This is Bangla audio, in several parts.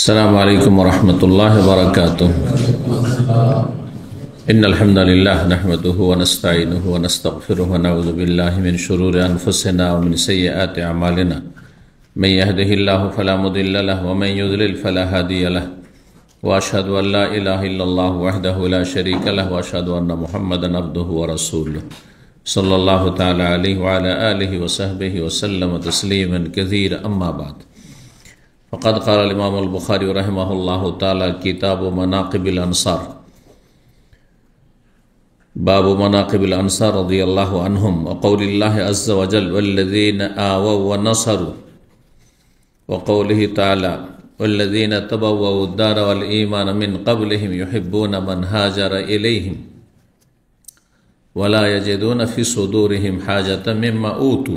अस्सलामु अलैकुम वरहमतुल्लाहि वबरकातुह। इन्नल हम्दुलिल्लाह नहमदुहु व नस्तईनुहु व नस्तगफिरुहु व नऊज़ु बिल्लाहि मिन शुरूरि अनफुसिना व मिन सय्यिआति अमालिना। मन यहदिहिल्लाहु फला मुदिल्ल लहु व मन युद्लिल फला हादिय लहु व अशहदु अन ला इलाहा इल्लल्लाहु वहदहु ला शरीका लहु व अशहदु अन्न मुहम्मदन अब्दुहु व रसूलुहु सल्लल्लाहु तआला अलैहि व अला आलिहि व सहबिहि व सल्लम तस्लीमन कसीरा। अम्मा बाद फ़क़द क़ाल इमाम अल-बुख़ारी रहमहुल्लाहु तआला किताब मनाक़िबिल अंसार बाब मनाक़िबिल अंसार रज़ियल्लाहु अन्हुम व क़ौलिल्लाहि अज़्ज़ा व जल्ल वल्लज़ीना आवव व नसरू व क़ौलिहि तआला वल्लज़ीना तबव्वउ अद-दार वल ईमान मिन क़ब्लिहिम युहिब्बूना मन हाजर इलैहिम वला यजिदूना फ़ी सुदूरिहिम हाजतन मिम्मा ऊतू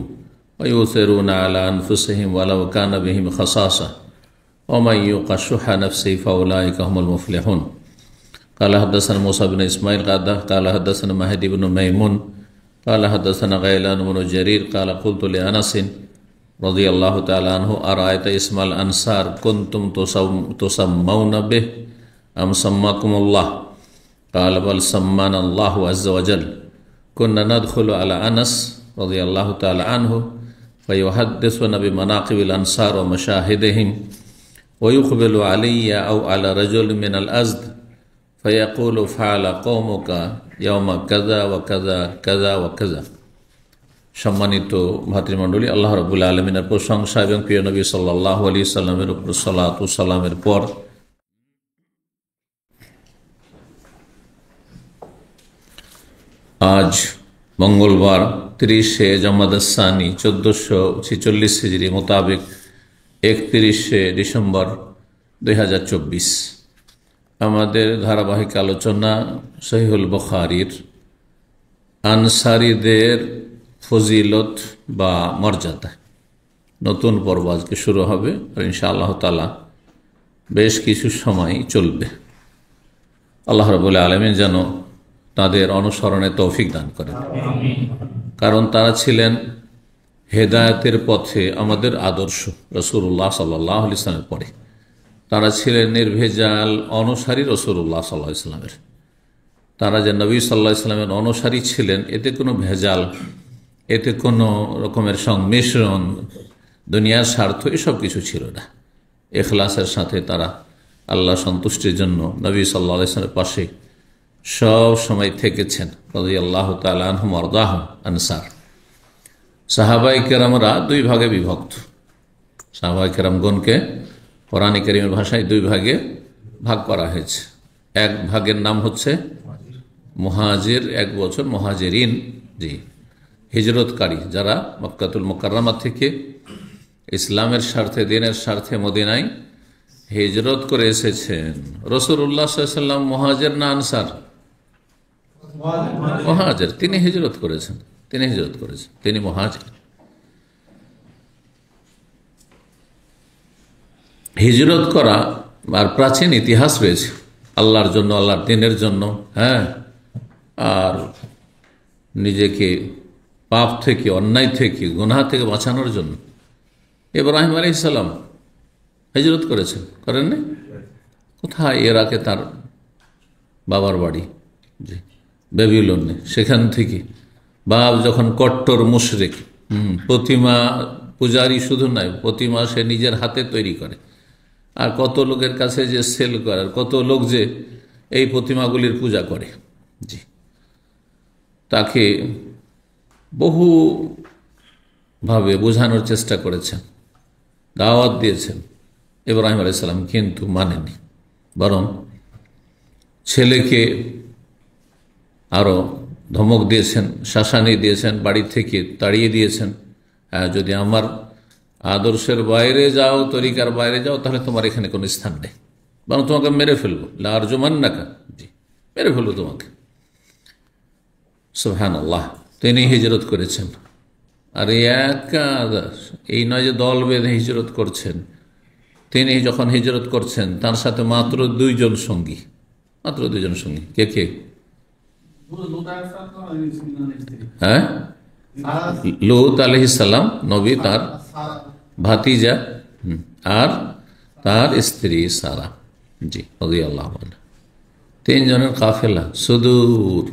व युसिरूना अला अनफुसिहिम वलौ काना बिहिम ख़सासा वमन युक़ शुह्ह नफ़्सिही फ़उलाइका हुमुल मुफ़्लिहून। क़ाल हद्दसना मूसा बिन इस्माईल क़ाल हद्दसना महदी बिन मैमून क़ाल हद्दसना ग़ैलान बिन जरीर क़ाल क़ुल्तु लि अनस रज़ियल्लाहु तआला अन्हु अरअयता इस्मल अंसार कुन्तुम तुसम्मौना बिहि अम सम्माकुमुल्लाह क़ाल बल सम्माना अल्लाहु अज़्ज़ व जल्ल। कुन्ना नदख़ुलु अला अनस रज़ियल्लाहु तआला अन्हु फ़युहद्दिसुना बिमनाक़िबिल अंसार व मशाहिदिहिम व युक़बिलु अलैया औ अला रजुलिन मिनल अज़्द फ़यक़ूलु फ़अला क़ौमुका यौम कज़ा व कज़ा कज़ा व कज़ा। सम्मानित भातृमंडলী, আল্লাহ রাব্বুল আলামিনের প্রশংসা এবং প্রিয় নবী সাল্লাল্লাহু আলাইহি সাল্লামের উপর সালাত ও সালামের পর আজ মঙ্গলবার 30শে জামাদাস-সানি 1446 হিজরি মোতাবেক 31শে ডিসেম্বর 2024 আমাদের ধারাবাহিক আলোচনা সহিহুল বুখারীর আনসারীদের ফজিলত বা মর্যাদা নতুন পর্ব আজকে শুরু হবে আর ইনশাআল্লাহ তাআলা বেশ কিছু সময় চলবে। আল্লাহ রাব্বুল আলামিন যেন তাদের অনুসরণে তৌফিক দান করেন, কারণ তারা ছিলেন হেদায়েতের পথে আমাদের আদর্শ। রাসূলুল্লাহ সাল্লাল্লাহু আলাইহি ওয়াসাল্লামের পরে তারা ছিলেন নির্ভেজাল অনুসারী রাসূলুল্লাহ সাল্লাল্লাহু আলাইহি ওয়াসাল্লামের। তারা যে নবী সাল্লাল্লাহু আলাইহি ওয়াসাল্লামের অনুসারী ছিলেন, এতে কোনো ভেজাল, এতে কোনো রকমের সংমিশ্রণ, দুনিয়ার স্বার্থ এসব কিছু ছিল না। ইখলাসের সাথে তারা আল্লাহ সন্তুষ্টির জন্য নবী সাল্লাল্লাহু আলাইহি ওয়াসাল্লামের পাশে সব সময় থেকেছেন। রাদিয়াল্লাহু তাআলা আনহুম ওয়ারদাহুম। আনসার সাহাবায়ে কেরামরা দুই ভাগে বিভক্ত। সাহাবায়ে কেরামগণকে কোরআনে কারীমের ভাষায় দুই ভাগে ভাগ করা হয়েছে। এক ভাগের নাম হচ্ছে মুহাজির, এক বছর মুহাজিরিন, জি হিজরতকারী, যারা মক্কাতুল মুকাররমা থেকে ইসলামের স্বার্থে, দ্বীনের স্বার্থে মদিনায় হিজরত করে এসেছেন। রাসূলুল্লাহ সাল্লাল্লাহু আলাইহি ওয়াসাল্লাম মুহাজির না আনসার? মুহাজির। তিনি হিজরত করেছেন, তিনি মুহাজির। হিজরত করা আর প্রাচীন ইতিহাস রয়েছে আল্লাহর জন্য, আল্লাহর দ্বীনের জন্য, হ্যাঁ, আর নিজেকে পাপ থেকে, অন্যায় থেকে, গুনাহ থেকে বাঁচানোর জন্য। ইব্রাহিম আলাইহিস সালাম হিজরত করেছেন, করেননি? কোথায়? ইরাকে তার বাবার বাড়ি, জি বেবিলনে। সেখান থেকে বাপ যখন কট্টর মুশরিক, প্রতিমা পূজারী শুধু নয়, প্রতিমা সে নিজের হাতে তৈরি করে, আর কত লোকের কাছে যে সেল করে, আর কত লোক যে এই প্রতিমাগুলির পূজা করে, জি তাকে বহুভাবে বোঝানোর চেষ্টা করেছেন, দাওয়াত দিয়েছেন ইব্রাহিম আলাইহিস সালাম, কিন্তু মানেনি। বরং ছেলেকে আরো ধমক দিয়েছেন, শাসানি দিয়েছেন, বাড়ি থেকে তাড়িয়ে দিয়েছেন। হ্যাঁ, যদি আমার আদর্শের বাইরে যাও, তরিকার বাইরে যাও, তাহলে তোমার এখানে কোনো স্থান নেই, বরং তোমাকে মেরে ফেলবো, লা আরজুমান্নাকা, জি মেরে ফেলবো তোমাকে। সুবহানাল্লাহ। তিনি হিজরত করেছেন, আর একা, এই নয় যে দল বেঁধে হিজরত করছেন। তিনি যখন হিজরত করছেন তার সাথে মাত্র দুইজন সঙ্গী, মাত্র দুইজন সঙ্গী। কে কে? হ্যাঁ, লূত আলাইহিস সালাম নবী, তার ভাতিজা, আর তার স্ত্রী সারা, জি রাদিয়াল্লাহু আনহা। 3 জনের কাফেলা সুদূর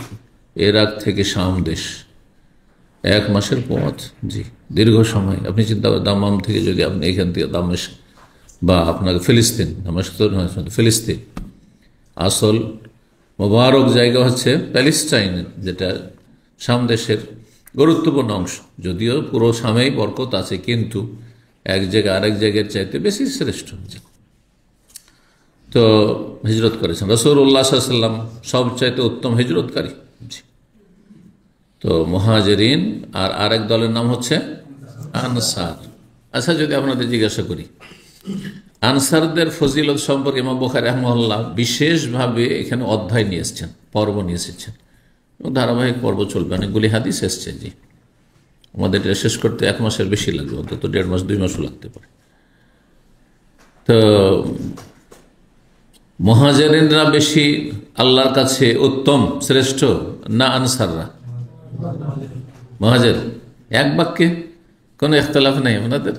ইরাক থেকে শাম দেশ, 1 মাসের পথ, জি দীর্ঘ সময়। আপনি চিন্তা করেন দামাম থেকে যদি আপনি এখান থেকে দামেস্ক বা আপনাকে ফিলিস্তিন, দামেস্ক তো নয়, ফিলিস্তিন আসল মোবারক জায়গা হচ্ছে প্যালেস্টাইন, যেটা শাম দেশের গুরুত্বপূর্ণ অংশ। যদিও পুরো শামেই বরকত আছে, কিন্তু এক জায়গা আরেক জায়গার চাইতে বেশি শ্রেষ্ঠ। তো হিজরত করেছেন রাসূলুল্লাহ সাল্লাল্লাহু আলাইহি ওয়াসাল্লাম, সবচাইতে উত্তম হিজরতকারী। তো মুহাজিরিন আর আরেক দলের নাম হচ্ছে আনসার। আচ্ছা, যদি আপনাদের জিজ্ঞাসা করি আনসারদের ফজিলত সম্পর্কে ইমাম বুখারী রাহিমাহুল্লাহ বিশেষভাবে এখানে অধ্যায় নিয়ে এসেছেন, পর্ব নিয়ে এসেছেন, ধারাবাহিক পর্ব চলবে, অনেকগুলি হাদিস এসছে। জি, আমাদের এটা শেষ করতে 1 মাসের বেশি লাগবে, অন্তত 1.5 মাস 2 মাসও লাগতে পারে। তো মুহাজিরিনরা বেশি আল্লাহর কাছে উত্তম শ্রেষ্ঠ না আনসাররা? মুহাজির, এক বাক্যে, কোনো ইখতিলাফ নেই আপনাদের?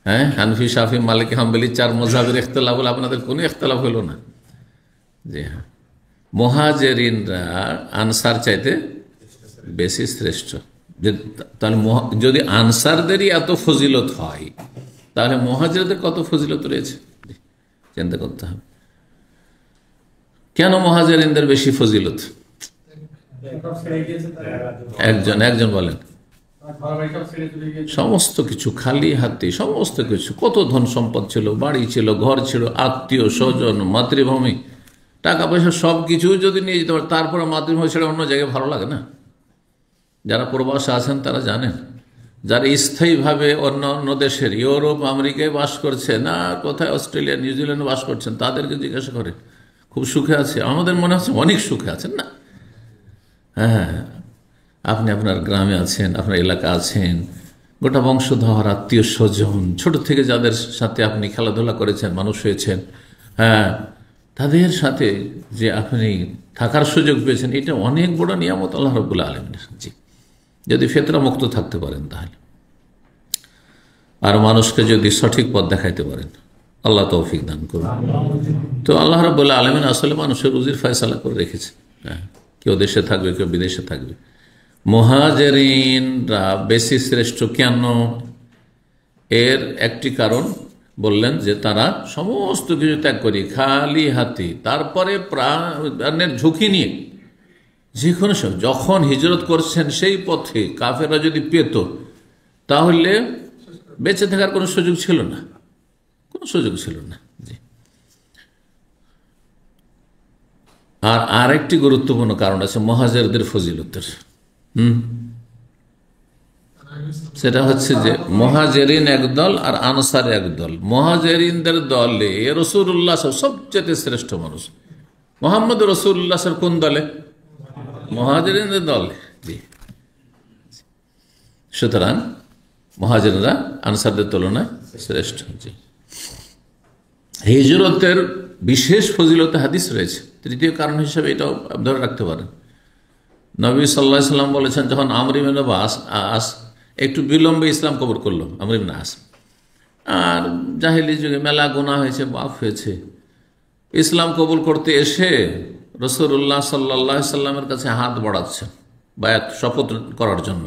হ্যাঁ, হানফি শাফি মালিকি হাম্বলি 4 মাযহাবের ইখতিলাফ হলো, আপনাদের কোনো ইখতিলাফ হলো না। জি হ্যাঁ, মুহাজিরিনরা আনসার চাইতে বেশি শ্রেষ্ঠ। তাহলে যদি আনসারদেরই এত ফজিলত হয়, তাহলে মুহাজিরদের কত ফজিলত রয়েছে চিন্তা করতে হবে। কেন মুহাজিরিনদের বেশি ফজিলত? একজন বলেন। সমস্ত কিছু খালি হাতে, সমস্ত কিছু, কত ধন সম্পদ ছিল, বাড়ি ছিল, ঘর ছিল, আত্মীয় স্বজন, মাতৃভূমি, টাকা পয়সা, সব কিছু যদি নিয়ে যেতে পারে, তারপরে মাতৃভূমি ছেড়ে অন্য জায়গায় ভালো লাগে না? যারা প্রবাসে আছেন তারা জানেন, যারা স্থায়ীভাবে অন্য অন্য দেশের, ইউরোপ আমেরিকায় বাস করছে না, কোথায় অস্ট্রেলিয়া নিউজিল্যান্ডে বাস করছেন, তাদেরকে জিজ্ঞাসা করে খুব সুখে আছে? আমাদের মনে হচ্ছে অনেক সুখে আছেন না? হ্যাঁ, আপনি আপনার গ্রামে আছেন, আপনার এলাকা আছেন, গোটা বংশধর, আত্মীয় স্বজন, ছোট থেকে যাদের সাথে আপনি খেলাধুলা করেছেন, মানুষ হয়েছেন, হ্যাঁ, তাদের সাথে যে আপনি থাকার সুযোগ পেয়েছেন, এটা অনেক বড় নিয়ামত আল্লাহ রাব্বুল আলামিনের। জি, যদি ফিতরা মুক্ত থাকতে পারেন তাহলে, আর মানুষকে যদি সঠিক পথ দেখাইতে পারেন, আল্লাহ তৌফিক দান করুন। তো আল্লাহ রাব্বুল আলামিন আসলে মানুষের রুজির ফয়সালা করে রেখেছে। হ্যাঁ, কেউ দেশে থাকবে, কেউ বিদেশে থাকবে। মুহাজিরিনরা বেশি শ্রেষ্ঠ কেন? এর একটি কারণ বললেন যে তারা সমস্ত কিছু ত্যাগ করি খালি হাতে, তারপরে প্রাণের ঝুঁকি নিয়ে যে কোনো সময় যখন হিজরত করছেন সেই পথে কাফেররা যদি পেত, তাহলে বেঁচে থাকার কোনো সুযোগ ছিল না, কোনো সুযোগ ছিল না। জি, আর আরেকটি গুরুত্বপূর্ণ কারণ আছে মুহাজিরদের ফজিলতের। সেটা হচ্ছে যে মুহাজিরিন একদল আর আনসার একদল। মুহাজিরিনদের দলে রাসূলুল্লাহ সবচেয়ে শ্রেষ্ঠ মানুষ। মুহাম্মদ রাসূলুল্লাহ কোন দলে? মুহাজিরিনদের দলে। জি, সুতরাং মুহাজিররা আনসারদের তুলনায় শ্রেষ্ঠ। জি, হিজরতের বিশেষ ফজিলত হাদিস রয়েছে। তৃতীয় কারণ হিসেবে এটাও ধরে রাখতে পারেন। নবী সাল্লাল্লাহু আলাইহি ওয়াসাল্লাম বলেছেন, যখন আমর ইবনে আস একটু বিলম্বে ইসলাম কবুল করলো, আমর ইবনে আস, আর জাহেলি যুগে মেলা গুনাহ হয়েছে, পাপ হয়েছে, ইসলাম কবুল করতে এসে রাসূলুল্লাহ সাল্লাল্লাহু আলাইহি ওয়াসাল্লামের কাছে হাত বাড়াচ্ছেন বায়াত, শপথ করার জন্য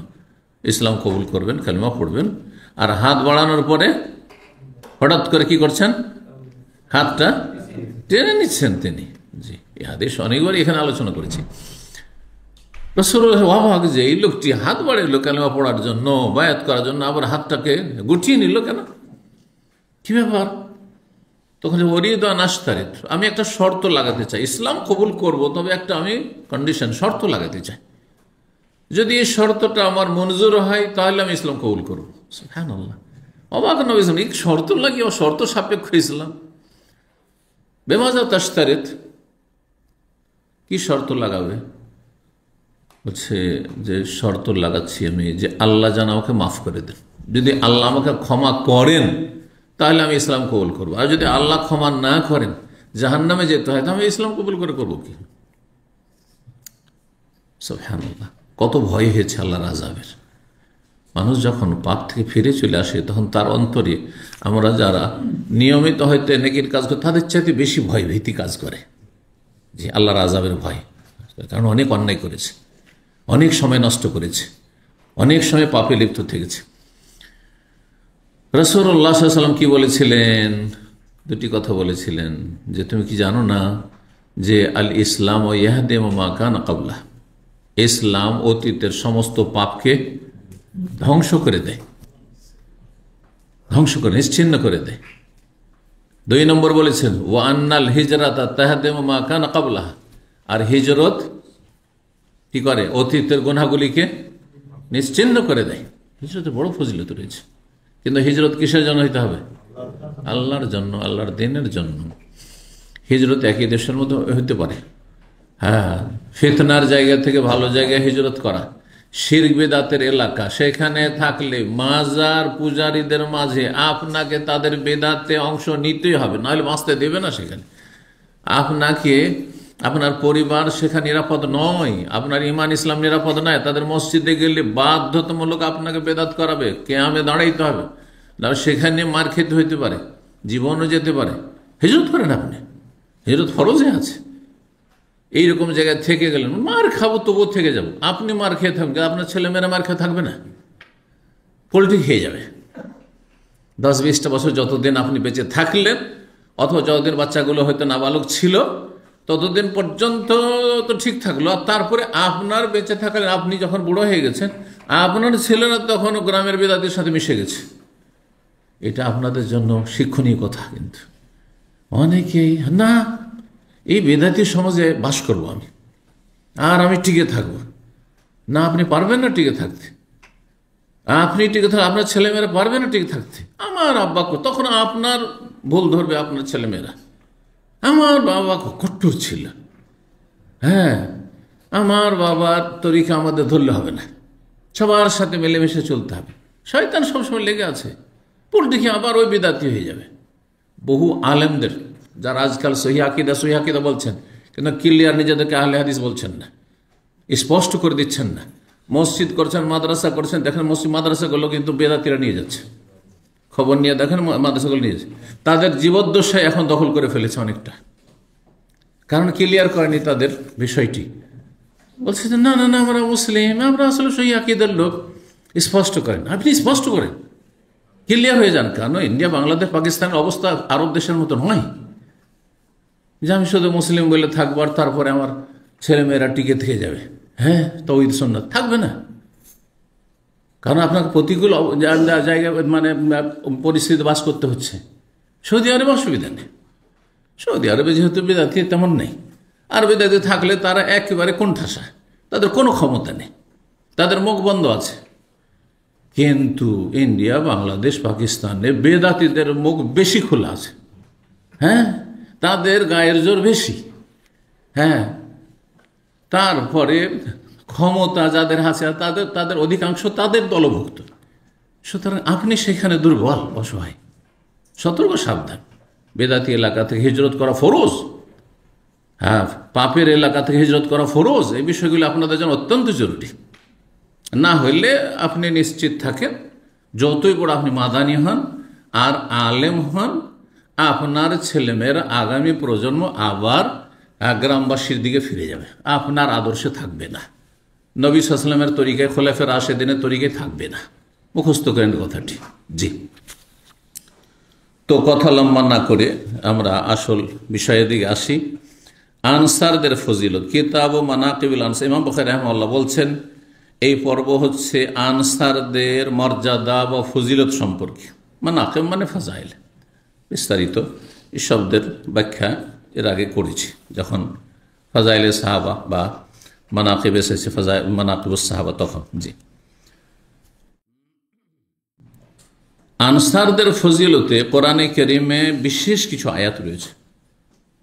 ইসলাম কবুল করবেন, কালিমা পড়বেন। আর হাত বাড়ানোর পরে হঠাৎ করে কি করছেন? হাতটা টেনে নিচ্ছেন তিনি। জি, এই হাদিস অনেকবারই এখানে আলোচনা করেছি। রাসূলুল্লাহ অবাক যে এই লোকটি হাত বাড়াইলো কালিমা পড়ার জন্য, বায়াত করার জন্য, আবার হাতটাকে গুটিয়ে নিল কেন? কি ব্যাপার? তখন ওরিদু আন আশতারিত, আমি একটা শর্ত লাগাতে চাই, ইসলাম কবুল করব, তবে একটা আমি কন্ডিশন, শর্ত লাগাতে চাই। যদি এই শর্তটা আমার মঞ্জুর হয় তাহলে আমি ইসলাম কবুল করবো। সুবহানাল্লাহ, অবাক নবী এই শর্ত লাগিয়ে, শর্ত সাপেক্ষ ইসলাম। বেমাজা তাশতারিত, কি শর্ত লাগাবে? বলছে যে শর্ত লাগাচ্ছি আমি যে আল্লাহ যেন আমাকে মাফ করে দেন। যদি আল্লাহ আমাকে ক্ষমা করেন তাহলে আমি ইসলাম কবুল করবো, আর যদি আল্লাহ ক্ষমা না করেন, জাহান্নামে যেতে হয়, তাহলে আমি ইসলাম কবুল করে করবো কি? সুবহানাল্লাহ, কত ভয় হয়েছে আল্লাহর আযাবের। মানুষ যখন পাপ থেকে ফিরে চলে আসে তখন তার অন্তরে আমরা যারা নিয়মিত হয়তো নেকির কাজ করে তাদের চাইতে বেশি ভয় ভীতি কাজ করে, যে আল্লাহর আযাবের ভয়। কারণ অনেক অন্যায় করেছে, অনেক সময় নষ্ট করেছে, অনেক সময় পাপে লিপ্ত থেকেছে। রাসূলুল্লাহ সাল্লাল্লাহু আলাইহি ওয়াসাল্লাম কি বলেছিলেন? দুটি কথা বলেছিলেন, যে তুমি কি জানো না যে আল ইসলাম ও ইয়াহদিমু মা কানা ক্বাবলা, ইসলাম অতীতের সমস্ত পাপকে ধ্বংস করে দেয়, ধ্বংস করে নিশ্চিহ্ন করে দেয়। 2 নম্বর বলেছেন ওয়া আন্নাল হিজরাতা তাহদিমু মা কানা ক্বাবলা, আর হিজরত কি করে? অতীতের গুনাহগুলিকে নিশ্চিহ্ন করে দেয়। হিজরতের বড় ফজিলত রয়েছে, কিন্তু হিজরত কিসের জন্য হইতে হবে? আল্লাহর জন্য, আল্লাহর দ্বীনের জন্য। হিজরত একই দেশের মধ্যে হইতে পারে, হ্যাঁ, ফিতনার জায়গা থেকে ভালো জায়গায় হিজরত করা, শিরক বিদআতের এলাকা, সেখানে থাকলে মাজার পূজারীদের মাঝে আপনাকে তাদের বেদাতে অংশ নিতেই হবে, নাহলে বাঁচতে দেবে না সেখানে। আপনাকে, আপনার পরিবার সেখানে নিরাপদ নয়, আপনার ইমান ইসলাম নিরাপদ নয়। তাদের মসজিদে গেলে বাধ্যতামূলক আপনাকে বেদাত করাবে, কিয়ামে দাঁড়াইতে হবে, না সেখানে মার খেতে হইতে পারে, জীবনও যেতে পারে। হিজরত করেন আপনি, হিজরত ফরজে আছে। এইরকম জায়গায় থেকে গেলেন, মার খাবো তবুও থেকে যাবো, আপনি মার খেয়ে থাকবেন, আপনার ছেলেমেয়েরা মার খেয়ে থাকবে না, পোল্ট্রি খেয়ে যাবে। 10-20টা বছর যতদিন আপনি বেঁচে থাকলেন, অথবা যতদিন বাচ্চাগুলো হয়তো নাবালক ছিল, ততদিন পর্যন্ত তো ঠিক থাকলো। আর তারপরে আপনার বেঁচে থাকলেন, আপনি যখন বুড়ো হয়ে গেছেন, আপনার ছেলেরা তখন গ্রামের বেদাতের সাথে মিশে গেছে। এটা আপনাদের জন্য শিক্ষণীয় কথা। কিন্তু অনেকেই না, এই বেদাতি সমাজে বাস করবো আমি, আর আমি টিকে থাকবো না। আপনি পারবেন না টিকে থাকতে, আপনি টিকে থাকলে আপনার ছেলেমেয়েরা পারবে না টিকে থাকতে। আমার আব্বা, তখন আপনার ভুল ধরবে আপনার ছেলেমেয়েরা, আমার বাবা কঠোর ছিল, হ্যাঁ, আমার বাবার তরিকা আমাদের ধরলে হবে না, সবার সাথে মিলেমিশে চলতে হবে। শয়তান সবসময় লেগে আছে, পোল্ট্রি খেয়ে আবার ওই বিদাতি হয়ে যাবে। বহু আলেমদের যারা আজকাল সহি আকিদা বলছেন, কিন্তু ক্লিয়ার নিজেদেরকে আহলে হাদিস বলছেন না, স্পষ্ট করে দিচ্ছেন না। মসজিদ করছেন, মাদ্রাসা করছেন, দেখেন মসজিদ মাদ্রাসাগুলো কিন্তু বেদাতিরা নিয়ে যাচ্ছে, খবর নিয়ে দেখেন মাদ্রাসাগুলো নিয়ে যাচ্ছে। তাদের জীবদ্দশায় এখন দখল করে ফেলেছে অনেকটা, কারণ ক্লিয়ার করেনি তাদের বিষয়টি। বলছে যে না না না, আমরা মুসলিম, আমরা আসলে সহি আকিদার লোক। স্পষ্ট করেন, আপনি স্পষ্ট করেন, ক্লিয়ার হয়ে যান। কারণ ইন্ডিয়া, বাংলাদেশ, পাকিস্তানের অবস্থা আরব দেশের মতো নয় যে আমি শুধু মুসলিম বলে থাকবো আর তারপরে আমার ছেলেমেয়েরা টিকে থেকে যাবে। হ্যাঁ, তাওহীদ সুন্নাত থাকবে না, কারণ আপনাকে প্রতিকূল জায়গায় মানে পরিস্থিতি বাস করতে হচ্ছে। সৌদি আরবে অসুবিধা নেই, সৌদি আরবে যেহেতু বিদাতি তেমন নেই, আর বিদাতি থাকলে তারা একেবারে কোণঠাসা, তাদের কোনো ক্ষমতা নেই, তাদের মুখ বন্ধ আছে। কিন্তু ইন্ডিয়া, বাংলাদেশ, পাকিস্তানে বেদাতিদের মুখ বেশি খোলা আছে, হ্যাঁ, তাদের গায়ের জোর বেশি, হ্যাঁ, তারপরে ক্ষমতা যাদের আছে তাদের অধিকাংশ তাদের দলভুক্ত। সুতরাং আপনি সেখানে দুর্বল, অসহায়। সতর্ক সাবধান, বেদাতি এলাকা থেকে হিজরত করা ফরজ, হ্যাঁ, পাপের এলাকা থেকে হিজরত করা ফরজ। এই বিষয়গুলো আপনাদের জন্য অত্যন্ত জরুরি। না হইলে আপনি নিশ্চিত থাকেন, যতই বড় আপনি মাদানি হন আর আলেম হন, আপনার ছেলেমেয়েরা আগামী প্রজন্ম আবার গ্রামবাসীর দিকে ফিরে যাবে, আপনার আদর্শে থাকবে না, নবী সাল্লাল্লাহু আলাইহি ওয়াসাল্লামের তরিকায়, খোলাফায়ে রাশেদিনের তরিকায় থাকবে না। মুখস্থ করেন কথাটি। জি, তো কথা লম্বা না করে আমরা আসল বিষয়ের দিকে আসি। আনসারদের ফজিলত, কিতাব ও মানাকিবুল আনসার। ইমাম বুখারী রাহিমাহুল্লাহ বলছেন এই পর্ব হচ্ছে আনসারদের মর্যাদা বা ফজিলত সম্পর্কে। মানাকিব মানে ফাজাইল, বিস্তারিত এই শব্দের ব্যাখ্যা এর আগে করেছি যখন ফাজাইলে সাহাবা বা মানাকিব এসেছে, মানাকিবুস সাহাবা, তখন। জি, আনসারদের ফজিলতে কোরআনে কারীমে বিশেষ কিছু আয়াত রয়েছে।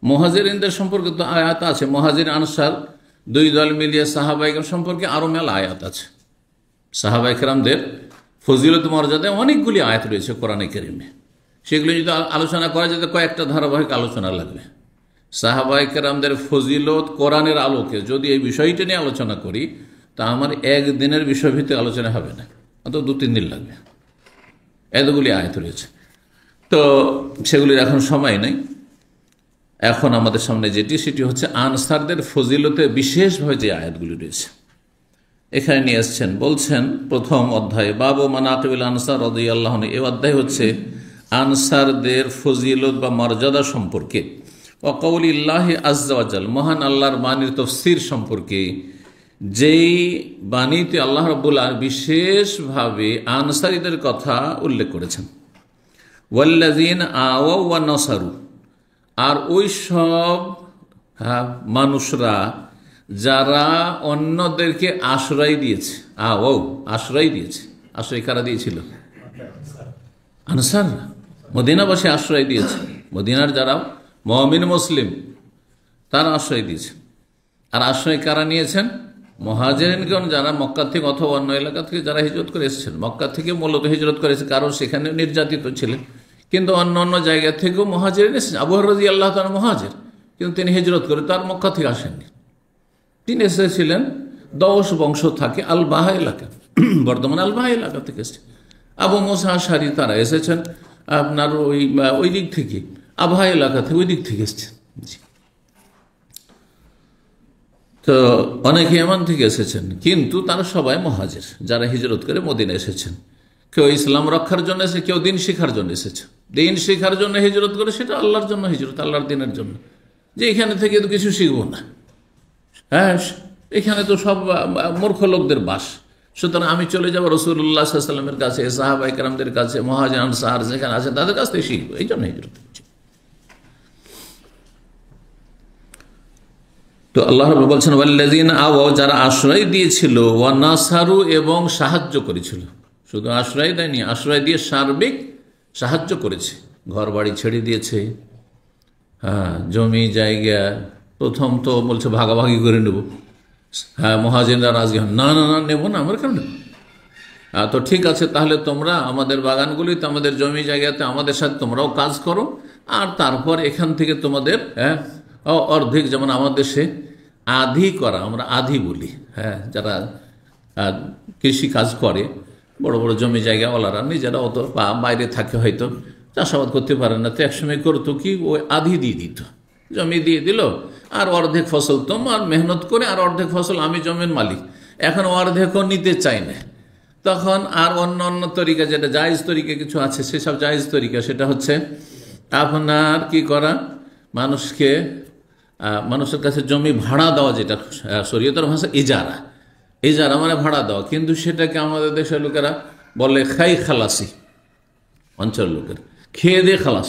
মুহাজিরিনদের সম্পর্কে তো আয়াত আছে, মুহাজির আনসার দুই দল মিলিয়ে সাহাবায়ে কেরাম সম্পর্কে আরো মেলা আয়াত আছে। সাহাবায়ে কেরামদের ফজিলত মর্যাদায় অনেকগুলি আয়াত রয়েছে কোরআনে কারীমে। সেগুলো যদি আলোচনা করা যেত কয়েকটা ধারাবাহিক আলোচনা লাগবে। সাহাবায়ে কেরামদের ফজিলত কোরআনের আলোকে যদি এই বিষয়টা নিয়ে আলোচনা করি তা আমার একদিনের বিষয়ভিত্তিক আলোচনা হবে না। অত 2-3 দিন লাগবে। এতগুলি আয়াত রয়েছে, তো সেগুলির এখন সময় নেই। এখন আমাদের সামনে সেটি হচ্ছে আনসারদের ফজিলতে বিশেষভাবে যে আয়াতগুলি রয়েছে এখানে নিয়ে এসছেন। বলছেন প্রথম অধ্যায়ে বাবু মানাকিবুল আনসার রাদিয়াল্লাহু আনহু, এই অধ্যায় হচ্ছে আনসারদের ফজিলত বা মর্যাদা সম্পর্কে, ওয়া কাউলিল্লাহি আযজা ওয়া জাল, মহান আল্লাহর বাণীর তাফসীর সম্পর্কে, যেই বাণীতে আল্লাহ রাব্বুল আলামিন বিশেষভাবে আনসারীদের কথা উল্লেখ করেছেন। ওয়াল্লাযীনা আওয়াও ওয়া নাসারু, আর ওই সব মানুষরা যারা অন্যদেরকে আশ্রয় দিয়েছে, আশ্রয় দিয়েছে। আশ্রয় কারা দিয়েছিল? আনসার, মদিনাবাসী আশ্রয় দিয়েছে। মদিনার যারা মুমিন মুসলিম তারা আশ্রয় দিয়েছে। আর আশ্রয় কারা নিয়েছেন? মুহাজিরিনগণ, যারা মক্কা থেকে অথবা অন্য এলাকা থেকে যারা হিজরত করে এসেছেন। মক্কা থেকে মূলত হিজরত করেছে কারণ সেখানে নির্যাতিত ছিলেন, কিন্তু অন্য অন্য জায়গা থেকেও মুহাজিরিন এসেছেন। আবু হুরায়রা রাদিয়াল্লাহু তাআলা মুহাজির, কিন্তু তিনি হিজরত করে তার মক্কা থেকে আসেননি। তিনি এসেছিলেন দওস বংশ থাকে আল বাহা এলাকা, বর্তমান আল বাহা এলাকা থেকে এসেছেন। আবু মুসা আশআরী তারা এসেছেন আপনার ওই দিক থেকে, আবহা এলাকা থেকে, ওই দিক থেকে এসেছেন। তো অনেকে ইয়ামান থেকে এসেছেন, কিন্তু তারা সবাই মুহাজির যারা হিজরত করে মদিনা এসেছেন। কেউ ইসলাম রক্ষার জন্য এসেছে, কেউ দিন শিখার জন্য এসেছে। দিন শিখার জন্য হিজরত করে, সেটা আল্লাহর জন্য হিজরত, আল্লাহর দিনের জন্য, যে এখানে থেকে তো কিছু শিখবো না, হ্যাঁ এখানে তো সব মূর্খ লোকদের বাস, সুতরাং আমি চলে যাবো রাসূলুল্লাহ সাল্লাল্লাহু আলাইহি ওয়াসাল্লামের কাছে, সাহাবায়ে কেরামদের কাছে, মুহাজির আনসার যেখানে আছে তাদের কাছ থেকে শিখবো, এই জন্য হিজরত করছি। তো আল্লাহ রাব্বুল বলছেন ওয়াল্লাযীনা আওয়াও, যারা আশ্রয় দিয়েছিল, ওয়া নাসারু, এবং সাহায্য করেছিল। শুধু আশ্রয় দেয়নি, আশ্রয় দিয়ে সার্বিক সাহায্য করেছে। ঘর বাড়ি ছেড়ে দিয়েছে, হ্যাঁ জমি জায়গা, প্রথম তো বলছে ভাগাভাগি করে নেব। হ্যাঁ মুহাজিররা রাজি হন, না না না নেবো না, আমরা কেন নেব? তো ঠিক আছে, তাহলে তোমরা আমাদের বাগানগুলিতে, আমাদের জমি জায়গাতে আমাদের সাথে তোমরাও কাজ করো, আর তারপর এখান থেকে তোমাদের অর্ধেক, যেমন আমাদের দেশে আধি করা, আমরা আধি বলি, হ্যাঁ যারা কৃষি কাজ করে, বড় বড় জমি জায়গাওয়ালারা নিজেরা অত বাইরে থাকে, হয়তো চাষাবাদ করতে পারে না, তো একসময় করতো কি, ওই আধি দিয়ে দিত, জমি দিয়ে দিল, আর অর্ধেক ফসল তোমার মেহনত করে, আর অর্ধেক ফসল আমি জমির মালিক, এখন অর্ধেকও নিতে চাই না। তখন আর অন্য অন্য তরিকা, যেটা জায়েজ তরিকা কিছু আছে, সেসব জায়েজ তরিকা, সেটা হচ্ছে আপনার কি করা, মানুষের কাছে জমি ভাড়া দেওয়া, যেটা শরীয়তের ভাষা ইজারা, ইজারা মানে ভাড়া দেওয়া, কিন্তু সেটাকে আমাদের দেশের লোকেরা বলে খাই খালাসি, অঞ্চল লোকের খেয়ে দিয়ে খালাস।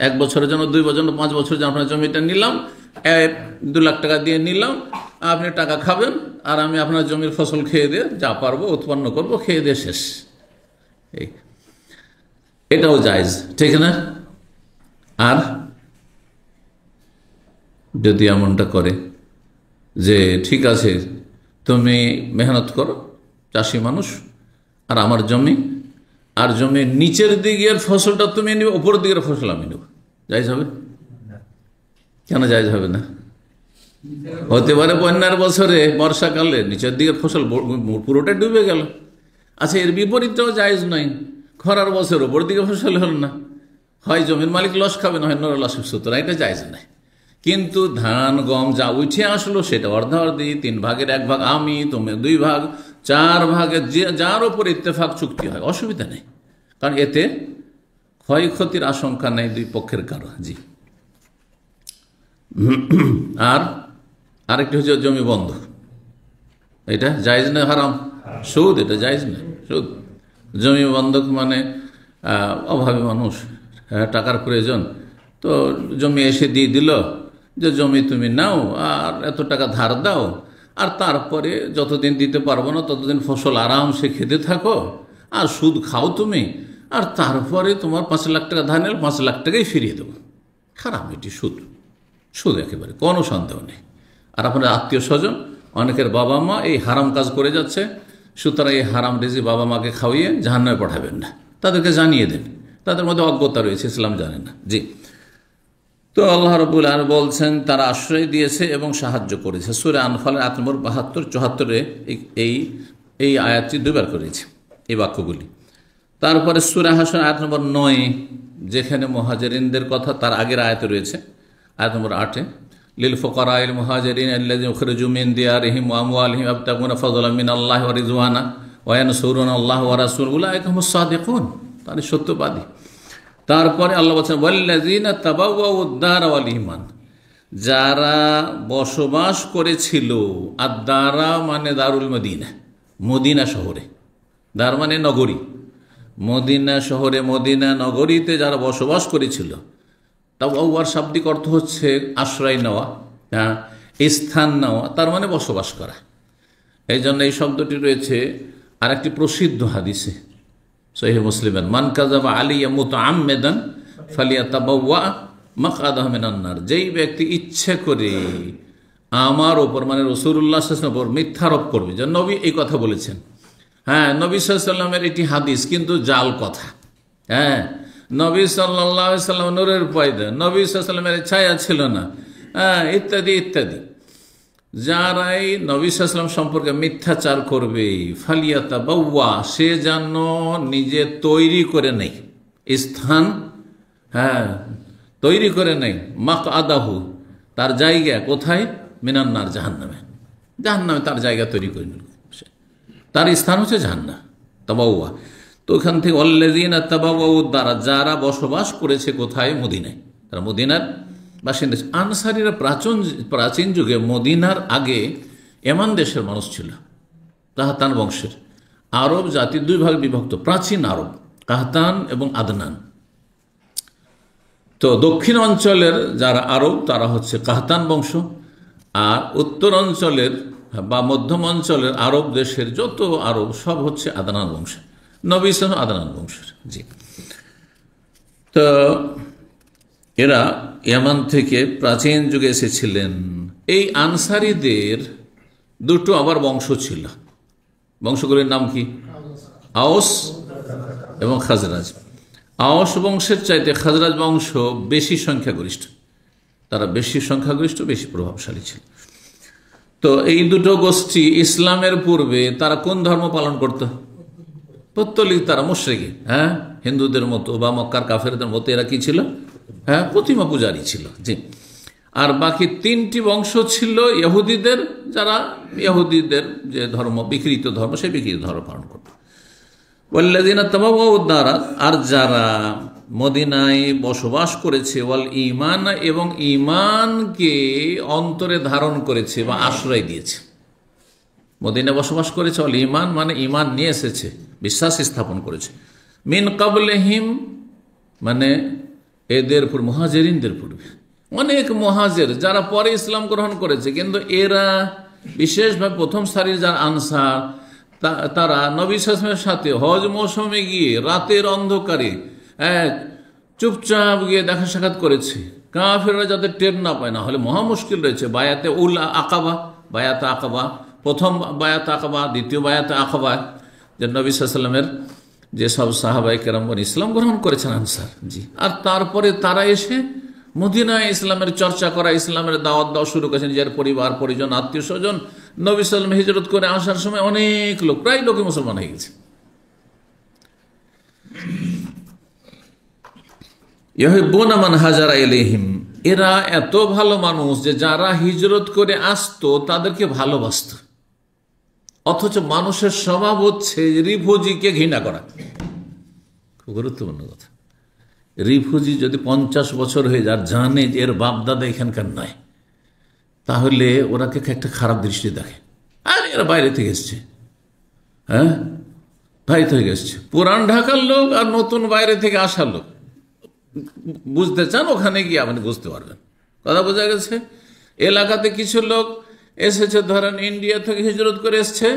1 বছরের জন্য, 2 বছরের জন্য, 5 বছরের জন্য আপনার জমিটা নিলাম, 2 লাখ টাকা দিয়ে নিলাম, আপনি টাকা খাবেন, আর আমি আপনার জমির ফসল খেয়ে দিয়ে যা পারবো উৎপন্ন করব, খেয়ে দিয়ে শেষ। এটাও জায়েজ, ঠিক না? আর যদি এমনটা করে যে ঠিক আছে তুমি মেহনত করো, চাষি মানুষ, আর আমার জমি, আর জমির নিচের দিকের ফসলটা তুমি নিবে, উপরের দিকের ফসল আমি নেব, জায়েজ হবে? কেন জায়েজ হবে না? হতে পারে বন্যার বছরে, বর্ষাকালে নিচের দিকের ফসল পুরোটা ডুবে গেল। আচ্ছা, এর বিপরীতটাও জায়েজ নয়, খরার বছর উপর দিকে ফসল হল না, হয় জমির মালিক লস খাবে, না হয় নর লস, সুতরাং এটা জায়েজ নাই। কিন্তু ধান গম যা উঠে আসলো, সেটা অর্ধার্ধি, 3 ভাগের 1 ভাগ আমি, তুমি 2 ভাগ, 4 ভাগে যার উপর ইত্তেফাক চুক্তি হয়, অসুবিধা নেই, কারণ এতে ক্ষয়ক্ষতির আশঙ্কা নেই 2 পক্ষের কারো। জি। আর আরেকটি হচ্ছে জমি বন্ধক, এটা জায়েজ না হারাম? সুদ, এটা জায়েজ না, সুদ। জমি বন্ধক মানে অভাবী মানুষ, টাকার প্রয়োজন, তো জমি এসে দিয়ে দিল যে জমি তুমি নাও, আর এত টাকা ধার দাও, আর তারপরে যতদিন দিতে পারবো না ততদিন ফসল আরামসে খেতে থাকো, আর সুদ খাও তুমি, আর তারপরে তোমার 5 লাখ টাকা ধার নিলে 5 লাখ টাকাই ফিরিয়ে দেবো। খারাপ, এটি সুদ, সুদ একেবারে, কোনো সন্দেহ নেই। আর আপনার আত্মীয় স্বজন, অনেকের বাবা মা এই হারাম কাজ করে যাচ্ছে, সুতরাং এই হারাম রেজি বাবা মাকে খাওয়িয়ে জাহান্নামে পাঠাবেন না, তাদেরকে জানিয়ে দেন, তাদের মধ্যে অজ্ঞতা রয়েছে, ইসলাম জানে না। জি। তো আল্লাহ রাব্বুল আলামিন বলছেন তারা আশ্রয় দিয়েছে এবং সাহায্য করেছে। সূরা আনফালের 72, 74 এই আয়াতটি 2 বার করেছে। এই বাক্যগুলি। তারপরে সূরা হাশর আয়াত নম্বর 9, যেখানে মুহাজিরিনদের কথা তার আগের আয়াতে রয়েছে, আয়াত নম্বর 8, লিল ফুকারাইল মুহাজিরিন আল্লাযিনা উখরিজু মিন দিয়ারিহিম ওয়া আমওয়ালিহিম ইয়াবতাগুনা ফাযলাম মিনাল্লাহি ওয়া রিজওয়ানা ওয়া ইয়ানসুরুনা আল্লাহ ওয়া রাসূলুহু উলাইকা হুমুস সাদিকুন, তারা সত্যবাদী। তারপরে আল্লাহ বলেন ওয়াল্লাযিনা তাবাওয়াউদ দারা ওয়াল ঈমান, যারা বসবাস করেছিল, আর দারা মানে দারুল মদিনা, মদিনা শহরে, দার মানে নগরী, মদিনা শহরে, মদিনা নগরীতে যারা বসবাস করেছিল। তাওয়ার শাব্দিক অর্থ হচ্ছে আশ্রয় নেওয়া, স্থান নেওয়া, তার মানে বসবাস করা। এই জন্য এই শব্দটি রয়েছে আর একটি প্রসিদ্ধ হাদিসে সহিহ মুসলিমের, মান কাযাবা আলাইয়া মুতাআম্মিদান ফালিয়াতাবাওয়া মাকআদাহু মিনান নার, যেই ব্যক্তি ইচ্ছে করে আমার ওপর মানে রাসূলুল্লাহ সাল্লাল্লাহু আলাইহি ওয়াসাল্লামের ওপর মিথ্যারোপ করবে, যে নবী এই কথা বলেছেন। হ্যাঁ, নবী সাল্লাল্লাহু আলাইহি ওয়াসাল্লামের এটি হাদিস, কিন্তু জাল কথা। হ্যাঁ, নবী সাল্লাল্লাহু আলাইহি ওয়াসাল্লাম নূরের পয়দা, নবী সাল্লাল্লাহু আলাইহি ওয়াসাল্লামের ছায়া ছিল না, হ্যাঁ, ইত্যাদি ইত্যাদি। যারাই নবী সাল্লাল্লাহু আলাইহি ওয়াসাল্লাম সম্পর্কে মিথ্যাচার করবে, ফালিয়াতাবাওয়া, সে যেন নিজে তৈরি করে নেই স্থান, হ্যাঁ, তৈরি করে নেই, মাকআদাহু, তার জায়গা কোথায়, মিনান নার, জাহান্নামে, জাহান্নামে তার জায়গা তৈরি করে নিল, তার স্থান হচ্ছে জাহান্নাম, তাবাওয়া। তো ওখান থেকে আল্লাযিনা তাবাওয়াউদ দারা, যারা বসবাস করেছে কোথায়, মদিনায়, তারা মদিনার বাসিন্দা। আনসারীরা প্রাচীন যুগে মদিনার আগে এমান দেশের মানুষ ছিল, কাহতান বংশের। আরব জাতি দুই ভাগে বিভক্ত, প্রাচীন আরব, কাহতান এবং আদনান। তো দক্ষিণ অঞ্চলের যারা আরব তারা হচ্ছে কাহতান বংশ, আর উত্তর অঞ্চলের বা মধ্যম অঞ্চলের আরব দেশের যত আরব সব হচ্ছে আদনান বংশের। নবী সাল্লাল্লাহু আদনান বংশের। জি, তো এরা ইয়ামান থেকে প্রাচীন যুগে এসেছিলেন। এই আনসারীদের দুটো আবার বংশ ছিল, বংশগুলির নাম কি, আওস এবং খাজরাজ। আওস বংশের চাইতে খাজরাজ বংশ বেশি সংখ্যাগরিষ্ঠ, তারা বেশি সংখ্যাগরিষ্ঠ, বেশি প্রভাবশালী ছিল। তো এই দুটো গোষ্ঠী ইসলামের পূর্বে তারা কোন ধর্ম পালন করত, পৌত্তলিক, তারা মুশরিক, হ্যাঁ, হিন্দুদের মতো বা মক্কার কাফেরদের মতো এরা কি ছিল, হ্যাঁ, প্রতিমা পূজারী ছিল। জি, আর বাকি তিনটি বংশ ছিল ইহুদিদের, যারা ইহুদিদের যে ধর্ম, বিকৃত ধর্ম, সেই বিকৃত ধর্ম পালন করত। ওয়াল্লাযিনা তাবাওয়াউদ দারা, আর যারা মদিনায় বসবাস করেছে, ওয়াল ঈমান, এবং ঈমানকে অন্তরে ধারণ করেছে বা আশ্রয় দিয়েছে। মদিনায় বসবাস করেছে, ওয়াল ঈমান মানে ঈমান নিয়ে এসেছে, বিশ্বাস স্থাপন করেছে। মিন ক্বাবলিহিম মানে এদের পূর্বে, মুহাজিরিনদের পূর্বে অনেক মুহাজির যারা পরে ইসলাম গ্রহণ করেছে, কিন্তু এরা বিশেষভাবে প্রথম সারির যারা আনসার, তারা নবী সাল্লাল্লাহু আলাইহি ওয়াসাল্লামের সাথে হজ মৌসুমে গিয়ে রাতের অন্ধকারে চুপচাপ গিয়ে দেখা সাক্ষাৎ করেছে, কাফেররা যাতে টের না পায়, না হলে মহা মুশকিল রয়েছে। বায়াতে উল আকাবা, বায়াতে আকাবা, প্রথম বায়াতে আকাবা, দ্বিতীয় বায়াতে আকাবা, যে নবী সাল্লাল্লাহু আলাইহি ওয়াসাল্লামের যেসব সাহাবায়ে কেরামগণ ইসলাম গ্রহণ করেছেন আনসার। জি, আর তারপরে তারা এসে মদিনায় ইসলামের চর্চা করা, ইসলামের দাওয়াত দেওয়া শুরু করেছেন, নিজের পরিবার পরিজন আত্মীয় স্বজন। নবী সাল্লাল্লাহু আলাইহি ওয়াসাল্লাম হিজরত করে আসার সময় অনেক লোক, প্রায় লোকে মুসলমান হয়ে গেছে। ইউহিব্বুনা মান হাজারা ইলাইহিম, এরা এত ভালো মানুষ যে যারা হিজরত করে আসতো তাদেরকে ভালোবাসত। অথচ মানুষের স্বভাব হচ্ছে রিফিউজিকে ঘৃণা করা। খুব গুরুত্বপূর্ণ কথা। রিফিউজি যদি 50 বছর হয়ে যায়, জানে যে এর বাপদাদা এখানকার নয়, তাহলে ওরাকে একটা খারাপ দৃষ্টি দেখে। আর এরা বাইরে থেকে এসছে, হ্যাঁ, বাইরে থেকে এসছে, পুরান ঢাকার লোক আর নতুন বাইরে থেকে আসার লোক, বুঝতে চান ওখানে গিয়ে আপনি বুঝতে পারবেন। কথা বোঝা গেছে? এলাকাতে কিছু লোক এসেছে, ধরেন ইন্ডিয়া থেকে হিজরত করে এসছে,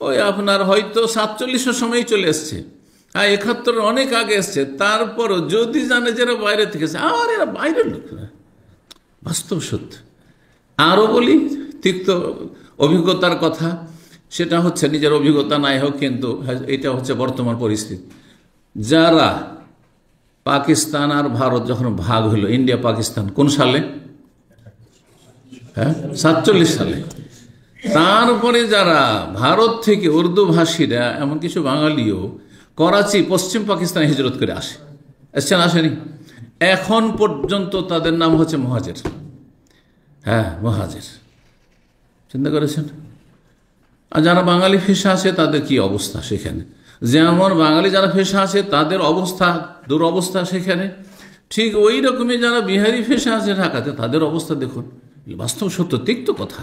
ওই আপনার হয়তো 47-এর সময় চলে এসছে, আর 71-এর অনেক আগে এসছে, তারপরও যদি জানে যে এরা বাইরে থেকে এসছে, আর এরা বাইরের লোক, বাস্তব সত্য। আরও বলি তিক্ত অভিজ্ঞতার কথা, সেটা হচ্ছে নিজের অভিজ্ঞতা নাই হোক, কিন্তু এটা হচ্ছে বর্তমান পরিস্থিতি। যারা পাকিস্তান আর ভারত যখন ভাগ হলো, ইন্ডিয়া পাকিস্তান কোন সালে? হ্যাঁ, 47 সালে। তারপরে যারা ভারত থেকে উর্দু ভাষীরা, এমন কিছু বাঙালিও করাচি পশ্চিম পাকিস্তানে হিজরত করে এসছেন, আসেনি? এখন পর্যন্ত তাদের নাম হচ্ছে মুহাজির। হ্যাঁ, মুহাজির। চিন্তা করেছেন? আর যারা বাঙালি ফেসা আছে তাদের কি অবস্থা সেখানে? যেমন বাঙালি যারা ফেসা আছে তাদের অবস্থা দুরবস্থা সেখানে, ঠিক ওই রকমই যারা বিহারি ফেসা আছে ঢাকাতে তাদের অবস্থা দেখুন। বাস্তব সত্য, তিক্ত কথা।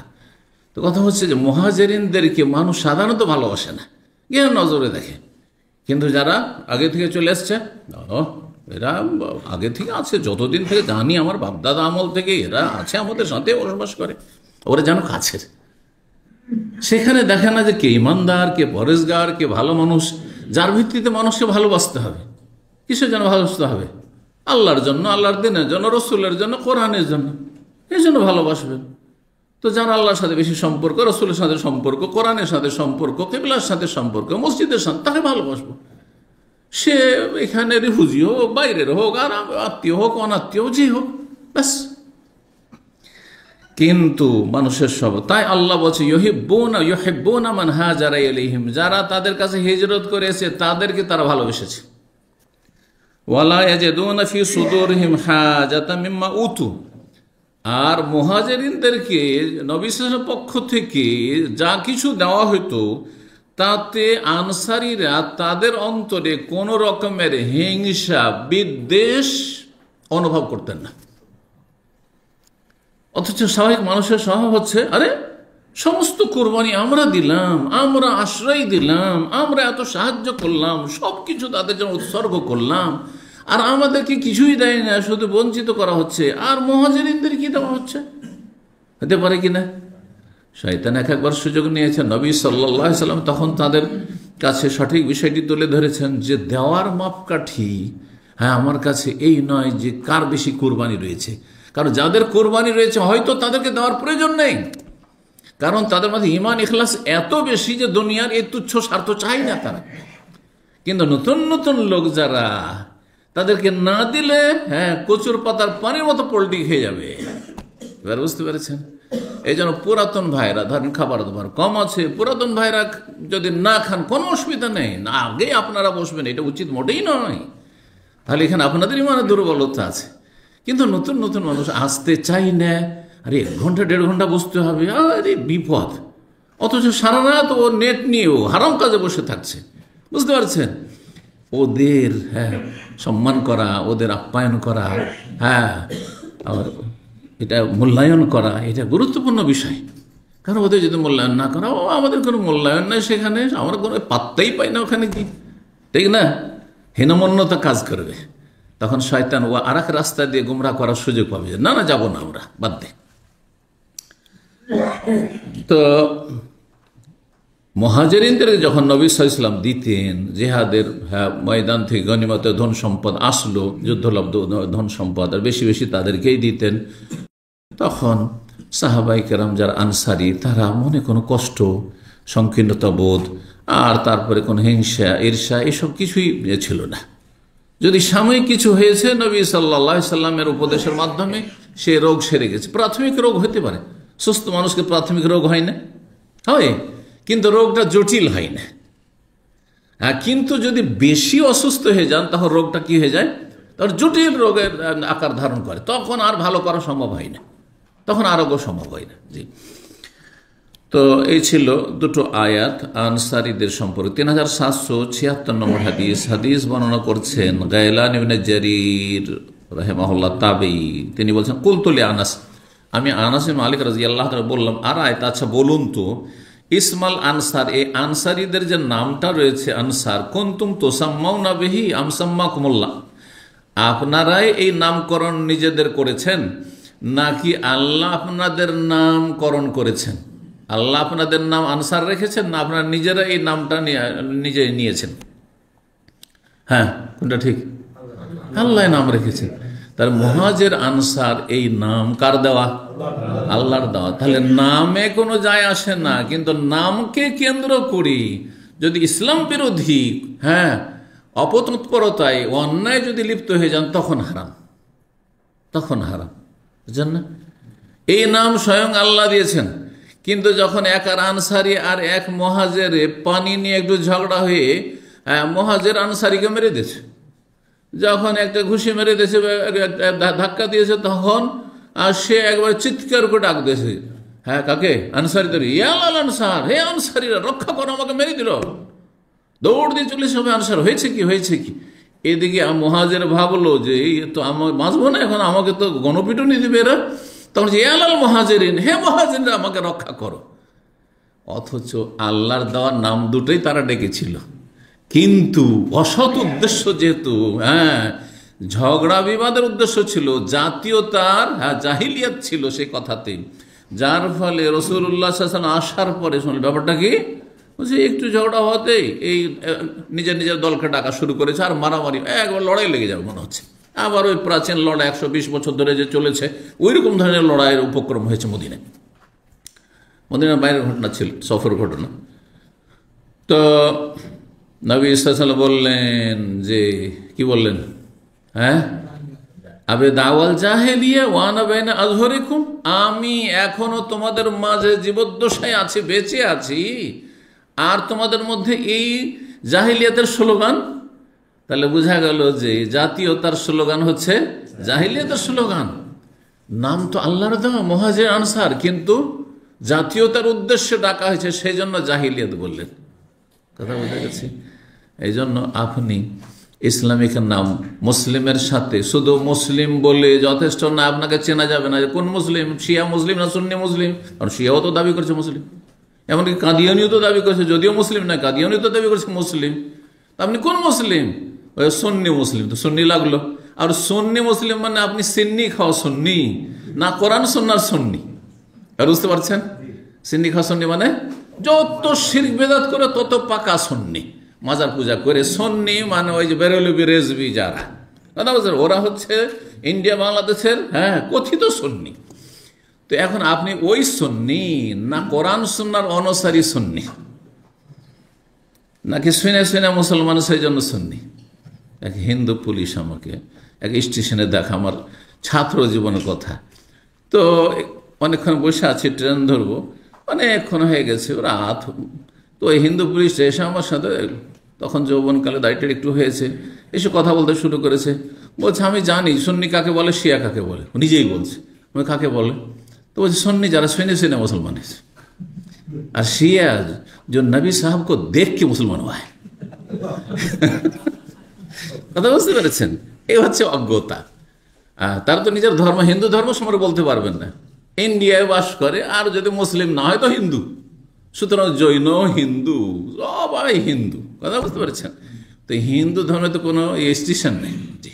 তো কথা হচ্ছে যে মুহাজিরিনদেরকে মানুষ সাধারণত ভালোবাসে না, জ্ঞান নজরে দেখে। কিন্তু যারা আগে থেকে চলে এসছে, এরা আগে থেকে আছে, যতদিন থেকে জানি আমার বাপদাদা আমল থেকে এরা আছে, আমাদের সাথে বসবাস করে, ওরা যেন কাছের। সেখানে দেখে না যে কে ইমানদার, কে পরেশগার, কে ভালো মানুষ, যার ভিত্তিতে মানুষকে ভালোবাসতে হবে। কিসের জন্য ভালোবাসতে হবে? আল্লাহর জন্য, আল্লাহর দিনের জন্য, রসুলের জন্য, কোরআনের জন্য, এই জন্য ভালোবাসবেন। তো যারা আল্লাহর সাথে বেশি সম্পর্ক, রসুলের সাথে সম্পর্ক, কোরআনের সাথে সম্পর্ক, কিবলার সাথে সম্পর্ক, মসজিদের সাথে, তাকে ভালোবাসবো। সে এখানে রিফিউজি হোক, বাইরের হোক, আর আত্মীয় হোক, অনাত্মীয় যে হোক, ব্যাস। কিন্তু মানুষের সব, তাই আল্লাহ বলছে ইউহিব্বুনা মান হাজারা ইলাইহিম, যারা তাদের কাছে হিজরত করেছে তাদেরকে তারা ভালোবেসেছে। ওয়ালা ইয়াজিদুনা ফি সুদুরিহিম হাজাতাম মিম্মা উতু, আর মুহাজিরিনদেরকে নবী সাল্লাল্লাহু আলাইহি ওয়াসাল্লামের পক্ষ থেকে যা কিছু দেওয়া হতো তাতে আনসারীরা তাদের অন্তরে কোন রকমের হিংসা বিদ্বেষ অনুভব করতেন না। অথচ স্বাভাবিক মানুষের স্বভাব হচ্ছে, আরে সমস্ত কোরবানি আমরা দিলাম, আমরা আশ্রয় দিলাম, আমরা এত সাহায্য করলাম, সবকিছু তাদের জন্য উৎসর্গ করলাম, আর আমাদেরকে কিছুই দেয় না, শুধু বঞ্চিত করা হচ্ছে, আর মুহাজিরিনদের কি দেওয়া হচ্ছে? হতে পারে কিনা? শয়তান একবার সুযোগ নিয়েছেন। নবী সাল্লাল্লাহু আলাইহি সাল্লাম তখন তাদের কাছে সঠিক বিষয়টি তুলে ধরেছেন যে দেওয়ার মাপকাঠি, হ্যাঁ, আমার কাছে এই নয় যে কার বেশি কোরবানি রয়েছে। কারণ যাদের কোরবানি রয়েছে হয়তো তাদেরকে দেওয়ার প্রয়োজন নেই, কারণ তাদের মধ্যে ঈমান ইখলাস এত বেশি যে দুনিয়ার এই তুচ্ছ স্বার্থ চাই না তারা। কিন্তু নতুন নতুন লোক যারা, তাদেরকে না দিলে হ্যাঁ কচুর পাতার পানির মতো পল্টি খেয়ে যাবে। এবার বুঝতে পেরেছেন? এই জন্য পুরাতন ভাইরা, ধরেন খাবার দাবার কম আছে, পুরাতন ভাইরা যদি না খান কোনো অসুবিধা নেই, না আগে আপনারা বসবেন, এটা উচিত মোটেই নয়। তাহলে এখানে আপনাদেরই মানে দুর্বলতা আছে। কিন্তু নতুন নতুন মানুষ আসতে চাই না, আরে 1 ঘন্টা 1.5 ঘন্টা বসতে হবে, আরে বিপদ। অথচ সারা রাত ও নেট নিয়েও হারাম কাজে বসে থাকছে। বুঝতে পারছেন? ওদের হ্যাঁ সম্মান করা, ওদের আপ্যায়ন করা, হ্যাঁ এটা মূল্যায়ন করা, এটা গুরুত্বপূর্ণ বিষয়। কারণ ওদের যদি মূল্যায়ন না করা, ও আমাদের কোনো মূল্যায়ন নেই সেখানে, আমরা কোনো পাত্তাই পাই না ওখানে, কি ঠিক না? হীনমন্যতা কাজ করবে, তখন শয়তান ও আর এক রাস্তা দিয়ে গুমরা করার সুযোগ পাবে, না না যাবো না আমরা, বাদ দে। তো মুহাজিরিনদের যখন নবী সাল্লাল্লাহু আলাইহি ওয়াসাল্লাম দিতেন, জিহাদের ময়দান থেকে গনিমতের ধন সম্পদ আসলো, যুদ্ধলব্ধ ধন সম্পদ, আর বেশি বেশি তাদেরকেই দিতেন, তখন সাহাবায়ে কেরাম যারা আনসারী, তারা মনে কোনো কষ্ট, সংকীর্ণতা বোধ, আর তারপরে কোনো হিংসা, ঈর্ষা, এসব কিছুই ছিল না। যদি সাময়িক কিছু হয়েছে, নবী সাল্লাল্লাহু আলাইহি ওয়াসাল্লামের উপদেশের মাধ্যমে সে রোগ সেরে গেছে। প্রাথমিক রোগ হতে পারে, সুস্থ মানুষকে প্রাথমিক রোগ হয় না, হয়, কিন্তু রোগটা জটিল হয় না। কিন্তু যদি বেশি অসুস্থ হয়ে যান, তখন রোগটা কি হয়ে যায়, তখন জটিল রোগের আকার ধারণ করে, তখন আর ভালো করা সম্ভব হয় না, তখন আরোগ্য সম্ভব হয় না। জি, তো এই ছিল দুটো আয়াত আনসারীদের সম্পর্কে। 3776 নম্বর হাদিস বর্ণনা করছেন গায়লান ইবনে জারীর রাহিমাহুল্লাহ তাবেঈ। তিনি বলছেন, কুলতু লি আনাস, আমি আনাস ইবনে মালিক রাদিয়াল্লাহু তাআলা বললাম, আর আয়াত, আচ্ছা বলুন তো, ইসমাল আনসার, এই আনসারীদের যে নামটা রয়েছে আনসার, কুনতুম তুসাম্মাউনা বিহি আম সাম্মাকুমুল্লাহ, আপনারাই এই নামকরণ নিজেদের করেছেন নাকি আল্লাহ আপনাদের নামকরণ করেছেন? আল্লাহ আপনাদের নাম আনসার রেখেছেন, না আপনারা নিজেরা এই নামটা নিজে নিয়েছেন? হ্যাঁ, কোনটা ঠিক? আল্লাহ নাম রেখেছেন। তার মুহাজির আনসার এই নাম কার দেওয়া? আল্লাহর দেওয়া। তাহলে নামে কোনো যায় আসে না, কিন্তু নামকে কেন্দ্র করি যদি ইসলাম বিরোধী, হ্যাঁ, অপতৎপরতায়, অন্যায় যদি লিপ্ত হয়ে যান, তখন হারাম, তখন হারাম। বুঝছেন না? এই নাম স্বয়ং আল্লাহ দিয়েছেন, কিন্তু যখন এক আর আনসারি আর এক মুহাজিরে পানি নিয়ে একটু ঝগড়া হয়ে মুহাজির আনসারিকে মেরে দিয়েছে, যখন একটা ঘুষি মেরে দিয়েছে, ধাক্কা দিয়েছে, তখন আর সে একবার চিৎকার করে ডাক দিয়েছে, হ্যাঁ কাকে? আনসারি তো, ইয়াল আনসার, হে আনসারিরা রক্ষা করো, আমাকে মেরে দিল। দৌড় দিয়ে চলে সবাই আনসার, হয়েছে কি হয়েছে কি? এদিকে মুহাজির ভাবলো যে তো আমার বাঁচবো না এখন, আমাকে তো গণপিটুনি দিবে এরা। তখন যে ইয়াল মুহাজিরিন, হে মুহাজিরিনরা আমাকে রক্ষা করো। অথচ আল্লাহর দেওয়ার নাম দুটোই তারা ডেকেছিল, কিন্তু অসৎ উদ্দেশ্য যেহেতু, ঝগড়া বিবাদের উদ্দেশ্য ছিল, জাতীয়তার জাহিলিয়াত ছিল সে কথাতে, যার ফলে রাসূলুল্লাহ সাল্লাল্লাহু আলাইহি ওয়াসাল্লাম আসার পরে শুনল ব্যাপারটা কি, বলছে একটু ঝগড়া হতেই এই নিজের নিজের দলকে ডাকা শুরু করেছে, আর মারামারি, একবার লড়াই লেগে যাবে মনে হচ্ছে। আবার ওই প্রাচীন লড়াই 120 বছর ধরে যে চলেছে, ওই রকম ধরনের লড়াইয়ের উপক্রম হয়েছে মদিনায়। মদিনার বাইরের ঘটনা ছিল, সফর ঘটনা। তো নবী সাল্লাল্লাহু আলাইহি ওয়াসাল্লাম বললেন যে, কি বললেন? আবে দাওয়াল জাহেলিয়া ওয়ানা বাইনা আযহরিকুম, আমি এখনো তোমাদের মাঝে জীবদ্দশায় আছি, বেঁচে আছি, আর তোমাদের মধ্যে এই জাহিলিয়াতের স্লোগান। তাহলে বোঝা গেল যে জাতীয়তার স্লোগান হচ্ছে জাহিলিয়াতের স্লোগান। নাম তো আল্লাহর দেওয়া মুহাজির আনসার, কিন্তু জাতীয়তার উদ্দেশ্যে ডাকা হয়েছে, সেই জন্য জাহিলিয়াত বললেন। কথা বোঝা গেছে? এই জন্য আপনি ইসলামিক নাম মুসলিমের সাথে শুধু মুসলিম বলে যথেষ্ট না, আপনাকে চেনা যাবে না যে কোন মুসলিম, শিয়া মুসলিম না সুন্নি মুসলিম। কারণ শিয়াও তো দাবি করছে মুসলিম, এমনকি কাদিয়ানিও তো দাবি করছে, যদিও মুসলিম না, কাদিয়ানিও তো দাবি করছে মুসলিম। আপনি কোন মুসলিম? ওই সুন্নি মুসলিম, তো সুন্নি লাগলো। আর সুন্নি মুসলিম মানে আপনি সিন্নি খাওয়া সুন্নি না, কোরআন সুন্নার সুন্নি। আর বুঝতে পারছেন? সিন্নি খাওয়া সুন্নি মানে যত শিরক বেদাত করে তত পাকা সুন্নি, মাজার পূজা করে। সুন্নি মানে ওই যে বেরেলবি রেজবি যারা, কথা বলছেন, ওরা হচ্ছে ইন্ডিয়া বাংলাদেশের কথিত সুন্নি। তো এখন আপনি ওই সুন্নি না কোরআন সুন্নার অনুসারী সুন্নি, নাকি শুনে শুনে মুসলমান সেই জন্য সুন্নি? এক হিন্দু পুলিশ আমাকে এক স্টেশনে দেখা, আমার ছাত্র জীবনের কথা। তো অনেকক্ষণ বসে আছি, ট্রেন ধরবো, অনেকক্ষণ হয়ে গেছে রাত। তো ওই হিন্দু পুলিশ এসে আমার সাথে, তখন যৌবনকালে দাড়িটা একটু হয়েছে, এসে কথা বলতে শুরু করেছে। বলছে আমি জানি সুন্নি কাকে বলে, শিয়া কাকে বলে। নিজেই বলছে কাকে বলে। তো বলছে সুন্নি যারা শুনে শুনে মুসলমান হয়েছে, আর শিয়া जो नबी साहब को देख के मुसलमान हुआ है। কথা বুঝতে পেরেছেন? এই হচ্ছে অজ্ঞতা। তারা তো নিজের ধর্ম, হিন্দু ধর্ম সম্পর্কে বলতে পারবেন না, ইন্ডিয়ায় বাস করে, আর যদি মুসলিম না হয় তো হিন্দু। সুতরাং জৈন হিন্দু সবাই হিন্দু, কথা বুঝতে পেরেছেন? তো হিন্দু ধর্মে তো কোনো স্টেশন নেই জি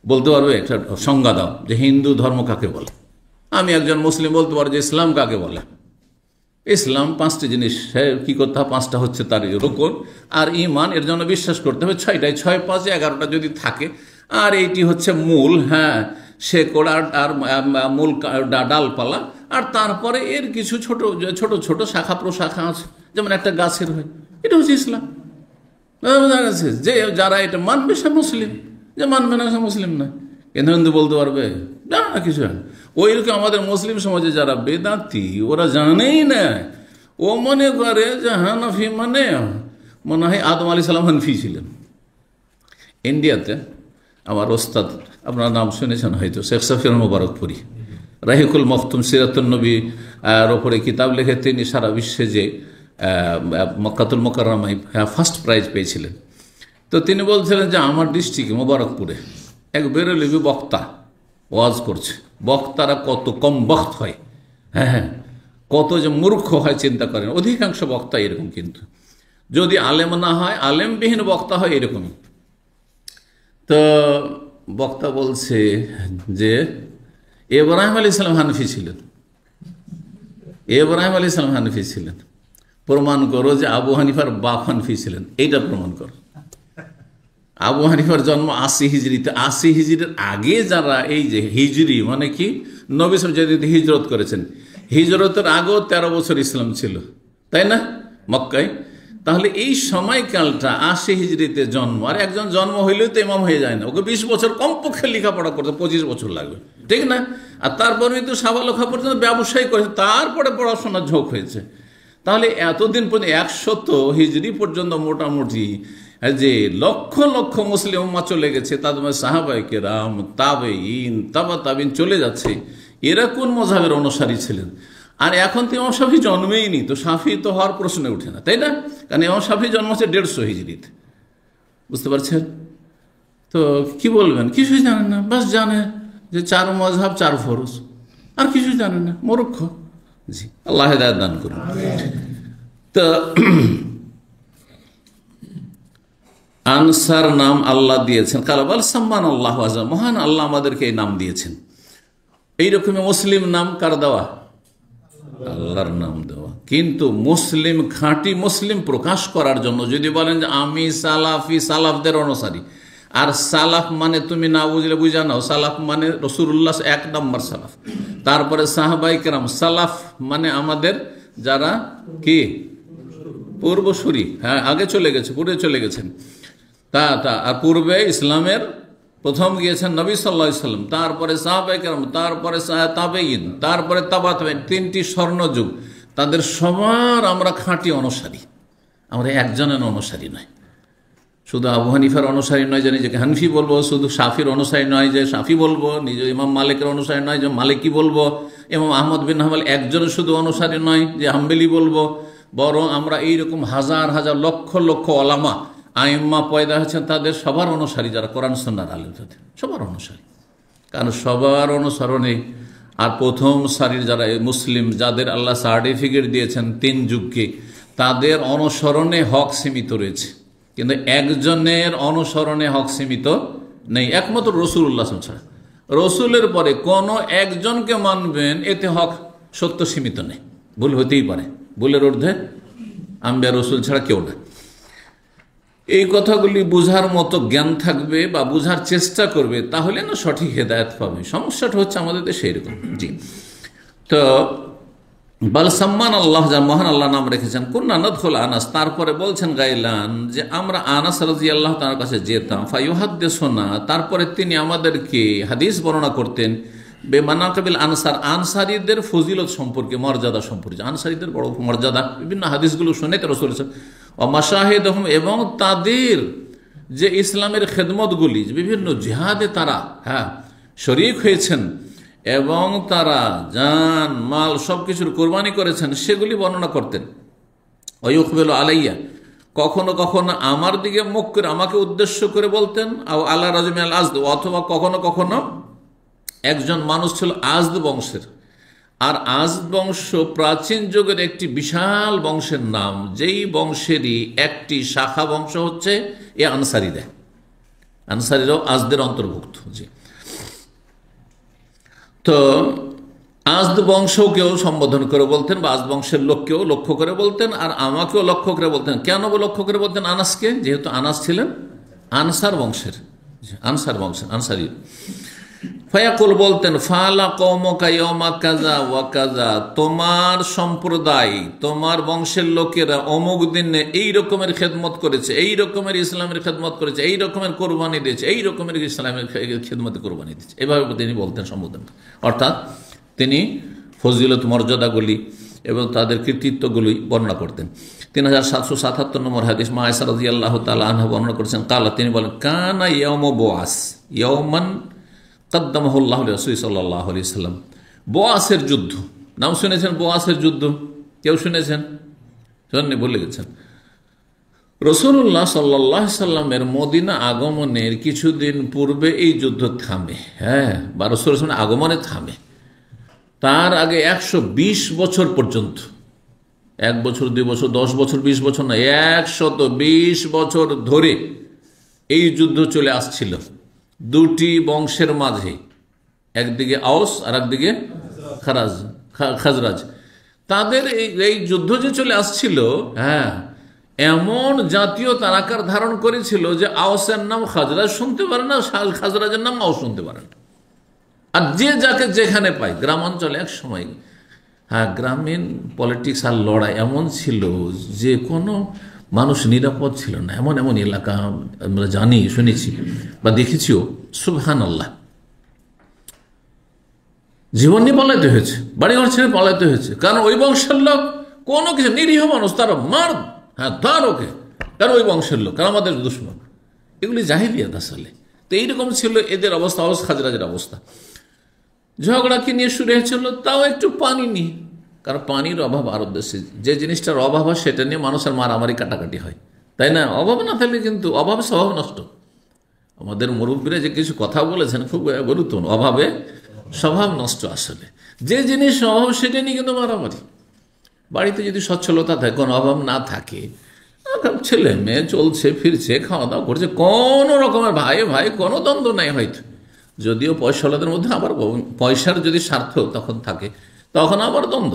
বলতে পারবে একটা সংজ্ঞা দাও যে হিন্দু ধর্ম কাকে বলে। আমি একজন মুসলিম বলতে পারবো যে ইসলাম কাকে বলে। ইসলাম 5টি জিনিস কি করতে হবে, 5টা হচ্ছে তার রুকন, আর ইমান এর জন্য বিশ্বাস করতে হবে 6টায়, 6 5 11টা যদি থাকে, আর এইটি হচ্ছে মূল, শেকড় আর মূল ডালপালা, আর তারপরে এর কিছু ছোট ছোট ছোট শাখা প্রশাখা আছে, যেমন একটা গাছের হয়। এটা হচ্ছে ইসলাম। বোঝা গেছে? যে যারা এটা মানবে সে মুসলিম, যে মানবে না সে মুসলিম না। কিন্তু হিন্দু বলতে পারবে জানো না কিছু। ওইরকম আমাদের মুসলিম সমাজে যারা বেদাতি, ওরা জানেই না, ও মনে করে যে হানাফি মানে মনে হয় আদম আলাইহিস সালাম হানফি ছিলেন। ইন্ডিয়াতে আমার ওস্তাদ, আপনার নাম শুনেছেন হয়তো, শেখ সাফির মোবারকপুরি, রাহিকুল মখতুম সিরাতুন নবী এর ওপরে কিতাব লিখে তিনি সারা বিশ্বে যে মক্কাতুল মুকাররমায় ফার্স্ট প্রাইজ পেয়েছিলেন। তো তিনি বলছিলেন যে আমার ডিস্ট্রিক্টে মোবারকপুরে এক বেরলবি বক্তা ওয়াজ করছে। বক্তারা কত কম বক্ত হয়, কত যে মূর্খ হয় চিন্তা করেন। অধিকাংশ বক্তা এরকম, কিন্তু যদি আলেম না হয়, আলেমবিহীন বক্তা হয় এরকমই। তো বক্তা বলছে যে ইব্রাহিম আলাইহিস সালাম হানফি ছিলেন, ইব্রাহিম আলাইহিস সালাম হানফি ছিলেন, প্রমাণ করো যে আবু হানিফার বাপ হানফি ছিলেন, এইটা প্রমাণ করো। আবু হানিফার জন্ম 80 হিজরিতে, 80 হিজরির আগে যারা, এই যে হিজরি মানে কি, নবী সাল্লাল্লাহু আলাইহি ওয়াসাল্লাম হিজরত করেছেন, হিজরতের আগেও 13 বছর ইসলাম ছিল, তাই না মক্কায়? তাহলে এই সময়কালটা ৮০ হিজরিতে জন্ম, আর একজন জন্ম হইলেও তো ইমাম হয়ে যায় না, ওকে ২০ বছর কমপক্ষে লেখাপড়া করতে ২৫ বছর লাগবে, ঠিক না? আর তারপরে তো সাবালক হওয়া পর্যন্ত ব্যবসায় করেছে, তারপরে পড়াশোনার ঝোঁক হয়েছে। তাহলে এতদিন পর্যন্ত ১০০ হিজরি পর্যন্ত মোটামুটি যে লক্ষ লক্ষ মুসলিম উম্মাহ চলে গেছে, তাদের মধ্যে সাহাবায়ে কেরাম, তাবেঈন, তাবা তাবিন চলে যাচ্ছে, এরা কোন মযহাবের অনুসারী ছিলেন? আর এখন তো ইমাম শাফি জন্মেই নি, তো শাফি তো হওয়ার প্রশ্নে ওঠে না, তাই না? কারণ ইমাম শাফি জন্ম হচ্ছে ১৫০ হিজরিতে, বুঝতে পারছেন? তো কি বলবেন? কিছুই জানেন না, বাস জানে যে ৪ মযহাব ৪ ফরজ, আর কিছুই জানে না, মূর্খ। জি, আল্লাহ হেদায়েত দান করুন। তো আনসার নাম আল্লাহ দিয়েছেন, কালাবাল সাম্মান আল্লাহ আযা, মহান আল্লাহ আমাদেরকে এই নাম দিয়েছেন। এইরকমই মুসলিম নাম কার দেওয়া? আল্লাহর নাম দেওয়া। কিন্তু মুসলিম, খাঁটি মুসলিম প্রকাশ করার জন্য যদি বলেন যে আমি সালাফি, সালাফদের অনুসারী, আর সালাফ মানে তুমি না বুঝলে বুঝা নাও, সালাফ মানে রাসূলুল্লাহ ১ নম্বর সালাফ, তারপরে সাহাবায়ে কেরাম, সালাফ মানে আমাদের যারা কি পূর্বসূরি, হ্যাঁ আগে চলে গেছে, পূর্বে চলে গেছেন, তা আর পূর্বে ইসলামের প্রথম গিয়েছেন নবী সাল্লাল্লাহু আলাইহি সাল্লাম, তারপরে সাহাবায়ে কেরাম, তারপরে তাবেঈন, তারপরে তাবা তাবেঈন, ৩টি স্বর্ণযুগ, তাদের সবার আমরা খাঁটি অনুসারী, আমরা একজনের অনুসারী নয়। শুধু আবু হানিফার অনুসারী নয় যে নিজেকে হানফি বলবো, শুধু শাফির অনুসারী নয় যে শাফি বলবো, নিজে ইমাম মালিকের অনুসারী নয় যে মালিকি বলবো, ইমাম আহমদ বিন হাম্বল একজনের শুধু অনুসারী নয় যে হাম্বলি বলবো, বরং আমরা এইরকম হাজার হাজার লক্ষ লক্ষ ওলামা আইম্মা পয়দা হয়েছেন, তাদের সবার অনুসারী, যারা কোরআন সুন্নাহর আলেম, তাদের সবার অনুসারী। কারণ সবার অনুসরণে, আর প্রথম সারির যারা মুসলিম, যাদের আল্লাহ সার্টিফিকেট দিয়েছেন ৩ যুগকে, তাদের অনুসরণে হক সীমিত রয়েছে, কিন্তু একজনের অনুসরণে হক সীমিত নেই, একমাত্র রাসূলুল্লাহ ছাড়া। রসুলের পরে কোনো একজনকে মানবেন, এতে হক সত্য সীমিত নেই, ভুল হতেই পারে, ভুলের ঊর্ধ্বে আম্বিয়া রসুল ছাড়া কেউ না। এই কথাগুলি বুঝার মতো জ্ঞান থাকবে বা বুঝার চেষ্টা করবে, তাহলে না সঠিক হেদায়েত পাবে। সমস্যাটা হচ্ছে আমাদের দেশে এরকম। জি, তো বাল সাম্মান আল্লাহ, যা মহান আল্লাহ নাম রেখেছেন, কুন্না নাদখুল আনাস, তারপরে বলছেন গাইলান যে আমরা আনাস রাদিয়াল্লাহু তাআলার কাছে যেতাম, ফায়ুহাদ্দিসুনা, তারপরে তিনি আমাদেরকে হাদিস বর্ণনা করতেন, বেমানাকিবিল আনসার, আনসারীদের ফজিলত সম্পর্কে, মর্যাদা সম্পর্কে, আনসারীদের বড় মর্যাদা, বিভিন্ন হাদিসগুলো শুনে তো রাসূল ও মাশাহিদহুম, এবং তাদের যে ইসলামের খেদমতগুলি, বিভিন্ন জিহাদে তারা শরীক হয়েছেন এবং তারা জান মাল সবকিছুর কোরবানি করেছেন, সেগুলি বর্ণনা করতেন। ওয়ায়ুকবিলু আলাইয়া, কখনো কখনো আমার দিকে মুখ করে, আমাকে উদ্দেশ্য করে বলতেন, আও আলা রাজুল আল আজদ, অথবা কখনো কখনো একজন মানুষ ছিল আজদ বংশের, আর আজদ বংশ প্রাচীন যুগের একটি বিশাল বংশের নাম, যেই বংশেরই একটি শাখা বংশ হচ্ছে এ আনসারীরা, আনসারীরাও আজদের অন্তর্ভুক্ত। জি, তো আজদ বংশকেও সম্বোধন করে বলতেন, বা আজদ বংশের লোককেও লক্ষ্য করে বলতেন, আর আমাকেও লক্ষ্য করে বলতেন। কেন লক্ষ্য করে বলতেন আনাসকে? যেহেতু আনাস ছিলেন আনসার বংশের, আনসার বংশের আনসারী। ফায়াকুল, বলতেন, ফালা কওমুকা ইয়াওমা কাযা ওয়া কাযা, তোমার সম্প্রদায়, তোমার বংশের লোকেরা অমুক দিনে এই রকমের খেদমত করেছে, এই রকমের ইসলামের খেদমত করেছে, এই রকমের কোরবানি দিয়েছে, এই রকমের ইসলামের খেদমতে কোরবানি দিয়েছে, এভাবে তিনি বলতেন সম্বোধন। অর্থাৎ তিনি ফজিলত মর্যাদাগুলি এবং তাদের কৃতিত্বগুলি বর্ণনা করতেন। 3777 নম্বর হাদিস, মা আয়েশা রাদিয়াল্লাহু তাআলা আনহা বর্ণনা করেছেন, কালা, তিনি বলেন, কানা ইয়াউমু বুআস ইয়াওমান কদ্দামাহুল্লাহ রাসূল সাল্লাল্লাহু আলাইহি সাল্লাম, বোয়াসের যুদ্ধ, নাম শুনেছেন? বোয়াসের যুদ্ধ কেউ শুনেছেন? শুনেননি, ভুলে গেছেন। রাসূলুল্লাহ সাল্লাল্লাহু আলাইহি সাল্লামের মদিনা আগমনের কিছুদিন পূর্বে এই যুদ্ধ থামে, বা রাসূলের আগমনে থামে। তার আগে 120 বছর পর্যন্ত, 1 বছর 2 বছর 10 বছর 20 বছর না, 120 বছর ধরে এই যুদ্ধ চলে আসছিল দুটি বংশের মাঝে, একদিকে আওস আর একদিকে খাজরাজ। তাদের এই যুদ্ধ যে চলে আসছিল, এমন জাতীয়তার আকার ধারণ করেছিল যে আওসের নাম খাজরাজ শুনতে পারে না, খাজরাজের নাম আওস শুনতে পারে না। আর যে যাকে যেখানে পায়, গ্রামাঞ্চলে এক সময় গ্রামীণ পলিটিক্স আর লড়াই এমন ছিল যে কোনো মানুষ নিরাপদ ছিল না। এমন এমন এলাকা আমরা জানি, শুনেছি বা দেখেছিও, সুবহানাল্লাহ, জীবন নিয়ে পালাইতে হয়েছে, বাড়িঘর ছেড়ে পালাইতে হয়েছে, কারণ ওই বংশের লোক কোনো কিছু, নিরীহ মানুষ, তারা মার, হ্যাঁ ধর ওকে, কারণ ওই বংশের লোক, কারণ আমাদের দুশ্মন। এগুলি জাহিলিয়াত আসলে। তো এইরকম ছিল এদের অবস্থা, আওস খাজরাজের অবস্থা। ঝগড়া কি নিয়ে শুরু হয়েছিল, তাও একটু পানি নিয়ে, কারণ পানির অভাব আরব দেশে, যে জিনিসটার অভাব হয় সেটা নিয়ে মানুষের মারামারি কাটাকাটি হয়, তাই না? অভাব না থাকলে কিন্তু অভাবে স্বভাব নষ্ট। আমাদের মুরব্বীরা যে কিছু কথা বলেছেন খুব গুরুত্বপূর্ণ, অভাবে স্বভাব নষ্ট। আসলে যে জিনিস অভাব সেটা নিয়ে কিন্তু মারামারি। বাড়িতে যদি সচ্ছলতা থাকে, কোনো অভাব না থাকে, ছেলে মেয়ে চলছে ফিরছে, খাওয়া দাওয়া করছে, কোনো রকমের ভাই ভাই কোনো দ্বন্দ্ব নাই হয়তো, যদিও পয়সাওয়ালাদের মধ্যে আবার পয়সার যদি স্বার্থ তখন থাকে, তখন আবার দ্বন্দ্ব,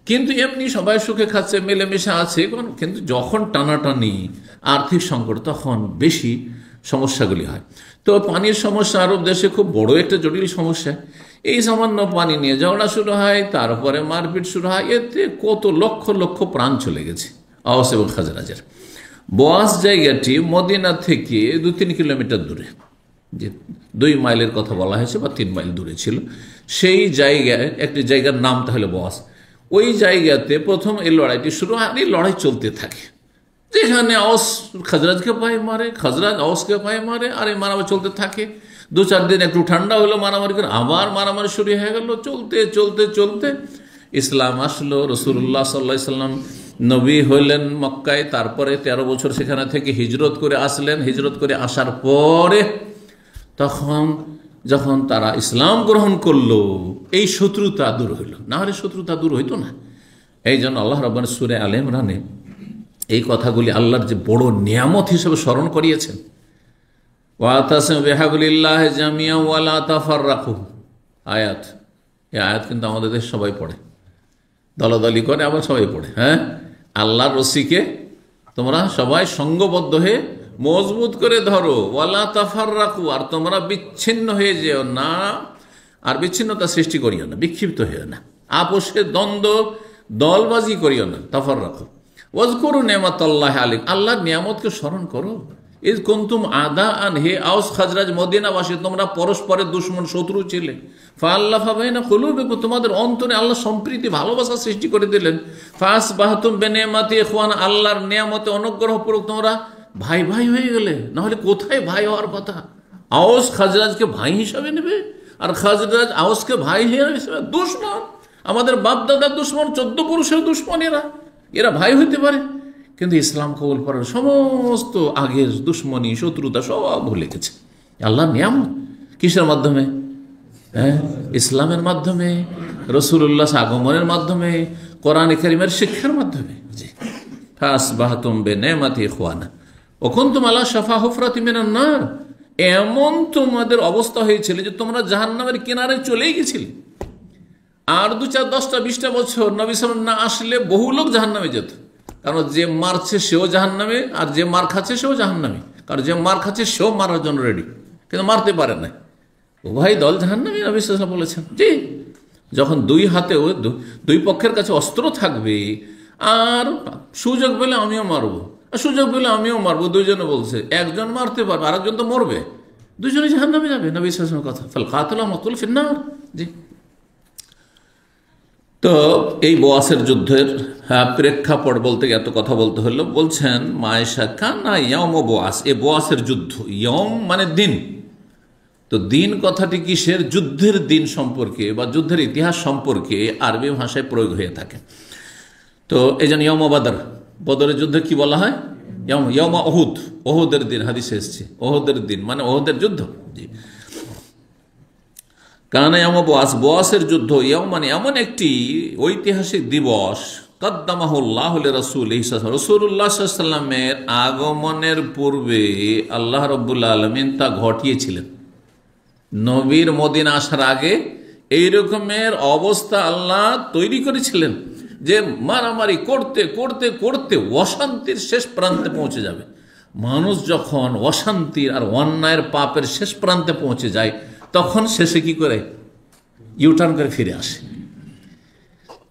কিন্তু এমনি সবাই সুখে খাচ্ছে, মিলেমিশে আছে। কিন্তু যখন টানাটানি, আর্থিক সংকট, তখন বেশি সমস্যাগুলি হয়। তো পানির সমস্যা আরব দেশে খুব বড় একটা জটিল সমস্যা। এই সামান্য পানি নিয়ে ঝগড়া শুরু হয়, তারপরে মারপিট শুরু হয়, এতে কত লক্ষ লক্ষ প্রাণ চলে গেছে আওস এবং খাজরাজের। বোয়াস জায়গাটি মদিনা থেকে 2-3 কিলোমিটার দূরে, যে 2 মাইলের কথা বলা হয়েছে বা 3 মাইল দূরে ছিল, সেই জায়গায় একটি জায়গার নাম তাহলে বোয়াস। ওই জায়গাতে প্রথম এই লড়াইটি শুরু হয়, এই লড়াই চলতে থাকে, যেখানে আওস খাজরাজকে পায়ে মারে, খাজরাজ আওসকে পায়ে মারে, আর এই মারামারি চলতে থাকে। 2-4 দিন একটু ঠান্ডা হলো, মারামারি করে আবার মারামারি শুরু হয়ে গেল। চলতে চলতে চলতে ইসলাম আসলো, রসুল্লাহ সাল্লাল্লাহু আলাইহি সাল্লাম নবী হইলেন মক্কায়, তারপরে 13 বছর সেখানে থেকে হিজরত করে আসলেন। হিজরত করে আসার পরে তখন যখন তারা ইসলাম গ্রহণ করলো, এই শত্রুতা দূর হইল, না হলে শত্রুতা দূর হইতো না। এই জন্য আল্লাহ রাব্বানা সূরা আলে ইমরানে এই কথাগুলি আল্লাহর যে বড় নিয়ামত হিসেবে স্মরণ করিয়েছেন। ওয়াতাসিমু বিহাবলিল্লাহি জামিআন ওয়া লা তাফাররাকু আয়াত। এই আয়াত কিন্তু আমাদের দেশে সবাই পড়ে, দলাদলি করে, আবার সবাই পড়ে। হ্যাঁ, আল্লাহর রশিকে তোমরা সবাই সঙ্গবদ্ধ হয়ে মজবুত করে ধরো, ওয়ালা তাফাররাকু, আর তোমরা বিচ্ছিন্ন হয়ে যেও না, আর বিচ্ছিন্নতা সৃষ্টি করিও না, বিক্ষিপ্ত হইও না, আপোষে দ্বন্দ্ব দলবাজি করিও না। তাফাররাকু ওয়াজকুরু নিয়ামাতাল্লাহি আলাইকুম, আল্লাহর নিয়ামতকে স্মরণ করো। ইজ কুনতুম আদাআন, হে আওস খাজরাজ মদিনাবাসী, তোমরা পরস্পরের দুশমন, শত্রু ছিলে। ফাআল্লাফা বাইনা কুলুবিকুম, তোমাদের অন্তরে আল্লাহ সম্প্রীতি ভালোবাসা সৃষ্টি করে দিলেন। ফাসবাহতুম বিনিয়ামাতি ইখওয়ানা, আল্লাহর নিয়ামতে অনুগ্রহপূর্বক তোমরা ভাই ভাই হয়ে গেলে। না হলে কোথায় ভাই হওয়ার কথা? আওস খাজরাজকে ভাই হিসাবে নেবে, আর খাজরাজ আওসকে ভাই হিসাবে দুশমন, আমাদের বাপ দাদার দুশমন, 14 পুরুষের দুশমন, এরা ভাই হইতে পারে? কিন্তু ইসলাম কবুল করার সমস্ত আগের দুশ্মনী, শত্রুতা সব ভুলে গেছে। আল্লাহর নিয়ামত কিসের মাধ্যমে? হ্যাঁ, ইসলামের মাধ্যমে, রাসূলুল্লাহ আগমনের মাধ্যমে, কোরআন কারীমের শিক্ষার মাধ্যমে। জি, ফাসবাহতুম বিনিয়ামাতি ইখওয়ানা ওয়া কুনতুম আলা শাফা হুফরাতিন মিনান নার, এমন তোমাদের অবস্থা হয়েছিল যে তোমরা জাহান্নামের কিনারে চলেই গেছিলে। আর 2-4, 10টা 20টা বছর নবী সাল্লাল্লাহু আলাইহি ওয়াসাল্লাম না আসলে বহু লোক জাহান্নামে যেত, কারণ যে মারছে সেও জাহান্নামে, আর যে মার খাচ্ছে সেও জাহান্নামে। কারণ যে মার খাচ্ছে সেও মারার জন্য রেডি, কিন্তু মারতে পারে না, উভয় দল জাহান্নামী, নবী সাল্লাল্লাহু আলাইহি ওয়াসাল্লাম বলেছেন। জি, যখন দুই হাতেও দুই পক্ষের কাছে অস্ত্র থাকবে, আর সুযোগ পেলে আমিও মারবো, আর সুযোগ পেলে আমিও মারবো, দুইজনে বলছে, একজন মারতে পারবে, আরেকজন তো মরবে, দুইজনে জাহান্নামে যাবে, নবী সাল্লাল্লাহু আলাইহি ওয়াসাল্লামের কথা। ফাল কাতিলু মাকতুল ফিন্নার। জি, তো এই বোয়াসের যুদ্ধের প্রেক্ষাপট বলতে এত কথা বলতে হলো। বলছেন মায়েশা কানা ইয়ম বোয়াস, এ বোয়াসের যুদ্ধ, ইয়ম মানে দিন। তো দিন কথাটি কিসের? যুদ্ধের দিন সম্পর্কে বা যুদ্ধের ইতিহাস সম্পর্কে আরবি ভাষায় প্রয়োগ হয়ে থাকে। তো এই জন্য ইয়ম বাদর, বদরের যুদ্ধে কি বলা হয়? ইয়ম ওহুদ, ওহুদের দিন, হাদিসে এসেছে ওহুদের দিন মানে ওহুদের যুদ্ধ। জি, কানা ইয়ম বোয়াস, বোয়াসের যুদ্ধ, ইয়ম মানে এমন একটি ঐতিহাসিক দিবস, কদ্দামাহুল্লাহ লিরাসূলিহি, রাসূলুল্লাহ সাল্লাল্লাহু আলাইহি ওয়াসাল্লামের আগমনের পূর্বে আল্লাহ রাব্বুল আলামিন তা ঘটিয়েছিলেন। নবীর মদিনা আসার আগে এই রকমের অবস্থা আল্লাহ তৈরি করেছিলেন যে মারামারি করতে করতে করতে অশান্তির শেষ প্রান্তে পৌঁছে যাবে। মানুষ যখন অশান্তির আর অন্যায়ের পাপের শেষ প্রান্তে পৌঁছে যায়, তখন শেষে কি করে? ইউটার্ন করে ফিরে আসে।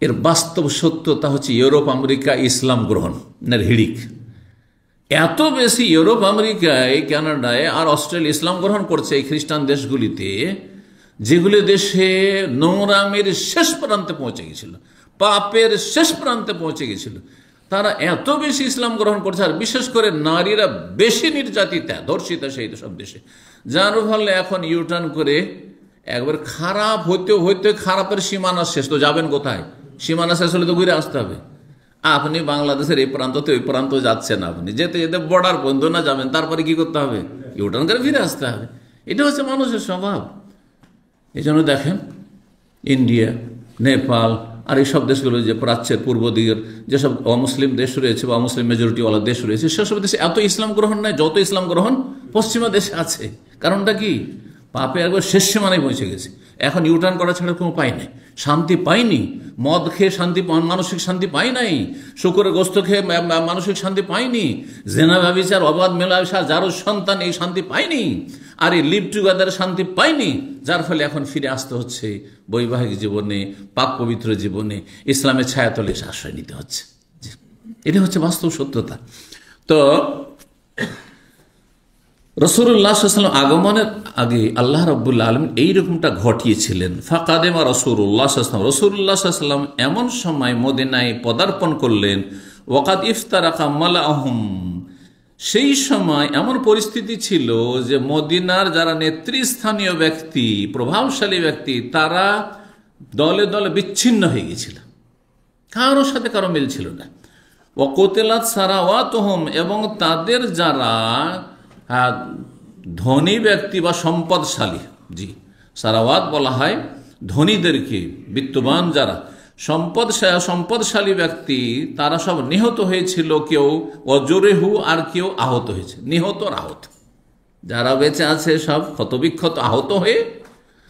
এর বাস্তব সত্যতা হচ্ছে ইউরোপ আমেরিকা ইসলাম গ্রহণের হিড়িক। এত বেশি ইউরোপ, আমেরিকায়, কানাডায় আর অস্ট্রেলিয়া ইসলাম গ্রহণ করছে এই খ্রিস্টান দেশগুলিতে, যেগুলি দেশে নোংরামের শেষ প্রান্তে পৌঁছে গেছিল, পাপের শেষ প্রান্তে পৌঁছে গেছিল, তারা এত বেশি ইসলাম গ্রহণ করছে। আর বিশেষ করে নারীরা বেশি নির্যাতিতা, ধর্ষিতা সেই সব দেশে, যার ফলে এখন ইউটার্ন করে একবার খারাপ হইতে হইতে খারাপের সীমানা শেষ। তো যাবেন কোথায়? সীমানা শেষ হলে তো ঘুরে আসতে হবে। আপনি বাংলাদেশের এই প্রান্ত থেকে ওই প্রান্ত যাচ্ছেন, আপনি যেতে যেতে বর্ডার পর্যন্ত না যাবেন, তারপরে কি করতে হবে? ইউটার্ন করে ফিরে আসতে হবে। এটা হচ্ছে মানুষের স্বভাব। এই জন্য দেখেন ইন্ডিয়া, নেপাল আর এইসব দেশগুলো, যে প্রাচ্যের পূর্ব দিকের যেসব অমুসলিম দেশ রয়েছে বা মুসলিম মেজরিটিওয়ালা দেশ রয়েছে, সেসব দেশে এত ইসলাম গ্রহণ নাই যত ইসলাম গ্রহণ পশ্চিমা দেশে আছে। কারণটা কি? পাপে একবার শেষ সীমানায় পৌঁছে গেছে। এখন ইউটার্ন করা ছাড়া কোনো পাই নাই, শান্তি পাইনি। মদ খেয়ে শান্তি, মানসিক শান্তি পাই নাই। শুকরের গোস্ত খেয়ে মানসিক শান্তি পাইনি। জেনা ব্যভিচার, অবাধ মেলামেশা, যারও সন্তান, এই শান্তি পাইনি। আর এই লিভ টুগেদার শান্তি পাইনি, যার ফলে এখন ফিরে আসতে হচ্ছে বৈবাহিক জীবনে, পাক পবিত্র জীবনে, ইসলামের ছায়াতলে আশ্রয় নিতে হচ্ছে। এটা হচ্ছে বাস্তব সত্যতা। তো রাসূলুল্লাহ সাল্লাল্লাহু আলাইহি ওয়াসাল্লাম আগমনের আগে আল্লাহ রাব্বুল আলামিন এইরকমটা ঘটিয়েছিলেন। ফাকাদেমা রাসূলুল্লাহ সাল্লাল্লাহু আলাইহি ওয়াসাল্লাম এমন সময় মদিনায় পদার্পণ করলেন, ওয়াকাদ ইফতারাকা মালাহুম, সেই সময় এমন পরিস্থিতি ছিল যে মদিনার যারা নেতৃস্থানীয় ব্যক্তি, প্রভাবশালী ব্যক্তি, তারা দলে দলে বিচ্ছিন্ন হয়ে গেছিল, কারোর সাথে কারো মিল ছিল না। ওয়াকুতিলাত সারাওয়াতুহুম, এবং তাদের যারা ধনী ব্যক্তি বা সম্পদশালী, জি সারাওয়াত বলা হয় ধনীদেরকে, বিত্তবান যারা সম্পদশালী ব্যক্তি, তারা সব নিহত হয়েছিল। কেউ অজরেহু, আর কেউ আহত হয়েছে। নিহত আর আহত, যারা বেঁচে আছে সব ক্ষতবিক্ষত আহত হয়ে,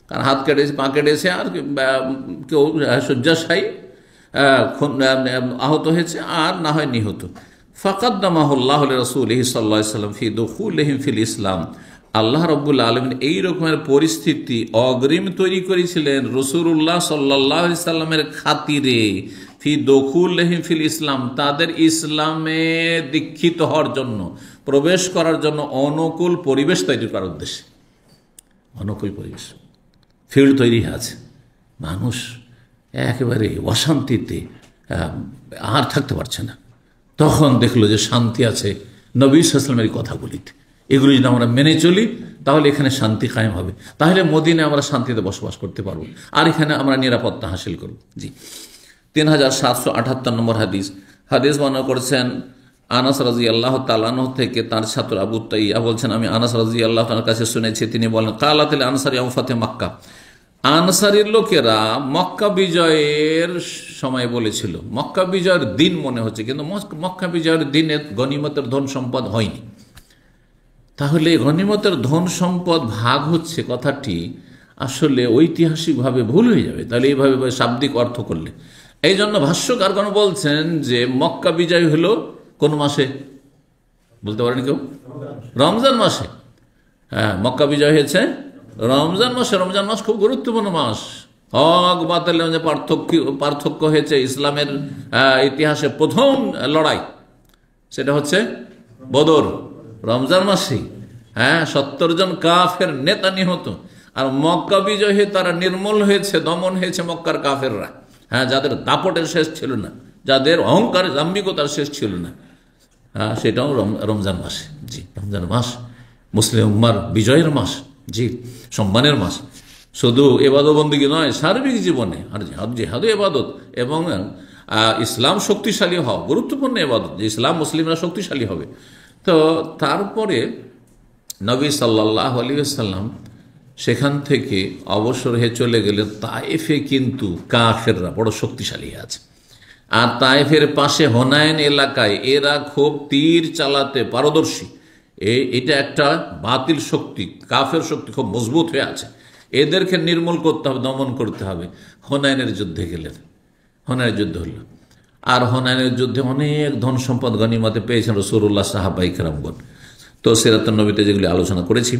কার হাত কেটেছে, পা কেটেছে, আর কেউ শয্যাশায়ী আহত হয়েছে, আর না হয় নিহত। ফাকাদ্দামাহুল্লাহু লিরাসূলিহি সাল্লাল্লাহু আলাইহি ওয়াসাল্লাম ফি দুখুলিহিম ফিল ইসলাম। আল্লাহ রাব্বুল আলামিন এই রকমের পরিস্থিতি অগ্রিম তৈরি করেছিলেন রাসূলুল্লাহ সাল্লাল্লাহু আলাইহি সাল্লামের খাতিরে, ফি দুখুলিহিম ফিল ইসলাম, তাদের ইসলামে দীক্ষিত হওয়ার জন্য, প্রবেশ করার জন্য অনুকূল পরিবেশ তৈরি করার উদ্দেশ্যে। অনুকূল পরিবেশ, ফিল্ড তৈরি আছে, মানুষ একেবারে অশান্তিতে আর থাকতে পারছে না। তখন দেখলো যে শান্তি আছে নবী সাল্লাল্লাহু আলাইহি ওয়াসাল্লামের কথাগুলিতে। এগুলো যদি আমরা মেনে চলি, তাহলে এখানে শান্তি কায়েম হবে, তাহলে মদিনায় আমরা শান্তিতে বসবাস করতে পারবো, আর এখানে আমরা নিরাপত্তা হাসিল করব। জি, 3778 নম্বর হাদিস বর্ণনা করেছেন আনাস রাদিয়াল্লাহু তাআলা আনহু থেকে, তার ছাত্র আবু তাইয়া বলছেন, আমি আনাস রাদিয়াল্লাহু তাআলার কাছে শুনেছি, তিনি বলেন, কালাতিল আনসারী ইয়াউম ফাতহি মক্কা, আনসারীর লোকেরা মক্কা বিজয়ের সময় বলেছিল, মক্কা বিজয়ের দিন মনে হচ্ছে, কিন্তু মক্কা বিজয়ের দিনে গনিমতের ধন সম্পদ হয়নি। তাহলে গনিমতের ধন সম্পদ ভাগ হচ্ছে কথাটি আসলে ঐতিহাসিকভাবে ভুল হয়ে যাবে, তাহলে এইভাবে শাব্দিক অর্থ করলে। এই জন্য ভাষ্যকারগণ বলছেন যে মক্কা বিজয় হলো কোন মাসে? বলতে পারেন কেউ? রমজান মাসে। হ্যাঁ, মক্কা বিজয় হয়েছে রমজান মাসে। রমজান মাস খুব গুরুত্বপূর্ণ মাস। হক বাতিলের যে পার্থক্য হয়েছে, ইসলামের ইতিহাসে প্রথম লড়াই সেটা হচ্ছে বদর, রমজান মাসে। হ্যাঁ, 70 জন কাফের নেতা নিহত। আর মক্কা বিজয় হয়ে তারা নির্মূল হয়েছে, দমন হয়েছে মক্কার কাফেররা। হ্যাঁ, যাদের দাপটের শেষ ছিল না, যাদের অহংকার দাম্ভিকতার শেষ ছিল না, হ্যাঁ, সেটাও রমজান মাসে। জি, রমজান মাস মুসলিম উম্মার বিজয়ের মাস, জি, সম্মানের মাস। শুধু এবাদত বন্দেগী নয়, সার্বিক জীবনে আর জিহাদও এবাদত, এবং ইসলাম শক্তিশালী হওয়া গুরুত্বপূর্ণ এবাদত, যে ইসলাম মুসলিমরা শক্তিশালী হবে। তো তারপরে নবী সাল্লাল্লাহু আলাইহি ওয়াসাল্লাম সেখান থেকে অবসর হয়ে চলে গেলেন তায়েফে, কিন্তু কাফেররা বড় শক্তিশালী আছে। আর তায়েফের পাশে হুনাইন এলাকায় এরা খুব তীর চালাতে পারদর্শী। এটা একটা বাতিল শক্তি, কাফের শক্তি খুব মজবুত হয়ে আছে। এদেরকে নির্মূল করতে হবে, দমন করতে হবে। হুনাইনের যুদ্ধে গেলেন, হুনাইনের যুদ্ধ হলো। আর হুনাইনের যুদ্ধে অনেক ধন সম্পদ গনিমতে পেয়েছেন রাসূলুল্লাহ, সাহাবায়ে কেরামগণ। তো সিরাতুন নবীতে যেগুলি আলোচনা করেছি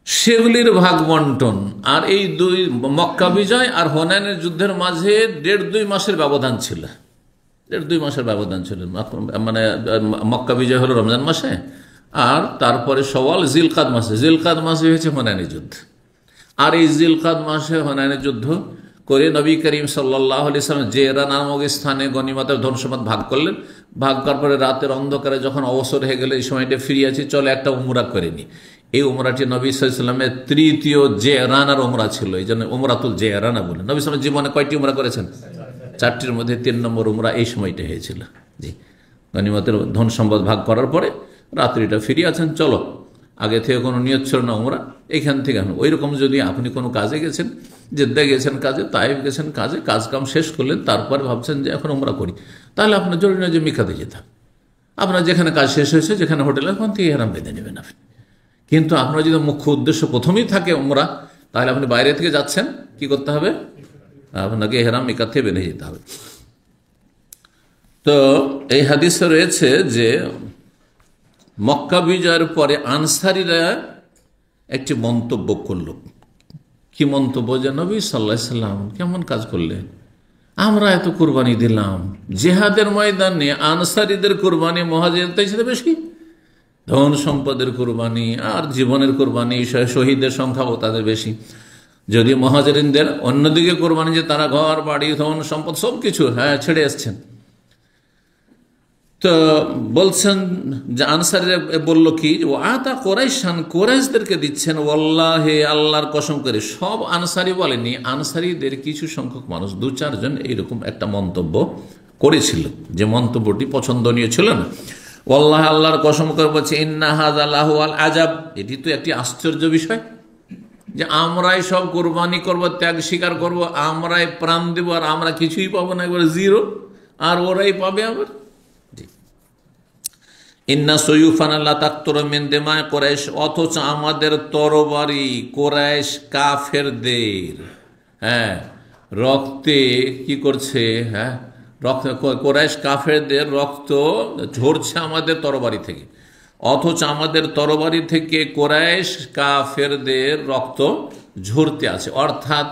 সেগুলির ভাগ বন্টন। আর এই দুই মক্কা বিজয় আর হুনাইনের যুদ্ধের মাঝে 1.5-2 মাসের ব্যবধান ছিল। 2 মাসের ব্যবধান ছিল, মানে মক্কা বিজয় হলো রমজান মাসে, আর তারপরে সওয়াল জিলকাদ মাসে হয়েছে হুনাইনের যুদ্ধ। আর এই জিলকাদ মাসে হুনাইনের যুদ্ধ করে নবী করিম সাল্লাল্লাহু আলাইহি সাল্লাম জেরা নামক স্থানে গনিমতের ধন সম্পদ ভাগ করলেন। ভাগ করার পরে রাতের অন্ধকারে যখন অবসর হয়ে গেলে এই সময়টা ফিরিয়েছি, চলে একটা উমরা করে নি। এই উমরাটি নবী সাল্লাল্লাহু আলাইহি সাল্লামের তৃতীয় জেরানার উমরা ছিল, এই জন্য উমরাতুল জেরানা বলে। নবী সাল্লাল্লাহু জীবনে কয়টি উমরা করেছেন? 4টির মধ্যে 3 নম্বর উমরা এই সময়টা হয়েছিল। জি, গনিমতের ধন সম্পদ ভাগ করার পরে রাত্রিটা ফিরিয়ে আছেন, চলো, আগে থেকে কোনো নিয়ত ছিল না উমরা, এখান থেকে ওই রকম যদি আপনি কোনো কাজে গেছেন, জেদ্দা গেছেন কাজে, তাইফ গেছেন কাজে, কাজ কাম শেষ করলেন, তারপর ভাবছেন যে এখন উমরা করি, তাহলে আপনার জরুরি নয় যে মিকাতে যেতাম। আপনার যেখানে কাজ শেষ হয়েছে, যেখানে হোটেলে, ওখান থেকে ইহরাম বেঁধে নেবেন আপনি। কিন্তু আপনার যদি মুখ্য উদ্দেশ্য প্রথমেই থাকে উমরা, তাহলে আপনি বাইরে থেকে যাচ্ছেন, কি করতে হবে? আপনাকে ইহরাম মিকাত থেকে বেঁধে যেতে হবে। তো এই হাদিসে রয়েছে যে মক্কা বিজয়ের পরে আনসারীরা একটি মন্তব্য করল। কি মন্তব্য? যে নবী সাল্লাল্লাহু আলাইহি সাল্লাম কেমন কাজ করলেন, আমরা এত কুরবানি দিলাম, জিহাদের ময়দানে আনসারীদের কুরবানি মুহাজিরদের সাথে বেশি, ধন সম্পদের কুরবানি আর জীবনের কুরবানি, শহীদের সংখ্যাও তাদের বেশি। যদি মুহাজিরিনদের অন্যদিকে কুরবানি, যে তারা ঘর বাড়ি ধন সম্পদ সবকিছু ছেড়ে এসছেন, তো বলছেন যে আনসারীরা বলল কি, ও আতা কোরাইশান, কোরাইশদেরকে দিচ্ছেন, ওয়াল্লাহি, আল্লাহর কসম করে। সব আনসারী বলেনি, আনসারীদের কিছু সংখ্যক মানুষ 2-4 জন এইরকম একটা মন্তব্য করেছিল, যে মন্তব্যটি পছন্দনীয় ছিল না। ওয়াল্লাহি, আল্লাহর কসম করে বলছে, ইন্না হাযা লাহুয়াল আজাব, এটি তো একটি আশ্চর্য বিষয় যে আমরাই সব কোরবানি করব, ত্যাগ স্বীকার করব, আমরাই প্রাণ দেব, আর আমরা কিছুই পাবো না, একবার জিরো, আর ওরাই পাবে আবার। ইন্না সয়ুফানা লা তাকতুরু মিন দিমায়ে কুরাইশ, অথচ আমাদের তরবারি কুরাইশ কাফেরদের রক্তে কি করছে, কুরাইশ কাফেরদের রক্ত ঝরছে আমাদের তরবারি থেকে, অথচ আমাদের তরবারি থেকে কুরাইশ কাফেরদের রক্ত ঝরতে আছে। অর্থাৎ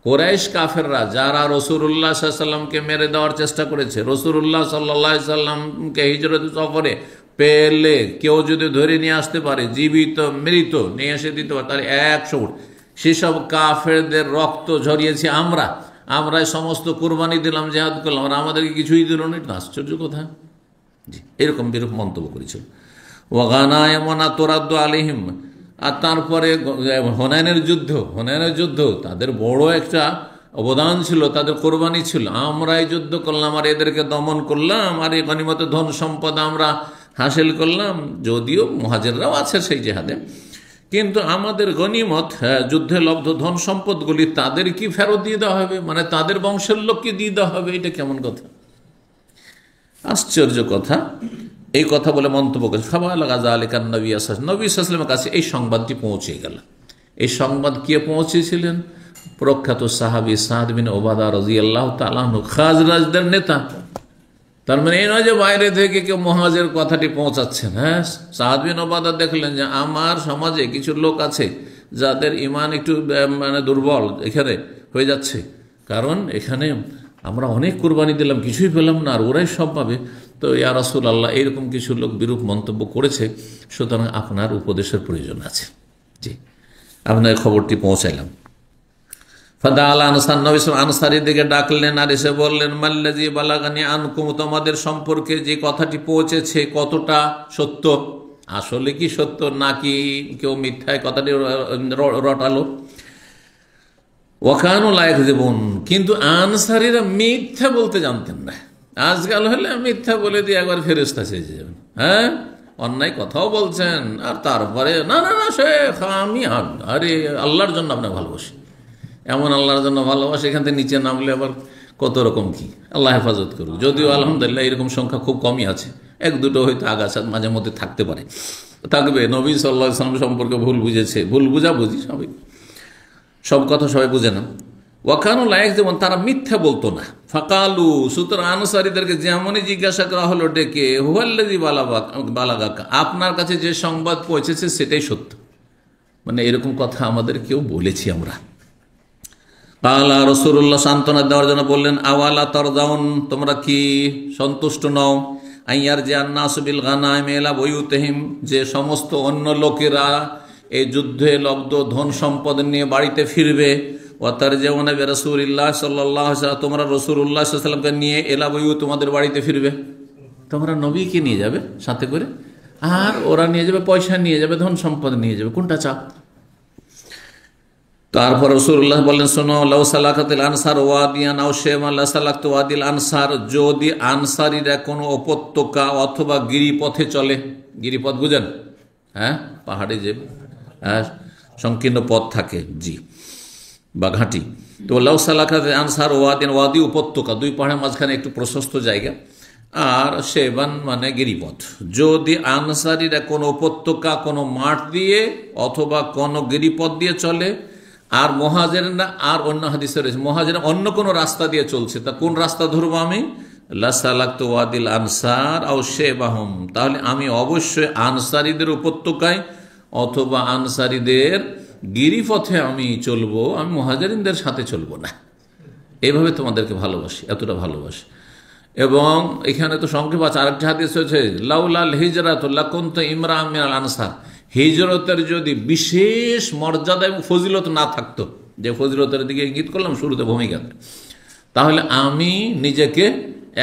কুরাইশ কাফেররা যারা রাসূলুল্লাহ সাল্লাল্লাহু আলাইহি সাল্লামকে মেরে দেওয়ার চেষ্টা করেছে, রাসূলুল্লাহ সাল্লাল্লাহু আলাইহি সাল্লামকে হিজরত সফরে পেলে কেউ যদি ধরে নিয়ে আসতে পারে, জীবিত মৃত নিয়ে এসে দিতে পারে, তাহলে 100 উট, সেসব কাফেরদের রক্ত ঝরিয়েছি আমরাই সমস্ত কুরবানি দিলাম, জিহাদ করলাম, আর আমাদেরকে কিছুই দিল না। আশ্চর্য কথা। জি, এরকম বিরূপ মন্তব্য করেছিল। ওয়াগানায়মনা তোরাদ্দু আলাইহিম, আর তারপরে হুনাইনের যুদ্ধ তাদের বড় একটা অবদান ছিল, তাদের কোরবানি ছিল। আমরাই যুদ্ধ করলাম আর এদেরকে দমন করলাম, আর এই গনিমতের ধন সম্পদ আমরা হাসিল করলাম। যদিও মুহাজিররাও আছে সেই জিহাদে, কিন্তু আমাদের গনিমত, যুদ্ধে লব্ধ ধন সম্পদগুলি তাদের কি ফেরত দিয়ে দেওয়া হবে, মানে তাদের বংশের লোককে দিয়ে দেওয়া হবে? এটা কেমন কথা? আশ্চর্য কথা। এই কথা বলে মন্তব্য করেছে। নবী সাল্লাল্লাহু আলাইহি ওয়াসাল্লামের কাছে এই সংবাদটি পৌঁছে গেল। এই সংবাদ কে পৌঁছেছিলেন? প্রখ্যাত সাহাবী সাদ বিন ওবাদা রাদিয়াল্লাহু তাআলা আনহু, খাজরাজদের নেতা। তার মানে এই নয় যে বাইরে থেকে কেউ মুহাজির কথাটি পৌঁছাচ্ছেন। সাদ বিন ওবাদা দেখলেন যে আমার সমাজে কিছু লোক আছে যাদের ঈমান একটু মানে দুর্বল এখানে হয়ে যাচ্ছে, কারণ এখানে আমরা অনেক কুরবানি দিলাম, কিছুই পেলাম না, আর ওরাই সব পাবে। তো ইয়া রাসূলুল্লাহ, এরকম কিছু লোক বিরূপ মন্তব্য করেছে, সুতরাং আপনার উপদেশের প্রয়োজন আছে। জি, আপনার খবরটি পৌঁছাইলাম। আনসারীর দিকে ডাকলেন আর এসে বললেন, মাল্লাযী বালাগানি আনকুম, তোমাদের সম্পর্কে যে কথাটি পৌঁছেছে কতটা সত্য? আসলে কি সত্য, নাকি কেউ মিথ্যায় কথাটি রটালো? ওয়াকানু লা ইয়াকযিবুন, কিন্তু আনসারীরা মিথ্যা বলতে জানতেন না। আজকাল হলে মিথ্যা বলে দিয়ে একবার ফেরেশতা সেজে যাবেন। অন্যায় কথাও বলছেন, আর তারপরে না শেখ আমি আরে আল্লাহর জন্য আপনাকে ভালোবাসি, এমন আল্লাহর জন্য ভালোবাসি, এখান থেকে নিচে নামলে আবার কত রকম কি। আল্লাহ হেফাজত করুক। যদিও আলহামদুলিল্লাহ এরকম সংখ্যা খুব কমই আছে, 1-2 হয়তো আগাছা মাঝে মধ্যে থাকতে পারে, থাকবে। নবী সাল্লাল্লাহু আলাইহি ওয়াসাল্লাম সম্পর্কে ভুল বুঝেছে, ভুল বুঝাবুঝি, সব কথা সবাই বুঝে না। ওয়াকানু লা ইয়াকযিবুন, তারা মিথ্যা বলতো না। ফাকালু, সুতরাং আনসারীদেরকে যেমনই জিজ্ঞাসা করা হলো ডেকে, হুয়াল্লাযী বালাগাকা, আপনার কাছে যে সংবাদ পৌঁছেছে সেটাই সত্য, মানে এরকম কথা আমাদের কেউ বলেছি আমরা। কালা রাসূলুল্লাহ সান্ত্বনা দেওয়ার জন্য বললেন, আওয়ালা তারদাউন, তোমরা কি সন্তুষ্ট নও, আইয়ার যে আন্নাসু বিল গানাইম ইলা বুয়ুতিহিম, যে সমস্ত অন্য লোকেরা এই যুদ্ধে লব্ধ ধন সম্পদ নিয়ে বাড়িতে ফিরবে, ওয়া তারজাউনা বিরাসূলিল্লাহ সাল্লাল্লাহু আলাইহি ওয়াসাল্লাম, তোমরা রাসূলুল্লাহ সাল্লাল্লাহু আলাইহি ওয়াসাল্লামকে নিয়ে এলা বুয়ু, তোমাদের বাড়িতে ফিরবে। তোমরা নবীকে নিয়ে যাবে সাথে করে, আর ওরা নিয়ে যাবে পয়সা, নিয়ে যাবে ধন সম্পদ নিয়ে যাবে, কোনটা চাও? তারপর রাসূলুল্লাহ বললেন, শোনো, লাউ সালাকাতিল আনসার ওয়াদিয়ান আও শাইমান লা সালাকতু ওয়াদিল আনসার, যদি আনসারীরা কোনো উপত্যকা অথবা গিরিপথে চলে, গিরিপথ বুঝেন? হ্যাঁ, পাহাড়ে যে সংকীর্ণ পথ থাকে, জি, বা ঘাঁটি। তো লাউ সালাকাতিল আনসার ওয়াদিয়ান, ওয়াদি উপত্যকা, দুই পাহাড়ের মাঝখানে একটু প্রশস্ত জায়গা, আর শেবান মানে গিরিপথ। যদি আনসারীরা কোনো উপত্যকা, কোনো মাঠ দিয়ে অথবা কোনো গিরিপথ দিয়ে চলে, আর মুহাজিররা, আর অন্য হাদিসে রয়েছে মুহাজিররা অন্য কোনো রাস্তা দিয়ে চলছে, তা কোন রাস্তা ধরবো আমি? লাসালাকতু ওয়াদিল আনসার আও শেবাহুম, তাহলে আমি অবশ্যই আনসারীদের উপত্যকায় অথবা আনসারীদের গিরিপথে আমি চলবো, আমি মুহাজিরিনদের সাথে চলবো না। এইভাবে তোমাদেরকে ভালোবাসি, এতটা ভালোবাসি। এবং এখানে তো সংক্ষেপ আছে, আরেকটা হাদিস হয়েছে, লাউলাল হিজরাতু লাকুনতু ইমরাআম মিনাল আনসার, হিজরতের যদি বিশেষ মর্যাদা এবং ফজিলত না থাকতো, যে ফজিলতের দিকে ইঙ্গিত করলাম শুরুতে ভূমিকাতে, তাহলে আমি নিজেকে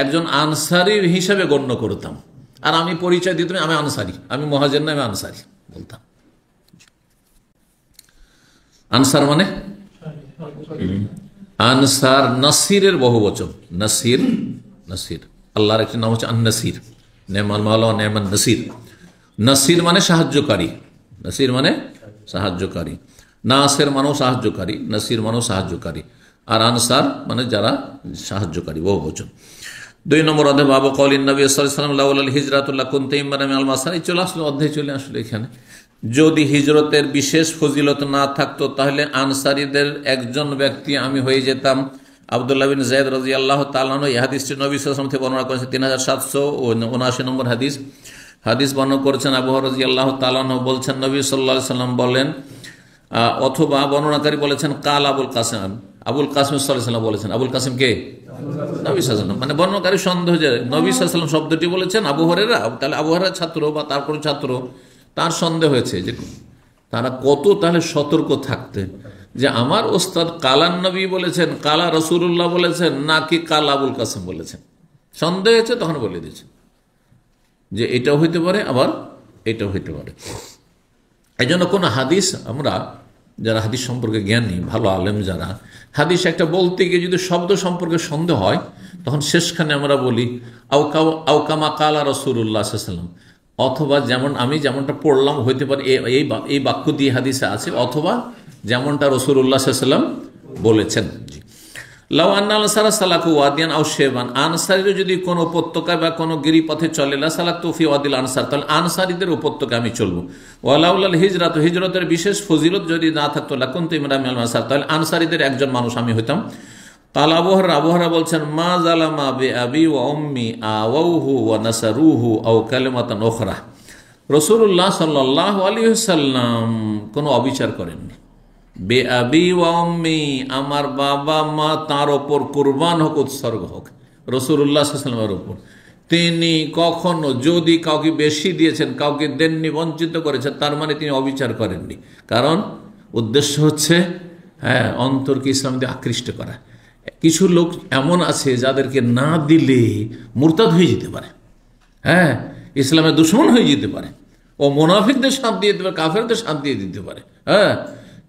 একজন আনসারী হিসাবে গণ্য করতাম, আর আমি পরিচয় দিতাম আমি আনসারী, আমি মুহাজির না, আমি আনসারী বলতাম। আনসার মানে আনসার, নাসিরের বহু বচন, নাসির, নাসির, আল্লাহর একটি নাম হচ্ছে আন-নাসির, নেমান মাওলা নেমান নাসির। নাসির মানে সাহায্যকারী, নাসির মানে সাহায্যকারী, নাসের মানেও সাহায্যকারী, নাসির মানেও সাহায্যকারী, আর আনসার মানে যারা সাহায্যকারী, বহু বচন। 2 নম্বর অধ্যায়, বাবু কওলিন নবী সাল্লাল্লাহু আলাইহি ওয়াসাল্লাম লাউলাল হিজরাতু লাকুনতু ইমরাআম মিনাল মাসার, এই চলে আসলো, অধ্যায় চলে আসলো এখানে। যদি হিজরতের বিশেষ ফজিলত না থাকতো, তাহলে আনসারীদের একজন ব্যক্তি আমি হয়ে যেতাম। আব্দুল্লাহ বিন যায়েদ রাদিয়াল্লাহু তাআলা আনহু এই হাদিসটি নবী সাল্লাল্লাহু আলাইহি ওয়াসাল্লাম থেকে বর্ণনা করেছেন, 3779 নম্বর হাদিস। হাদিস বর্ণনা করেছেন আবু হুরায়রা রাদিয়াল্লাহু তাআলা আনহু, বলছেন নবী সাল্লাল্লাহু আলাইহি ওয়াসাল্লাম বলেন, অথবা বর্ণনাকারী বলেছেন কাল আবুল কাসিম, আবুল কাসিম সাল্লাল্লাহু আলাইহি ওয়াসাল্লাম বলেছেন। আবুল কাসিম কে? নবী সাল্লাল্লাহু আলাইহি ওয়াসাল্লাম। মানে বর্ণনাকারী সন্দেহ যে নবী সাল্লাল্লাহু আলাইহি ওয়াসাল্লাম শব্দটি বলেছেন আবু হুরায়রা, তাহলে আবু হুরায়রা ছাত্র বা তারপর ছাত্র, তার সন্দেহ হয়েছে যে তারা কত তাহলে সতর্ক থাকতেন যে আমার ওস্তাদ কালান নবী বলেছেন, কালা রাসূলুল্লাহ বলেছেন, নাকি কাল আবুল কাসিম বলেছেন। সন্দেহ হয়েছে, তখন বলে দিয়েছে যে এটাও হইতে পারে, আবার এটাও হইতে পারে। এই জন্য কোনো হাদিস, আমরা যারা হাদিস সম্পর্কে জ্ঞানী, ভালো আলেম যারা, হাদিস একটা বলতে গিয়ে যদি শব্দ সম্পর্কে সন্দেহ হয়, তখন শেষখানে আমরা বলি আউকামা কালা রাসূলুল্লাহ সাল্লাল্লাহু আলাইহি ওয়াসাল্লাম, অথবা যেমন আমি যেমনটা পড়লাম হইতে পারে এই বাক্য দিয়ে হাদিসে আছে, অথবা যেমনটা রাসূলুল্লাহ সাল্লাল্লাহু আলাইহি ওয়াসাল্লাম বলেছেন। লাউ আন্না আনসারা সালাকু ওয়াদিয়ান আও শাইবান, আনসারীরা যদি কোনো উপত্যকা বা কোনো গিরিপথে চলে, লা সালাকতু ফি ওয়াদিল আনসার, তাহলে আনসারীদের উপত্যকা আমি চলবো। ওয়ালাউলাল হিজরাতু, হিজরতের বিশেষ ফজিলত যদি না থাকতো, লাকুনতু ইমরাআম মিনাল আনসার, তাহলে আনসারীদের একজন মানুষ আমি হইতাম। কাল আবু হুরায়রা বলছেন, মা জালামা বিআবি ওয়া উম্মি আওয়াহু ওয়া নাসারুহু আও কালিমাতান উখরা, রাসূলুল্লাহ সাল্লাল্লাহু আলাইহি ওয়াসাল্লাম কোনো অবিচার করেননি। বেআবি ওয়া উম্মি, আমার বাবা মা তার ওপর কুরবান হোক, উৎসর্গ হোক, রাসূলুল্লাহ সাল্লাল্লাহু আলাইহি ওয়াসাল্লামের ওপর তিনি কখনো যদি কাউকে বেশি দিয়েছেন, কাউকে দেননি, বঞ্চিত করেছেন, তার মানে তিনি অবিচার করেননি। কারণ উদ্দেশ্য হচ্ছে অন্তরকে ইসলাম দিয়ে আকৃষ্ট করা। কিছু লোক এমন আছে যাদেরকে না দিলে মুরতাদ হয়ে যেতে পারে, ইসলামের দুশমন হয়ে যেতে পারে, ও মুনাফিকদের সাথ দিয়ে দিতে পারে, কাফেরদের সাথ দিয়ে দিতে পারে।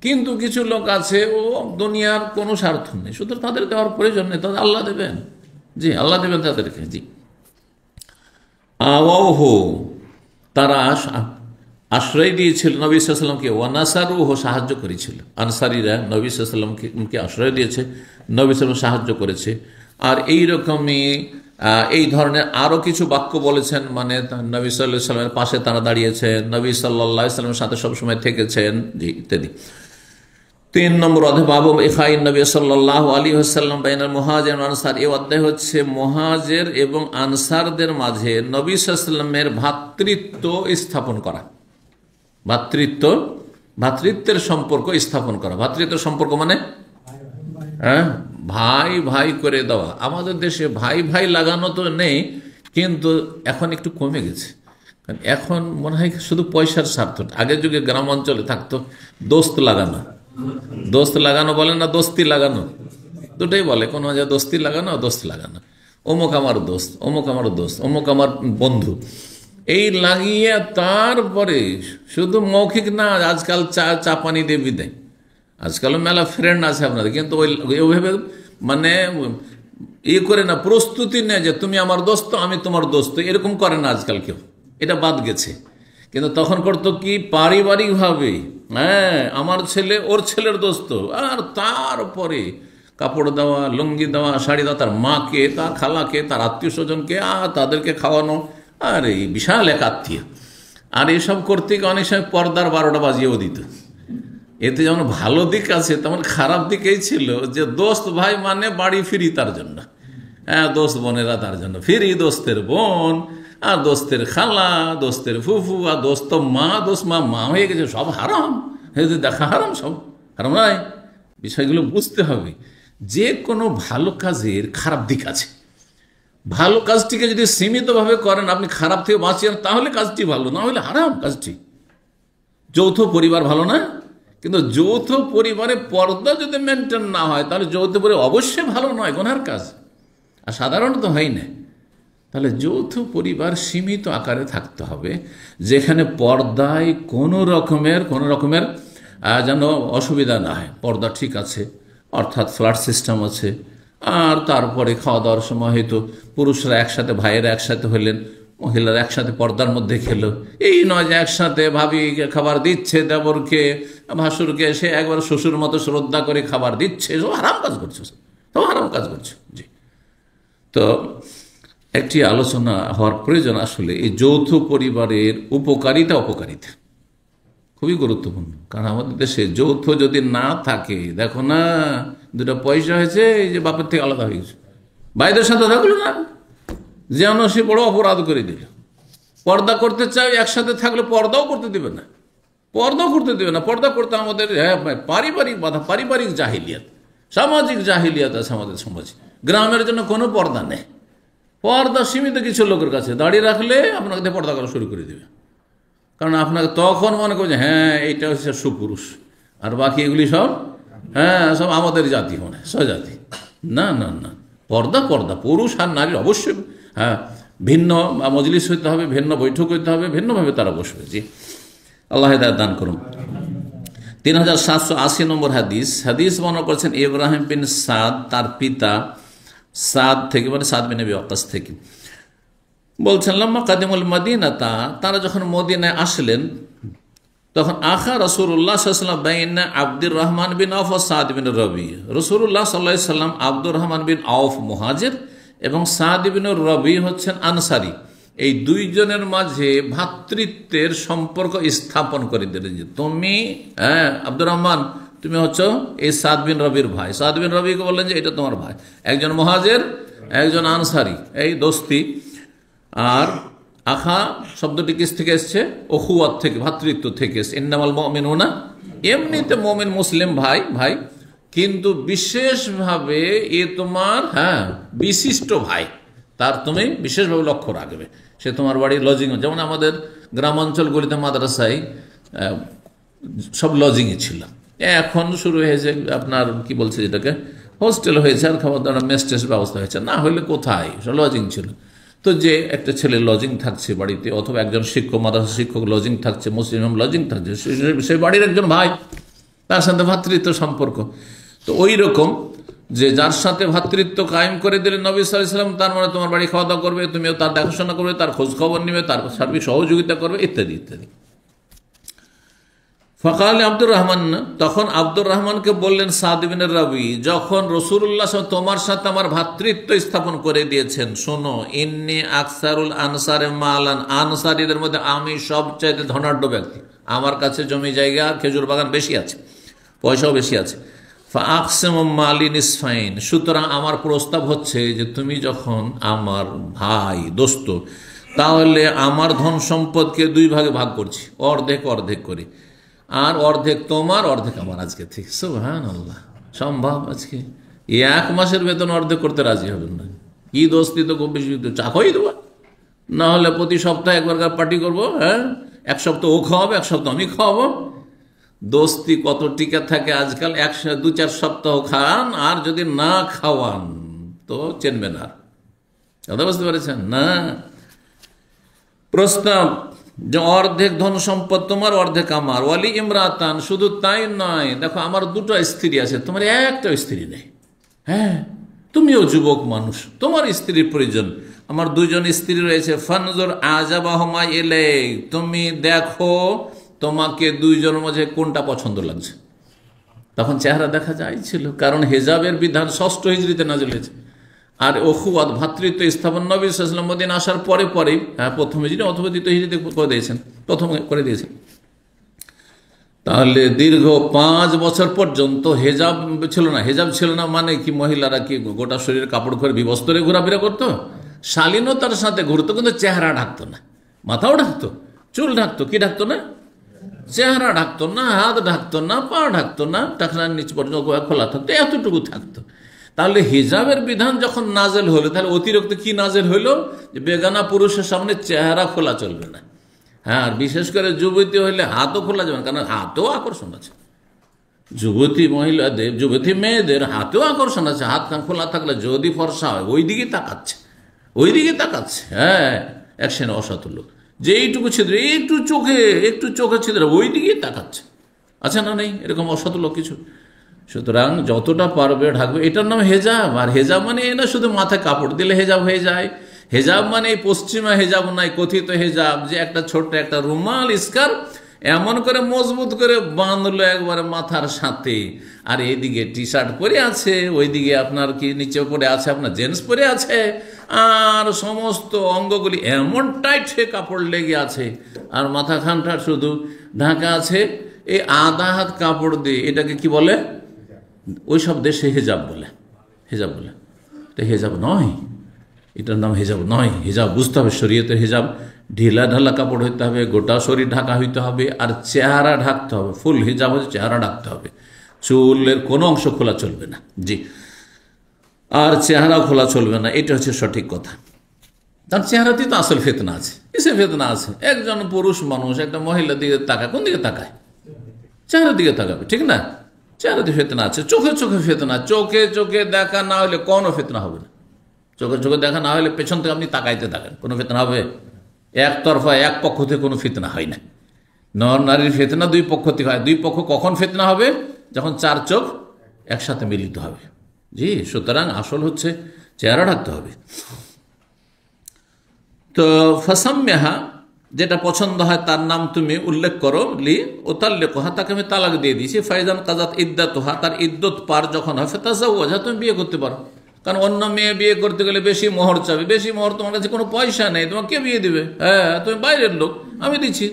কিন্তু কিছু লোক আছে ও দুনিয়ার কোনো স্বার্থ নেই, শুধু তাদের দেওয়ার প্রয়োজন নেই, তাদের আল্লাহ দেবেন, জি আল্লাহ দেবেন তাদেরকে, জি। আওয়াহু, তারা আশ্রয় দিয়েছিল নবী সাল্লাল্লাহু আলাইহি ওয়াসাল্লামকে, ওয়া নাসারুহু, সাহায্য করেছিল। আনসারীরা নবী সাল্লাল্লাহু আলাইহি ওয়াসাল্লামকে আশ্রয় দিয়েছে, নবী সাল্লাল্লাহু আলাইহি ওয়াসাল্লাম সাহায্য করেছে। আর এইরকমই এই ধরনের আরও কিছু বাক্য বলেছেন, মানে নবী সাল্লাল্লাহু আলাইহি ওয়াসাল্লামের পাশে তারা দাঁড়িয়েছেন, নবী সাল্লাল্লাহু আলাইহি ওয়াসাল্লামের সাথে সবসময় থেকেছেন, জি, ইত্যাদি। 3 নম্বর অধ্যায়, বাবু ইখাইন নবী সাল্লাল্লাহু আলাইহি ওয়াসাল্লাম বাইনাল মুহাজির ওয়াল আনসার, এই অধ্যায় হচ্ছে মুহাজির এবং আনসারদের মাঝে নবী সাল্লাল্লাহু আলাইহি ওয়াসাল্লামের ভ্রাতৃত্ব স্থাপন করা, ভ্রাতৃত্বের সম্পর্ক স্থাপন করা। ভ্রাতৃত্বের সম্পর্ক মানে হ্যাঁ, ভাই ভাই করে দেওয়া। আমাদের দেশে ভাই ভাই লাগানো তো নেই, কিন্তু এখন একটু কমে গেছে। কারণ এখন মনে হয় শুধু পয়সার স্বার্থ। আগের যুগে গ্রাম অঞ্চলে থাকতো দোস্ত লাগানো। দোস্ত লাগানো বলে না, দোস্তি লাগানো, দুটোই বলে। কোনো মাঝে দোস্তি লাগানো, দোস্ত লাগানো। অমুক আমার দোস্ত, অমুক আমার দোস্ত, অমুক আমার বন্ধু, এই লাগিয়ে তারপরে শুধু মৌখিক না, আজকাল চা পানি দিয়ে বিদায়। আজকালও মেলা ফ্রেন্ড আছে আপনাদের, কিন্তু ওইভাবে মানে করে না, প্রস্তুতি নেয় যে তুমি আমার দোস্ত, আমি তোমার দোস্ত, এরকম করে না আজকাল কেউ। এটা বাদ গেছে। কিন্তু তখন করতো কি, পারিবারিকভাবে, হ্যাঁ, আমার ছেলে ওর ছেলের দোস্ত, আর তারপরে কাপড় দেওয়া, লুঙ্গি দেওয়া, শাড়ি দেওয়া, তার মাকে, তার খালাকে, তার আত্মীয় স্বজনকে, আর তাদেরকে খাওয়ানো। আর এই বিশাল এক আত্মীয়। আর এসব করতে গিয়ে অনেক সময় পর্দার 12টা বাজিয়েও দিত। এতে যেমন ভালো দিক আছে, তেমন খারাপ দিক এই ছিল যে দোস্ত ভাই মানে বাড়ি ফিরি তার জন্য, হ্যাঁ, দোস্ত বোনেরা তার জন্য ফিরি, দোস্তের বোন, আর দোস্তের খালা, দোস্তের ফুফু, আর দোস্ত মা, দোস্ত মা হয়ে গেছে, সব হারাম। দেখা হারাম, সব হারাম নয়। বিষয়গুলো বুঝতে হবে। যে কোনো ভালো কাজের খারাপ দিক আছে। ভালো কাজটিকে যদি সীমিতভাবে করেন, আপনি খারাপ থেকে বাঁচিয়ে, তাহলে কাজটি ভালো, না হলে হারাম কাজটি। যৌথ পরিবার ভালো না, কিন্তু যৌথ পরিবারে পর্দা যদি মেনটেন না হয়, তাহলে যৌথ পরিবার অবশ্যই ভালো নয়, গুনার কাজ, আর সাধারণত হয় না। তাহলে যৌথ পরিবার সীমিত আকারে থাকতে হবে, যেখানে পর্দায় কোনো রকমের যেন অসুবিধা না হয়। পর্দা ঠিক আছে, অর্থাৎ ফ্ল্যাট সিস্টেম আছে। আর তারপরে খাওয়া দাওয়ার সময় হয়তো পুরুষরা একসাথে, ভাইয়েরা একসাথে হইলেন, মহিলারা একসাথে পর্দার মধ্যে খেলো। এই নয় যে একসাথে ভাবিকে খাবার দিচ্ছে, দেবরকে, ভাসুরকে, সে একবার শ্বশুর মতো শ্রদ্ধা করে খাবার দিচ্ছে, সব হারাম কাজ করছে, সব হারাম কাজ করছে। জি, তো একটি আলোচনা হওয়ার প্রয়োজন আসলে এই যৌথ পরিবারের উপকারিতা অপকারিতা, খুবই গুরুত্বপূর্ণ। কারণ আমাদের দেশে যৌথ যদি না থাকে, দেখো না, দুটো পয়সা হয়েছে, এই যে বাপের থেকে আলাদা হয়ে গেছে, ভাইদের সাথে থাকলো না, যেন সে বড় অপরাধ করে দিল। পর্দা করতে চাই, একসাথে থাকলে পর্দাও করতে দেবে না, পর্দা করতে আমাদের পারিবারিক বাধা, পারিবারিক জাহিলিয়াত, সামাজিক জাহিলিয়াত আছে আমাদের সমাজে। গ্রামের জন্য কোনো পর্দা নেই। পর্দা সীমিত কিছু লোকের কাছে, দাঁড়িয়ে রাখলে আপনাকে পর্দা করা শুরু করে দেবে। কারণ আপনাকে তখন মনে করছে, হ্যাঁ, এইটা হচ্ছে সুপুরুষ, আর বাকি এগুলি সব, হ্যাঁ, সব আমাদের জাতি, মনে স্বজাতি। না না না, পর্দা, পুরুষ আর নারীর অবশ্যই, হ্যাঁ, ভিন্ন মজলিস হইতে হবে, ভিন্ন বৈঠক হইতে হবে, ভিন্নভাবে তারা বসবে। জি, আল্লাহ হিদায়াত দান করুন। 3780 নম্বর হাদিস বর্ণনা করেছেন ইব্রাহিম বিন সাদ, তার পিতা সাদ থেকে, মানে সাদ বিন আবি ওয়াক্কাস থেকে। বলছেন, লাম্মা কাদিমুল মদিনাতা, তারা যখন মদিনায় আসলেন, তখন আখা রাসূলুল্লাহ সাল্লাল্লাহু আলাইহি ওয়াসাল্লাম বাইনা আব্দুর রহমান বিন আওফ ও সাদ বিন রবি। রাসূলুল্লাহ সাল্লাল্লাহু আলাইহি ওয়াসাল্লাম আব্দুর রহমান বিন আওফ মুহাজির এবং সাদ বিন রবি হচ্ছেন আনসারী, এই দুইজনের মাঝে ভ্রাতৃত্বের সম্পর্ক স্থাপন করে দিলেন যে তুমি, হ্যাঁ, আব্দুর রহমান, তুমি হচ্ছ এই সাদ বিন রবির ভাই। সাদ বিন রবিকে বললেন যে এটা তোমার ভাই, একজন মুহাজির, একজন আনসারী, এই দোস্তি। আর আখা শব্দটি কিস থেকে এসছে? ওখুয়াত থেকে, ভ্রাতৃত্ব থেকে এসছে। ইন্নামাল মুমিনুনা, এমনিতে মুমিন মুসলিম ভাই ভাই, কিন্তু বিশেষভাবে এ তোমার, হ্যাঁ, বিশিষ্ট ভাই, তার তুমি বিশেষভাবে লক্ষ্য রাখবে। সে তোমার বাড়ি লজিং, যেমন আমাদের গ্রাম অঞ্চলগুলিতে মাদ্রাসায় সব লজিংয়ে ছিল। এখন শুরু হয়েছে আপনার কি বলছে যেটাকে, হোস্টেল হয়েছে, আর খাবার দাবার মেস টেস ব্যবস্থা হয়েছে। না হলে কোথায়, সব লজিং ছিল। তো যে একটা ছেলে লজিং থাকছে বাড়িতে, অথবা একজন শিক্ষক, মাদ্রাসা শিক্ষক লজিং থাকছে, মুসলিম লজিং থাকছে, সেই বাড়ির একজন ভাই, তার সাথে ভ্রাতৃত্ব সম্পর্ক। তো ওই রকম যে যার সাথে ভ্রাতৃত্ব কায়েম করে দিলেন নবী সাল্লাল্লাহু আলাইহি ওয়াসাল্লাম, তার মানে তোমার বাড়ি খাওয়া দাওয়া করবে, তুমিও তার দেখাশোনা করবে, তার খোঁজ খবর নিবে, তার সার্বিক সহযোগিতা করবে, ইত্যাদি ইত্যাদি। ফকাল আব্দুর রহমান, তখন আব্দুর রহমানকে বললেন সাদ বিন রবি, যখন রাসূলুল্লাহ তোমার সাথে আমার ভ্রাতৃত্ব স্থাপন করে দিয়েছেন, শোনো, ইন্নী আকসারুল আনসারে মালান, আনসারীদের মধ্যে আমি সবচাইতে ধনাঢ্য ব্যক্তি, আমার কাছে জমি জায়গা, খেজুর বাগান বেশি আছে, পয়সাও বেশি আছে। ফাকসিম মালি নিসফাইন, সুতরাং আমার প্রস্তাব হচ্ছে যে তুমি যখন আমার ভাই, দোস্ত, তাহলে আমার ধন সম্পদকে দুই ভাগে ভাগ করছি, অর্ধেক অর্ধেক করে, আর অর্ধেক তোমার, অর্ধেক আমার। আজকে ঠিক সুবহানাল্লাহ, সম্ভব আজকে? এক মাসের বেতন অর্ধেক করতে রাজি হবেন না। কি দোস্তি তো খুব বেশি, চা খাওয়াই দেবো, না হলে প্রতি সপ্তাহে একবার পার্টি করবো, হ্যাঁ, এক সপ্তাহ ও খাওয়াবে, এক সপ্তাহ আমি খাওয়াবো। দোস্তি কত টিকে থাকে আজকাল, 2-4 সপ্তাহ খান, আর যদি না খাওয়ান তো চেনবেন আর। কথা বুঝতে পেরেছেন না? প্রস্তাব যে অর্ধেক ধন সম্পদ তোমার, অর্ধেক আমার। ওয়ালি ইমরাতান, শুধু তাই নয়, দেখো আমার 2টা স্ত্রী আছে, তোমার একটা স্ত্রী নেই। হ্যাঁ, তুমিও যুবক মানুষ, তোমার স্ত্রীর প্রয়োজন, আমার 2জন স্ত্রী রয়েছে। ফানজুর আজাবাহুমা ইলাইক, তুমি দেখো তোমাকে 2জনের মধ্যে কোনটা পছন্দ লাগছে। তখন চেহারা দেখা যাইছিল, কারণ হেজাবের বিধান 6ষ্ঠ হিজরিতে নাযিল হয়েছে। আর ওখুয়াত, ভ্রাতৃত্ব স্থাপন নবী সাল্লাল্লাহু আলাইহি ওয়াসাল্লাম মদিনা আসার পরে পরে, প্রথম হিজরি অথবা দ্বিতীয় হিজরিতে করে দিয়েছেন, প্রথম করে দিয়েছেন। তাহলে দীর্ঘ 5 বছর পর্যন্ত হেজাব ছিল না। হেজাব ছিল না মানে কি, মহিলারা কি গোটা শরীরে কাপড় করে বিবস্ত্রে ঘোরাফেরা করতো? শালীনতার সাথে ঘুরতো, কিন্তু চেহারা ঢাকতো না, মাথাও ঢাকতো, চুল ঢাকতো, কি ঢাকতো না? চেহারা ঢাকতো না, হাত ঢাকতো না, পা ঢাকতো না, টাকনার নিচ পর্যন্ত খোলা থাকতো, এতটুকু থাকতো। তাহলে হিজাবের বিধান যখন নাজেল হলো, তাহলে অতিরিক্ত কি নাজেল হইলো, যে বেগানা পুরুষের সামনে চেহারা খোলা চলবে না। হ্যাঁ, আর বিশেষ করে যুবতী হইলে হাতও খোলা যাবে না, কারণ হাতেও আকর্ষণ আছে। যুবতী মহিলাদের, যুবতী মেয়েদের হাতেও আকর্ষণ আছে। হাত কান খোলা থাকলে যদি ফর্সা হয়, ওই দিকে তাকাচ্ছে, ওই দিকে তাকাচ্ছে। হ্যাঁ, এক শ্রেণী অসৎ লোক, যে এইটুকু ছিদ্র, একটু চোখে ছিদ্র, ওই দিকেই তাকাচ্ছে। আচ্ছা না, নেই এরকম অসৎ লোক কিছু? সুতরাং যতটা পারবে ঢাকবে, এটার নাম হেজাব। আর হেজাব মানে এ না শুধু মাথায় কাপড় দিলে হেজাব হয়ে যায়। হেজাব মানে পশ্চিমা হেজাব নাই, কথিত হেজাব, যে একটা ছোট্ট একটা রুমাল স্কার এমন করে মজবুত করে বাঁধলো একবারে মাথার সাথে, আর এইদিকে টি শার্ট পরে আছে, ওইদিকে আপনার কি নিচে পরে আছে আপনার জিন্স পরে আছে, আর সমস্ত অঙ্গগুলি এমন টাইট কাপড় লেগে আছে, আর মাথা খানটা শুধু ঢাকা আছে এই আধা হাত কাপড় দিয়ে। এটাকে কি বলে? ওই সব দেশে হেজাব বলে, হেজাব বলে। এটা হেজাব নয়, এটার নাম হেজাব নয়। হেজাব বুঝতে হবে, শরীয়তের হেজাব ঢিলা ঢালা কাপড় হইতে হবে, গোটা শরীর ঢাকা হইতে হবে, আর চেহারা ঢাকতে হবে। ফুল হিজাব হচ্ছে চেহারা ঢাকতে হবে, চুলের কোনো অংশ খোলা চলবে না। জি, আর চেহারা খোলা চলবে না, এটা হচ্ছে সঠিক কথা। তার চেহারাতেই তো আসল ফিতনা আছে। কিসে ফিতনা আছে? একজন পুরুষ মানুষ একটা মহিলার দিকে তাকায়, কোন দিকে তাকায়? চেহারার দিকে তাকাবে, ঠিক না? চেহারাতে ফিতনা আছে, চোখে চোখে ফিতনা। চোখে চোখে দেখা না হলে কোনো ফিতনা হবে না। চোখে চোখে দেখা না হলে পেছন থেকে আপনি তাকাইতে থাকেন, কোনো ফিতনা হবে? একতরফা, এক পক্ষ থেকে কোনো ফিতনা হয় না। নর নারীর ফিতনা 2 পক্ষ থেকে হয়। 2 পক্ষ কখন ফিতনা হবে? যখন 4 চোখ একসাথে মিলিত হবে। জি, সুতরাং আসল হচ্ছে চেহারা ঢাকতে হবে। তো ফাসাম্যাহা, যেটা পছন্দ হয় তার নাম তুমি উল্লেখ করো। লি ওতাল্লিকুহা, তাকে আমি তালাক দিয়ে দিয়েছি। ফাইজান কাজাত ইদ্দাতুহা, তার ইদ্যত পার যখন হয়, ফাতাজাওয়াজহা, তুমি বিয়ে করতে পারো। কারণ অন্য মেয়ে বিয়ে করতে গেলে বেশি মোহর চাবে, বেশি মোহর, তোমার কাছে কোনো পয়সা নেই, তোমাকে কে বিয়ে দিবে? হ্যাঁ, তুমি বাইরের লোক, আমি দিচ্ছি,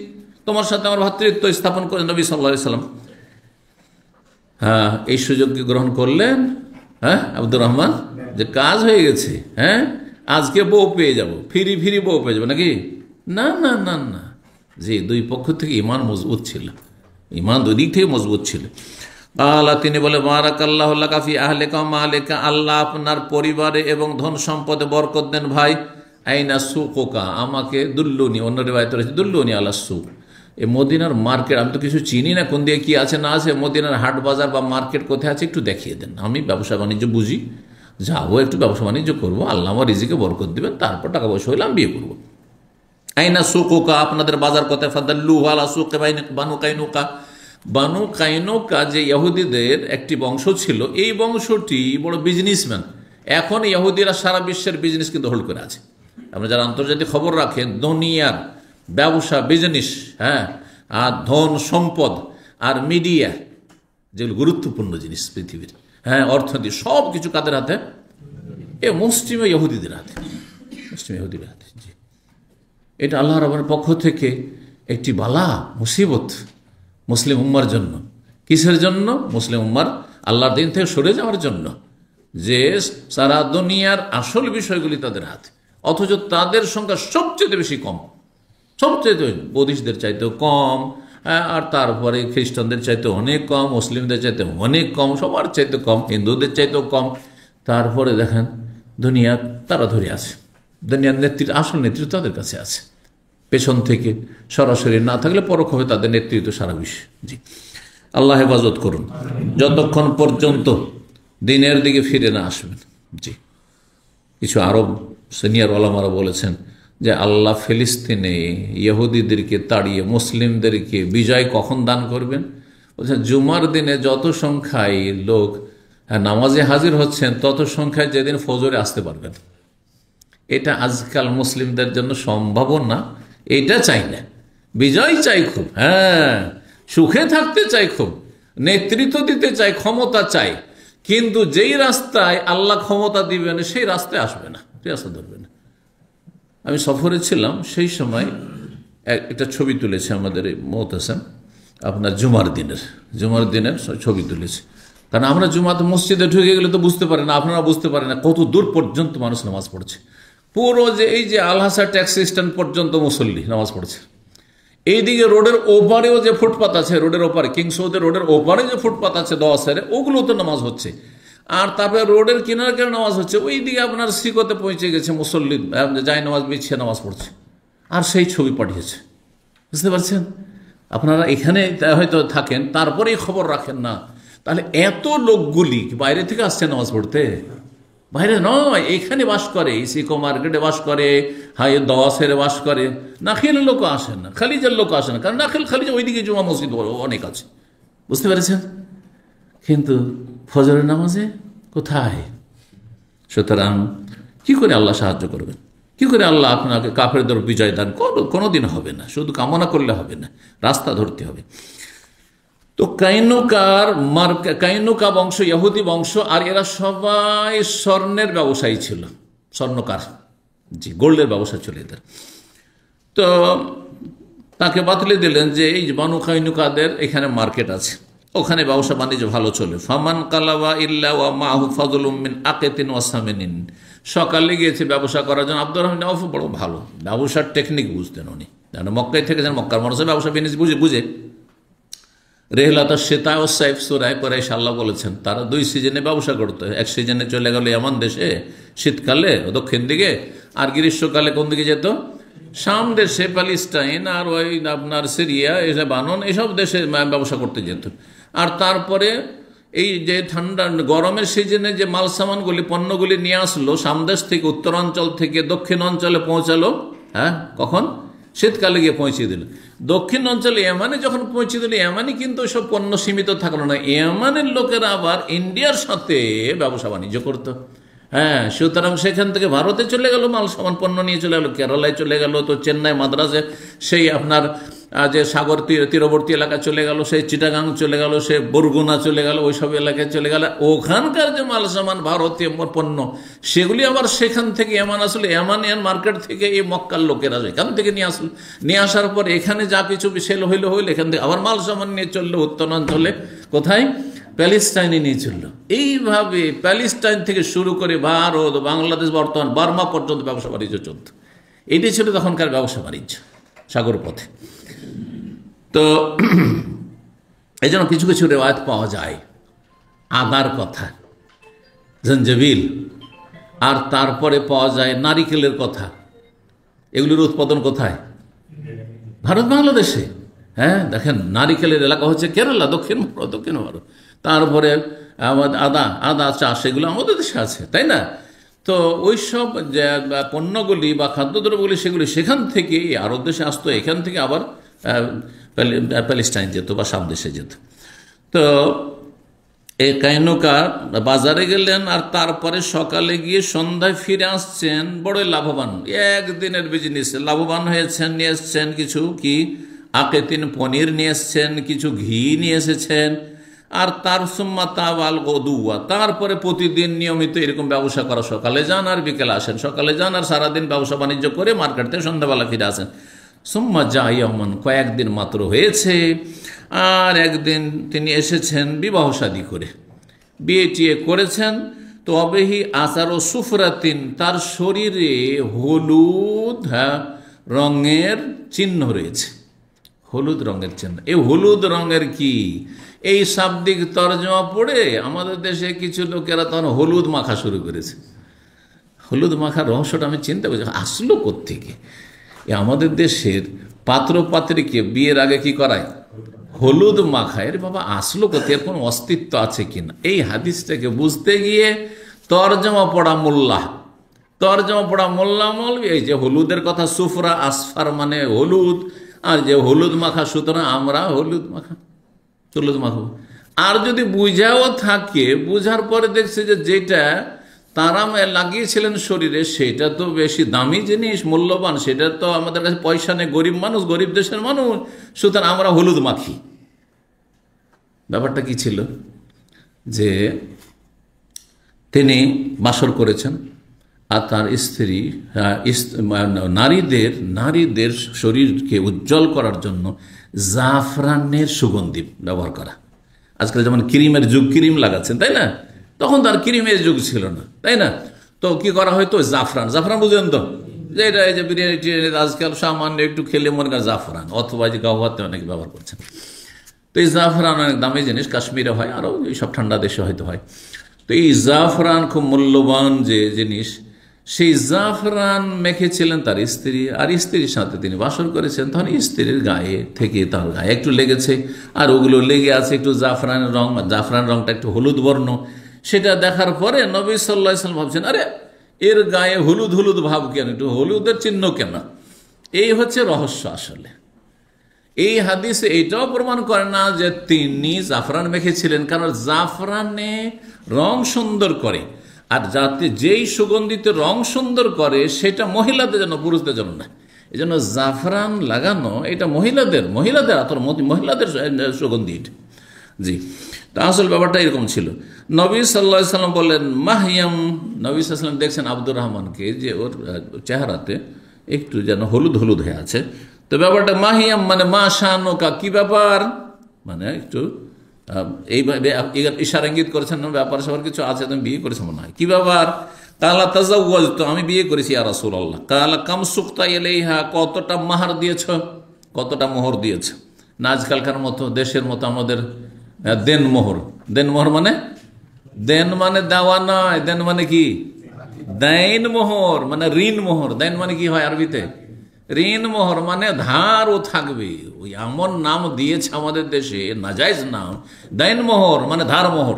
তোমার সাথে আমার ভ্রাতৃত্ব স্থাপন করে নবী সাল্লাল্লাহু আলাইহি সাল্লাম। হ্যাঁ, এই সুযোগকে গ্রহণ করলেন। হ্যাঁ, আব্দুর রহমান, যে কাজ হয়ে গেছে, হ্যাঁ, আজকে বউ পেয়ে যাব, ফিরি ফিরি বউ পেয়ে যাবো নাকি? না না না না, যে 2 পক্ষ থেকে ইমান মজবুত ছিল, ইমান 2 দিক থেকে মজবুত ছিল। আল্লাহ, তিনি বলে, বারাকাল্লাহু লাকা ফি আহলিকা ওয়া মালিকা, আল্লাহ আপনার পরিবারে এবং ধন সম্পদে বরকত দেন। ভাই, আইনা সুকুকা, আমাকে দুল্লুনি, অন্য রিওয়ায়াতে রয়েছে দুল্লুনি আলা সুক। এই মদিনার মার্কেট আমি তো কিছু চিনি না, কোন দিকে কি আছে না আছে, মদিনার হাট বাজার বা মার্কেট কোথায় আছে একটু দেখিয়ে দেন। আমি ব্যবসা বাণিজ্য বুঝি, যাবো, একটু ব্যবসা বাণিজ্য করবো, আল্লাহ আমার রিজিকে বরকত দিবেন, তারপর টাকা পয়সা হইলে আমি বিয়ে করবো। আইনা সুকুকা, আপনাদের বাজার কোথায়? ফাদাল্লুহু আলা সুক বানু কাইনুকা। বানু কাইনুকা যে ইহুদিদের একটি বংশ ছিল, এই বংশটি বড় বিজনেসম্যান। এখন ইহুদিরা সারা বিশ্বের বিজনেস কিন্তু হোল্ড করে আছে। আপনারা যারা আন্তর্জাতিক খবর রাখেন, দুনিয়ার ব্যবসা, বিজনেস, হ্যাঁ, আর ধন সম্পদ আর মিডিয়া, যেগুলো গুরুত্বপূর্ণ জিনিস পৃথিবীর, হ্যাঁ, অর্থনীতি, সব কিছু কাদের হাতে? এ মুসলিম ইহুদিদের হাতে, মুসলিম ইহুদিদের হাতে। জি, এটা আল্লাহ রাব্বুল পক্ষ থেকে একটি বালা, মুসিবত মুসলিম উম্মার জন্য। কিসের জন্য? মুসলিম উম্মার আল্লাহর দিন থেকে সরে যাওয়ার জন্য, যে সারা দুনিয়ার আসল বিষয়গুলি তাদের হাতে, অথচ তাদের সংখ্যা সবচেয়ে বেশি কম, সবচেয়ে বৌদিশদের চাইতেও কম, আর তারপরে খ্রিস্টানদের চাইতে অনেক কম, মুসলিমদের চাইতে অনেক কম, সবার চাইতে কম, হিন্দুদের চাইতেও কম। তারপরে দেখেন দুনিয়া তারা ধরে আছে, দুনিয়ার নেতৃত্ব, আসল নেতৃত্ব তাদের কাছে আছে। পেছন থেকে সরাসরি না থাকলে পরোক্ষভাবে তাদের নেতৃত্ব সারা বিশ্বে। জি, আল্লাহ হেফাজত করুন যতক্ষণ পর্যন্ত দিনের দিকে ফিরে না আসবেন। জি, কিছু আরব সিনিয়র ওলামারা বলেছেন যে আল্লাহ ফিলিস্তিনে ইহুদিদেরকে তাড়িয়ে মুসলিমদেরকে বিজয় কখন দান করবেন? বলছেন জুমার দিনে যত সংখ্যায় লোক নামাজে হাজির হচ্ছেন তত সংখ্যায় যেদিন ফজরে আসতে পারবেন। এটা আজকাল মুসলিমদের জন্য সম্ভব না, এটা চাই না। বিজয় চাই খুব, হ্যাঁ, সুখে থাকতে চাই খুব, নেতৃত্ব দিতে চাই, ক্ষমতা চাই, কিন্তু যেই রাস্তায় আল্লাহ ক্ষমতা দিবেন সেই রাস্তায় আসবে না, সেই রাস্তা ধরবে না। আমি সফরে ছিলাম, সেই সময় একটা ছবি তুলেছে আমাদের মোহতাসেম, আপনার জুমার দিনের ছবি তুলেছে। কারণ আমরা জুমাতে মসজিদে ঢুকে গেলে তো বুঝতে পারেন না, আপনারা বুঝতে পারেন না কত দূর পর্যন্ত মানুষ নামাজ পড়ছে। পুরো যে এই যে আলহাসা ট্যাক্সি স্ট্যান্ড পর্যন্ত মুসল্লি নামাজ পড়ছে। এইদিকে রোডের ওপারেও যে ফুটপাত আছে, রোডের ওপারে কিংসৌদের রোডের ওপারে যে ফুটপাত আছে দোয়াশারে, ওগুলো তো নামাজ হচ্ছে। আর তারপরে রোডের কিনারে কিনারে নামাজ হচ্ছে। ওইদিকে আপনার সিকোতে পৌঁছে গেছে মুসল্লি, যাই নামাজ বিছিয়ে নামাজ পড়ছে, আর সেই ছবি পাঠিয়েছে। বুঝতে পারছেন? আপনারা এখানে হয়তো থাকেন, তারপরেই খবর রাখেন না। তাহলে এত লোকগুলি বাইরে থেকে আসছে নামাজ পড়তে? বাইরে নয়, এখানে বাস করে, সিকো মার্কেটে বাস করে, হাই দোয়াশেরে বাস করে। নাখিলের লোক আসেন না, খালিজের লোক আসে না, কারণ নাখিল খালিজ ওইদিকে জুমা মসজিদ অনেক আছে। বুঝতে পেরেছেন? কিন্তু ফজরের নামাজে কোথায়? সুতরাং কি করে আল্লাহ সাহায্য করবেন? কি করে আল্লাহ আপনাকে কাফেরদের বিজয় দান? কোনোদিন হবে না, শুধু কামনা করলে হবে না, রাস্তা ধরতে হবে। তো কাইনুকা বংশ ইহুদি বংশ, আর এরা সবাই স্বর্ণের ব্যবসায়ী ছিল, স্বর্ণকার। জি, গোল্ডের ব্যবসা ছিল এদের। তো তাকে বাতলে দিলেন যে এই বানু কাইনুকাদের এখানে মার্কেট আছে, ওখানে ব্যবসা বাণিজ্য ভালো চলে। ফামান কালাবা ইল্লা ওয়া মাহু ফাজলুম মিন আকিতিন ওয়া সামিনিন। সকালে গিয়েছে ব্যবসা করার জন্য। আব্দুর রহমান আউফ বড় ভালো ব্যবসার টেকনিক বুঝতেন উনি, মক্কায় থেকেছেন, মক্কার মানুষের ব্যবসা বিজনেস বুঝে। রেহলাত সেতা ও সাইফ সুরায় কুরাইশ আল্লাহ বলেছেন তারা দুই সিজনে ব্যবসা করতো। এক সিজনে চলে গেল ইয়ামান দেশে শীতকালে দক্ষিণ দিকে, আর গ্রীষ্মকালে কোন দিকে যেত? শাম দেশে, প্যালেস্টাইন, আর ওই আপনার সিরিয়া, এসব বানন, এসব দেশে ব্যবসা করতে যেত। আর তারপরে এই যে ঠান্ডা গরমের সিজনে যে মাল সামানগুলি পণ্যগুলি নিয়ে আসলো সামদেশ থেকে, উত্তরাঞ্চল থেকে দক্ষিণ অঞ্চলে পৌঁছালো, হ্যাঁ, কখন? শীতকালে গিয়ে পৌঁছে দিল। দক্ষিণ অঞ্চলে ইয়ামানে যখন পৌঁছে দিল, ইয়ামানি কিন্তু সব পণ্য সীমিত থাকলো না, ইয়ামানের লোকেরা আবার ইন্ডিয়ার সাথে ব্যবসা বাণিজ্য করতো। হ্যাঁ, সুতরাং সেখান থেকে ভারতে চলে গেল, মাল সামান পণ্য নিয়ে চলে গেল, কেরালায় চলে গেল, তো চেন্নাই মাদ্রাসে, সেই আপনার যে সাগর তীরবর্তী এলাকা চলে গেল, সেই চিটাগাং চলে গেল, সে বরগুনা চলে গেল, ওইসব এলাকায় চলে গেল। ওখানকার যে মাল সামান ভারতীয় পণ্য সেগুলি আবার সেখান থেকে এমান আসলে, এমানিয়ান মার্কেট থেকে এই মক্কার লোকেরা এখান থেকে নিয়ে আসলো। নিয়ে আসার পর এখানে যা কিছু সেল হইল, এখান থেকে আবার মাল সামান নিয়ে চললো উত্তরাঞ্চলে, কোথায়? প্যালেস্টাইনে নিয়ে চলল। এইভাবে প্যালেস্টাইন থেকে শুরু করে ভারত, বাংলাদেশ, বর্তমান বার্মা পর্যন্ত ব্যবসা বাণিজ্য চলত। এটাই ছিল তখনকার ব্যবসা বাণিজ্য সাগর পথে। তো এই জন্য কিছু কিছু রেওয়ায়ত পাওয়া যায় আদার কথা, জঞ্জবিল, আর তারপরে পাওয়া যায় নারিকেলের কথা। এগুলির উৎপাদন কোথায়? ভারত, বাংলাদেশে। হ্যাঁ, দেখেন নারিকেলের এলাকা হচ্ছে কেরালা, দক্ষিণ ভারত। তারপরে আদা চাষ, এগুলো আমাদের দেশে আছে, তাই না? তো ওইসব যে পণ্যগুলি বা খাদ্যদ্রব্যগুলি সেগুলি সেখান থেকে আরব দেশে আসতো, এখান থেকে আবার প্যালেস্টাইন যেত বা শাম দেশে যেত। তো এই কাইনুকা বাজারে গেলেন, আর তারপরে সকালে গিয়ে সন্ধ্যায় ফিরে আসছেন বড়ই লাভবান, একদিনের বিজনেসে লাভবান হয়েছেন। নিয়ে এসছেন কিছু কি আকেতিন পনির নিয়ে এসছেন, কিছু ঘি নিয়ে এসেছেন। আর তার সুম্মা তাওয়াল গদুয়া, তারপরে প্রতিদিন নিয়মিত এরকম ব্যবসা করা, সকালে যান আর বিকেলে আসেন, সকালে যান আর সারাদিন ব্যবসা বাণিজ্য করে মার্কেট থেকে সন্ধ্যাবেলা ফিরে আসেন। সুম্মা যাইয়ামান, কয়েকদিন মাত্র হয়েছে। আর একদিন তিনি এসেছেন বিবাহ শাদী করে, বিয়ে টিয়ে করেছেন। তবেহি আসার ও সুফরাতিন, তার শরীরে হলুদ রঙের চিহ্ন রয়েছে, হলুদ রঙের চিহ্ন। এই হলুদ রঙের কি, এই শাব্দিক তর্জমা পড়ে আমাদের দেশে কিছু লোকেরা তখন হলুদ মাখা শুরু করেছে। হলুদ মাখার রহস্যটা আমি চিন্তা করছি আসলো কোত্থেকে। আমাদের দেশের পাত্র পাত্রীকে বিয়ের আগে কি করায়, হলুদ মাখায়। এর বাবা আসলো কোথায়, এর কোনো অস্তিত্ব আছে কিনা। এই হাদিসটাকে বুঝতে গিয়ে তর্জমা পড়া মোল্লা মৌলবি এই যে হলুদের কথা, সুফরা আসফার মানে হলুদ, আর যে হলুদ মাখা, সুতরাং আমরা হলুদ মাখাবো। আর যদি বুঝাও থাকে, বুঝার পরে দেখছে যে যেটা তারা লাগিয়েছিলেন শরীরে সেটা তো বেশি দামি জিনিস, মূল্যবান, সেটা তো আমাদের কাছে পয়সা নেই, গরিব মানুষ, গরিব দেশের মানুষ, সুতরাং আমরা হলুদ মাখি। ব্যাপারটা কি ছিল যে তিনি বাসর করেছেন আর তার স্ত্রী নারীদের শরীরকে উজ্জ্বল করার জন্য জাফরানের সুগন্ধি ব্যবহার করা। আজকাল যেমন ক্রিমের যুগ, ক্রিম লাগাচ্ছেন তাই না, তখন তার ক্রিমের যুগ ছিল না তাই না। তো কি করা হয়তো জাফরান বুঝলেন তো, যে এটা এই যে বিরিয়ানি টিরিয়ানি আজকাল সামান্য একটু খেলে মনে করেন জাফরান, অথবা যে গাওয়াতে অনেকে ব্যবহার করছেন। তো এই জাফরান অনেক দামি জিনিস, কাশ্মীরে হয়, আরও এইসব ঠান্ডা দেশে হয়তো হয়। তো এই জাফরান খুব মূল্যবান যে জিনিস, সেই জাফরান মেখেছিলেন তার স্ত্রী, আর স্ত্রীর সাথে তিনি বাসর করেছেন। তখন স্ত্রীর গায়ে থেকে তার গায়ে একটু লেগেছে, আর ওগুলো লেগে আছে একটু জাফরানের রং, জাফরান রংটা একটু হলুদ বর্ণ। সেটা দেখার পরে নবী সাল্লাল্লাহু আলাইহি ওয়াসাল্লাম ভাবছেন, আরে এর গায়ে হলুদ হলুদ ভাব কেন, একটু হলুদের চিহ্ন কেন। এই হচ্ছে রহস্য। আসলে এই হাদিসে এইটাও প্রমাণ করে না যে তিনি জাফরান মেখেছিলেন, কারণ জাফরানে রং সুন্দর করে, আর যাতে যেই সুগন্ধিত রং সুন্দর করে সেটা মহিলাদের জন্য, পুরুষদের জন্য না। এই জন্য জাফরান লাগানো এটা মহিলাদের মহিলাদের সুগন্ধি। জি, তা আসল ব্যাপারটা এরকম ছিল। নবী সাল্লাল্লাহু আলাইহি ওয়াসাল্লাম বললেন মাহিয়াম, নবী সাল্লাল্লাহু আলাইহি ওয়াসাল্লাম দেখছেন আব্দুর রহমানকে যে ওর চেহারাতে একটু যেন হলুদ হলুদ হয়ে আছে। তো ব্যাপারটা মাহিয়াম মানে মা শানুকা, কি ব্যাপার, মানে একটু এইভাবে ইশারা ইঙ্গিত করেছেন না, ব্যাপার সবার কিছু আছে, তুমি বিয়ে করেছো মনে হয়, কি ব্যাপার। কালা তাজাওয়াজতু, আমি বিয়ে করেছি ইয়া রাসূলুল্লাহ। কালা কাম সুক্তা ইলাইহা, কতটা মাহার দিয়েছ, কতটা মোহর দিয়েছ। না আজকালকার মতো দেশের মতো আমাদের দেন মোহর মানে দেন মানে দেওয়া নয়, দেন মানে কি, দেন মোহর মানে ঋণ মোহর। দেন মানে কি হয় আরবিতে, ঋণ মোহর মানে ধারও থাকবে। ওই এমন নাম দিয়েছে আমাদের দেশে, নাজায়েজ নাম, দেন মোহর মানে ধার মোহর।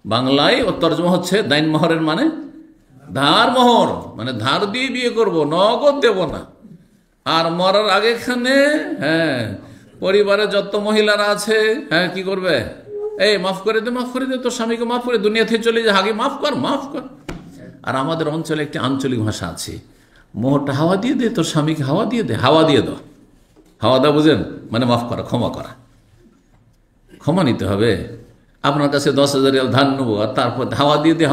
বাংলায় ওর তর্জমা হচ্ছে দেন মোহরের মানে ধার মোহর, মানে ধার দিয়ে বিয়ে করব, নগদ দেব না। আর মরার আগেখানে পরিবারে যত মহিলারা আছে কি করবে, এই মাফ করে দে তোর স্বামীকে, মাফ করে, দুনিয়া থেকে চলে যায়, আগে মাফ কর। আর আমাদের অঞ্চলে একটি আঞ্চলিক ভাষা আছে, মোহরটা হাওয়া দিয়ে দে, তোর স্বামীকে হাওয়া দিয়ে দে, হাওয়া দিয়ে দাও। হাওয়া দাও বুঝেন, মানে মাফ করা, ক্ষমা করা, ক্ষমা নিতে হবে। আপনার কাছে 10,000 রিয়াল ধার নেবো, আর তারপর হাওয়া দিয়ে দে,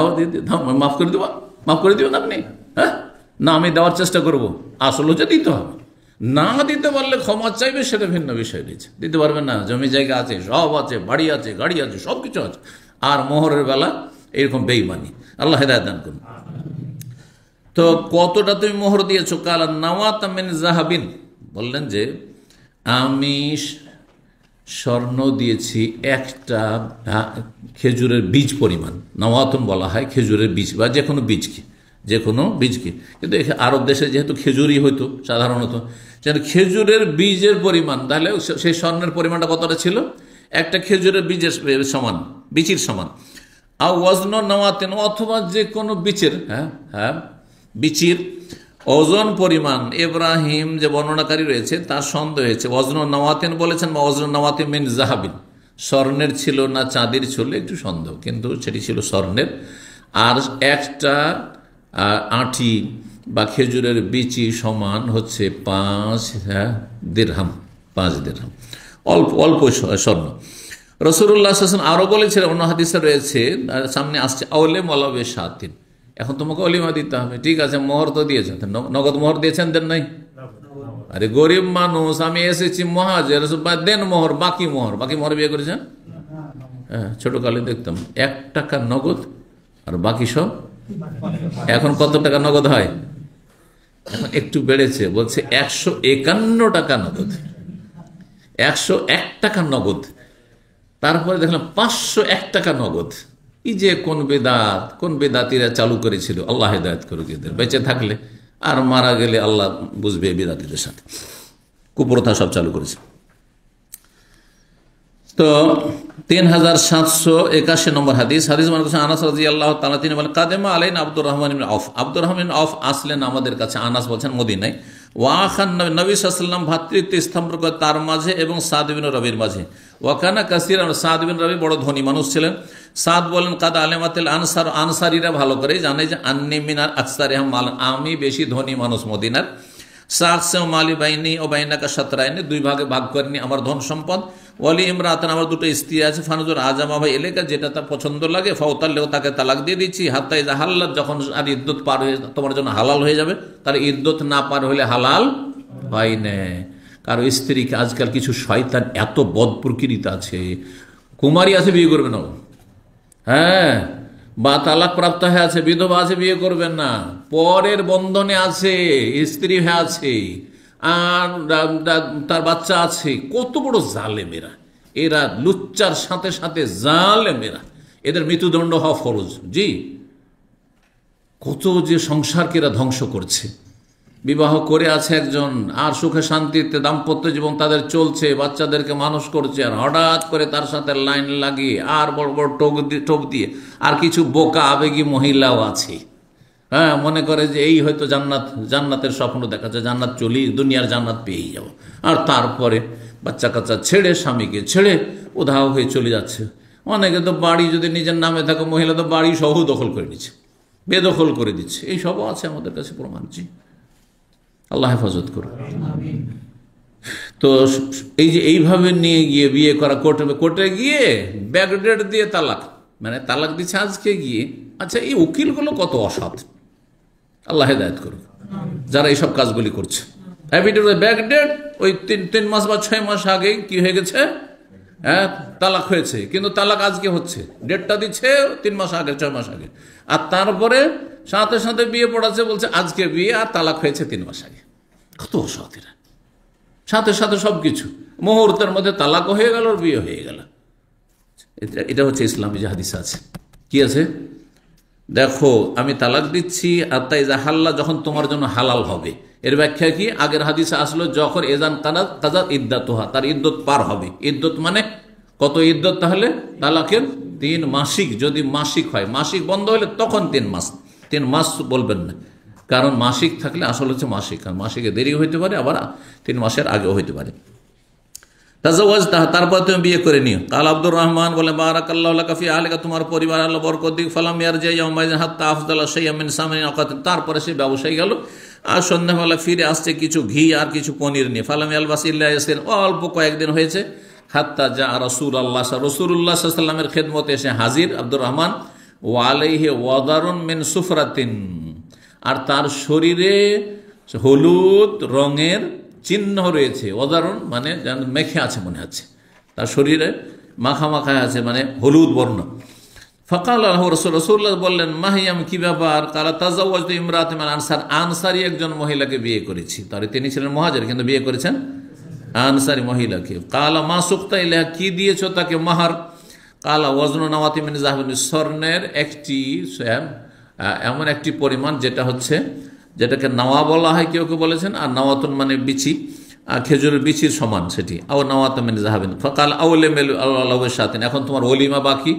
মাফ করে দেবেন আপনি, না আমি দেওয়ার চেষ্টা করবো, আসলে হচ্ছে দিতে হবে। না দিতে পারলে ক্ষমা চাইবে, সেটা ভিন্ন বিষয় রয়েছে। দিতে পারবেন না, জমি জায়গা আছে, সব আছে, বাড়ি আছে, গাড়ি আছে, সব কিছু আছে, আর মোহরের বেলা এরকম বেঈমানি। আল্লাহ হেদায়েত দান করুন। তো কতটা তুমি মোহর দিয়েছো? কালা নাওয়াতা মিন যাহাবিন, বললেন যে আমি স্বর্ণ দিয়েছি একটা খেজুরের বীজ পরিমাণ। নাওয়াতুন বলা হয় খেজুরের বীজ বা যে কোনো বীজকে, কিন্তু আরব দেশে যেহেতু খেজুরই হইতো সাধারণত, খেজুরের বীজের পরিমাণ, তাহলে সেই স্বর্ণের পরিমাণটা কতটা ছিল, একটা খেজুরের বীজের সমান, বিচির সমান। আর ওয়াজন নাওয়াতেন, অথবা যে কোনো বিচের বিচির ওজন পরিমাণ। ইব্রাহিম যে বর্ণনাকারী রয়েছে তার সন্দেহ হয়েছে, ওয়াজন নাওয়াতেন বলেছেন বা ওয়াজন নাওয়াতেন মিন যাহাবিন, স্বর্ণের ছিল না চাঁদির ছিল, একটু সন্দেহ, কিন্তু সেটি ছিল স্বর্ণের। আর একটা আঁটি বা খেজুরের বিচি সমান হচ্ছে 5 দিরহাম, অল্প স্বর্ণ। রাসূলুল্লাহ সাল্লাল্লাহু আলাইহি ওয়াসাল্লাম আরো বলেছিলেন, অন্য হাদিসে রয়েছে, সামনে আসছে, আউলে মলাবে সাতিন, এখন তোমাকে অলিমা দিতে হবে। ঠিক আছে, মোহর তো দিয়েছেন, নগদ মোহর দিয়েছেন, দেন নাই? আরে গরিব মানুষ, আমি এসেছি মহাজের, দেন মোহর, বাকি মোহর বিয়ে করেছেন। ছোটকালে দেখতাম 1 টাকা নগদ আর বাকি সব। এখন কত টাকা নগদ হয়? এখন একটু বেড়েছে, বলছে 151 টাকা নগদ। 101 টাকা নগদ। তারপরে দেখলাম 501 টাকা নগদ। এই যে কোন বেদাতিরা চালু করেছিল, আল্লাহ হেদায়েত করুক এদের, বেঁচে থাকলে আর মারা গেলে আল্লাহ বুঝবে বেদাতিদের সাথে কুপ্রথা সব চালু করেছে। তো 3781 নম্বর হাদিস আনাস রাদিয়াল্লাহু তাআলা তিনি বলেন, কাদেমা আলাইনা আব্দুর রহমান ইবনে আউফ, আব্দুর রহমান ইবনে আউফ আসলেন আমাদের কাছে। আনাস বলছেন মদিনায়। ওয়াখান নবী সাল্লাল্লাহু আলাইহি ওয়াসাল্লাম ভ্রাতৃত্ব স্থাপন করে তার মাঝে এবং সাদ বিন রবির মাঝে। ওয়াকানা কাসীরান, সাদ বিন রবি বড় ধনী মানুষ ছিলেন। সাদ বলেন, কাদ আলেমাতিল আনসার, আনসারীরা ভালো করে জানে যে আন্নী মিনার আকসারিহাম মাল, আমি বেশি ধনী মানুষ মদিনার। সাকসেও মালি বাইনি ও বাইনাকা সাতরাইনি, দুই ভাগে ভাগ করেনি আমার ধন সম্পদ। ওয়ালি ইমরাতান, আমার দুটো স্ত্রী আছে। ফানুজুর আজামা ভাই এলাকা, যেটা তার পছন্দ লাগে, ফাউতাল্লেও তাকে তালাক দিয়ে দিচ্ছি। হাত্তা ইজা হাল্লাত, যখন আর ইদ্যত পার হয়ে তোমার জন্য হালাল হয়ে যাবে। তার ইদ্যত না পার হলে হালাল হয় না। কারো স্ত্রীকে আজকাল কিছু শয়তান এত বদ প্রকৃতি আছে, কুমারী আছে বিয়ে করবে না, হ্যাঁ, বা তালাক প্রাপ্ত হয়ে আছে, বিধবা আছে, বিয়ে করবেন না, পরের বন্ধনে আছে, স্ত্রী হয়ে আছে, আর তার বাচ্চা আছে। কত বড় জালেমেরা এরা, লুচ্চার সাথে সাথে জালেমেরা, এদের মৃত্যুদণ্ড হওয়া ফরজ। জি, কত যে সংসারকে এরা ধ্বংস করছে। বিবাহ করে আছে একজন, আর সুখে শান্তিতে দাম্পত্য জীবন তাদের চলছে, বাচ্চাদেরকে মানুষ করছে, আর হঠাৎ করে তার সাথে লাইন লাগিয়ে আর বড় বড় টোপ দিয়ে, আর কিছু বোকা আবেগী মহিলাও আছে, হ্যাঁ, মনে করে যে এই হয়তো জান্নাতের স্বপ্ন দেখাচ্ছে, জান্নাত চলি, দুনিয়ার জান্নাত পেয়েই যাবো। আর তারপরে বাচ্চা কাচ্চা ছেড়ে, স্বামীকে ছেড়ে উধাও হয়ে চলে যাচ্ছে। অনেকে তো বাড়ি যদি নিজের নামে থাকে, মহিলা তো বাড়ি সহ দখল করে নিচ্ছে, বেদখল করে দিচ্ছে। এই সবও আছে আমাদের কাছে প্রমাণ। জি, আল্লাহ হেফাজত করুন। তো এই যে এইভাবে নিয়ে গিয়ে বিয়ে করা, কোর্টে গিয়ে ব্যাকডেট দিয়ে তালাক, মানে তালাক দিচ্ছে আজকে গিয়ে। আচ্ছা, এই উকিলগুলো কত অসৎ, আল্লাহ হেদায়েত করুন যারা এইসব কাজগুলি করছে। ব্যাকডেট ওই 3 মাস বা 6 মাস আগে কি হয়ে গেছে, হ্যাঁ, তালাক হয়েছে, কিন্তু তালাক আজকে হচ্ছে, ডেটটা দিচ্ছে 3 মাস আগে, 6 মাস আগে, আর তারপরে সাথে সাথে বিয়ে পড়াচ্ছে, বলছে আজকে বিয়ে আর তালাক হয়েছে 3 মাস আগে। কত অসৎ এরা, সাথে সাথে সবকিছু মুহূর্তের মধ্যে তালাকও হয়ে গেল, আর বিয়ে হয়ে গেল। এটা হচ্ছে ইসলামী যে হাদিস আছে, কি আছে, দেখো আমি তালাক দিচ্ছি, আর তাই জাহাল্লা, যখন তোমার জন্য হালাল হবে। এর ব্যাখ্যা কি, আগের হাদিসে আসলো যখন এজান কাজা ইদ্দাতুহা, তার ইদ্যত পার হবে। ইদ্যত মানে কত ইদ্যত, তাহলে তালাকের 3 মাসিক, যদি মাসিক হয়, মাসিক বন্ধ হলে তখন 3 মাস। 3 মাস বলবেন না, কারণ মাসিক থাকলে আসল হচ্ছে মাসিক, কারণ মাসিকে দেরি হইতে পারে, আবার 3 মাসের আগেও হইতে পারে। তারপর তুমি বিয়ে করে নিও। কাল আব্দুর রহমান বলে, বারাকাল্লাহু লাকা ফি আহলিকা, তোমার পরিবার আল্লাহ বরকত দিক। ফালাম ইয়ারজি ইয়াউমাইযিন হাত্তা আফদালা শাইআম মিন সামানিন আকাত, তারপরে সে ব্যবসায়ী গেল, আর সন্ধ্যাবেলা ফিরে আসছে কিছু ঘি আর কিছু পনির নিয়ে। ফালাম ইয়ালবাস ইল্লা ইয়াসির, অল্প কয়েকদিন হয়েছে। হাত্তা যা রাসূলুল্লাহ, রাসূলুল্লাহ সাল্লাল্লাহু আলাইহি ওয়াসাল্লামের খেদমতে এসে হাজির আব্দুর রহমান। ওয়া আলাইহি ওয়াদারুন মিন সুফরাতিন, আর তার শরীরে হলুদ রঙের চিহ্ন রয়েছে। ওয়াদারুন মানে মেখে আছে মনে হচ্ছে, তার শরীরে মাখা মাখায় আছে, মানে হলুদ বর্ণ। ফাকাল রাসূলুল্লাহ বললেন, মাহিয়াম, কি ব্যাপার? কালা তাজাওয়াজতু ইমরাতান মিন আনসার, আনসারী একজন মহিলাকে বিয়ে করেছি। তাহলে তিনি ছিলেন মুহাজির, কিন্তু বিয়ে করেছেন আনসারী মহিলাকে। কালা মা সুক্তা ইলাইহা, কি দিয়েছো তাকে মাহার? কালা ওয়াজনু নাওয়াতি মিন যাহাবিন, স্বর্ণের একটি এমন একটি পরিমাণ যেটা হচ্ছে, যেটাকে নাওয়া বলা হয় কেউ কেউ বলেছেন, আর নাওয়াতুন মানে বিচি, খেজুরের বিচির সমান সেটি। আও নাওয়াতুন মিন যাহাবিন। ফাকাল আউলিমা আল্লাহু শাতিন, এখন তোমার ওলিমা বাকি,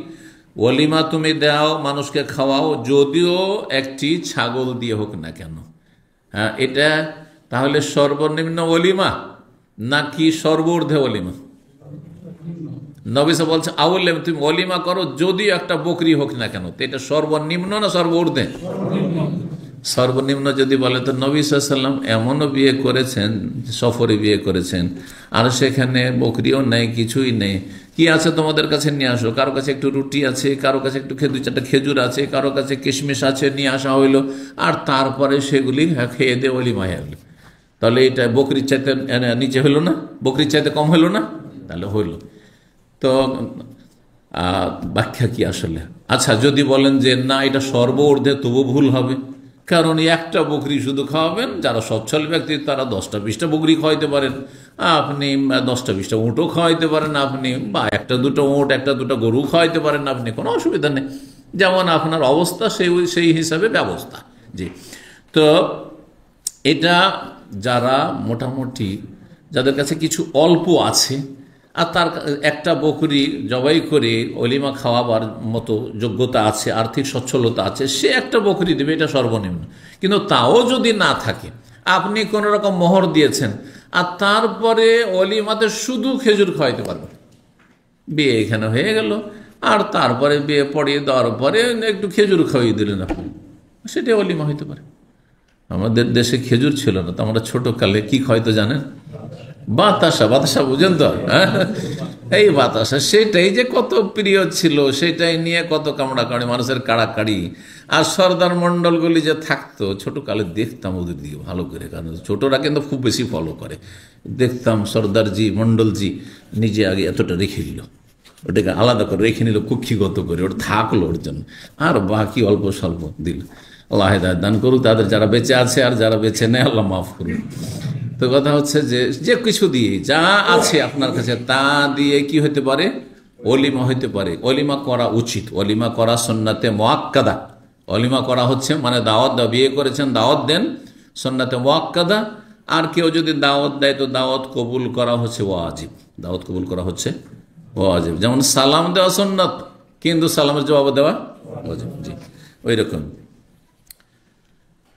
ওলিমা তুমি দাও, মানুষকে খাওয়াও, যদিও একটি ছাগল দিয়ে হোক না কেন। হ্যাঁ, এটা তাহলে সর্বনিম্ন ওলিমা নাকি সর্বঊর্ধ্বে ওলিমা? নবী সাল্লাল্লাহু আলাইহি ওয়াসাল্লাম বলছে আউলেম, তুমি ওলিমা করো যদিও একটা বকরি হোক না কেন। তো এটা সর্বনিম্ন না সর্বঊর্ধ্বে? সর্বনিম্ন যদি বলে তো নবী সাল্লাল্লাহু আলাইহি ওয়াসাল্লাম এমনও বিয়ে করেছেন, সফরে বিয়ে করেছেন, আর সেখানে বকরিও নেই, কিছুই নেই। কি আছে তোমাদের কাছে নিয়ে আসো। কারো কাছে একটু রুটি আছে, কারো কাছে একটু 2-4টা খেজুর আছে, কারো কাছে কিশমিশ আছে, নিয়ে আসা হইলো, আর তারপরে সেগুলি খেয়ে দিয়ে ওলিমা হয়ে গেল। তাহলে এটা বকরির চাইতে নিচে হইল না, বকরির চাইতে কম হইল না? তাহলে হইল। তো ব্যাখ্যা কি আসলে? আচ্ছা, যদি বলেন যে না এটা সর্বঊর্ধ্বে, তবু ভুল হবে। কারণ একটা বকরি শুধু খাওয়াবেন, যারা সচ্ছল ব্যক্তি তারা 10টা 20টা বকরি খাওয়াইতে পারেন, আপনি 10টা 20টা উঁটও খাওয়াইতে পারেন আপনি, বা একটা দুটো উঁট একটা দুটো গরু খাওয়াইতে পারেন আপনি, কোনো অসুবিধা নেই। যেমন আপনার অবস্থা সেই হিসাবে ব্যবস্থা। জি, তো এটা যারা মোটামুটি যাদের কাছে কিছু অল্প আছে আর তার একটা বকরি জবাই করে অলিমা খাওয়াবার মতো যোগ্যতা আছে, আর্থিক সচ্ছলতা আছে, সে একটা বকরি দেবে, এটা সর্বনিম্ন। কিন্তু তাও যদি না থাকে, আপনি কোনো রকম মোহর দিয়েছেন আর তারপরে অলিমাতে শুধু খেজুর খাওয়াইতে পারবেন, বিয়ে এখানে হয়ে গেল আর তারপরে বিয়ে পড়িয়ে দেওয়ার পরে একটু খেজুর খাওয়িয়ে দিলেন আপনি, সেটা অলিমা হইতে পারে। আমাদের দেশে খেজুর ছিল না তো আমরা ছোটকালে কি খাওয়াইতো জানেন? বাতাসা। বাতাসা বুঝেন তো? এই বাতাসা, সেটাই যে কত প্রিয় ছিল, সেটাই নিয়ে কত কামড়াকামড়ি, মানুষের কাড়াকাড়ি। আর সর্দার মন্ডলগুলি যে থাকতো, ছোটকালে দেখতাম ওদের দিকে ভালো করে, কারণ ছোটরা কিন্তু খুব বেশি ফলো করে। দেখতাম সর্দারজি মন্ডলজি নিজে আগে এতটা রেখে দিল, ওটাকে আলাদা করে রেখে নিল কক্ষিগত করে, ওটা থাকলো ওর জন্য, আর বাকি অল্প স্বল্প দিল। আল্লাহ হেদায়েত দান করুক তাদের, যারা বেঁচে আছে আর যারা বেঁচে নেই আল্লাহ মাফ করুন। তো কথা হচ্ছে যে কিছু দিয়ে, যা আছে আপনার কাছে তা দিয়ে কি হতে পারে? অলিমা হইতে পারে। অলিমা করা উচিত, অলিমা করা সুন্নাতে মুআক্কাদা। অলিমা করা হচ্ছে মানে দাওয়াত দাও, বিয়ে করেছেন দাওয়াত দেন, সুন্নাতে মুআক্কাদা। আর কেউ যদি দাওয়াত দেয় তো দাওয়াত কবুল করা হচ্ছে ওয়াজিব, দাওয়াত কবুল করা হচ্ছে ওয়াজিব। যেমন সালাম দেওয়া সুন্নাত, কিন্তু সালামের জবাব দেওয়া ওয়াজিব। জি, ওই রকম।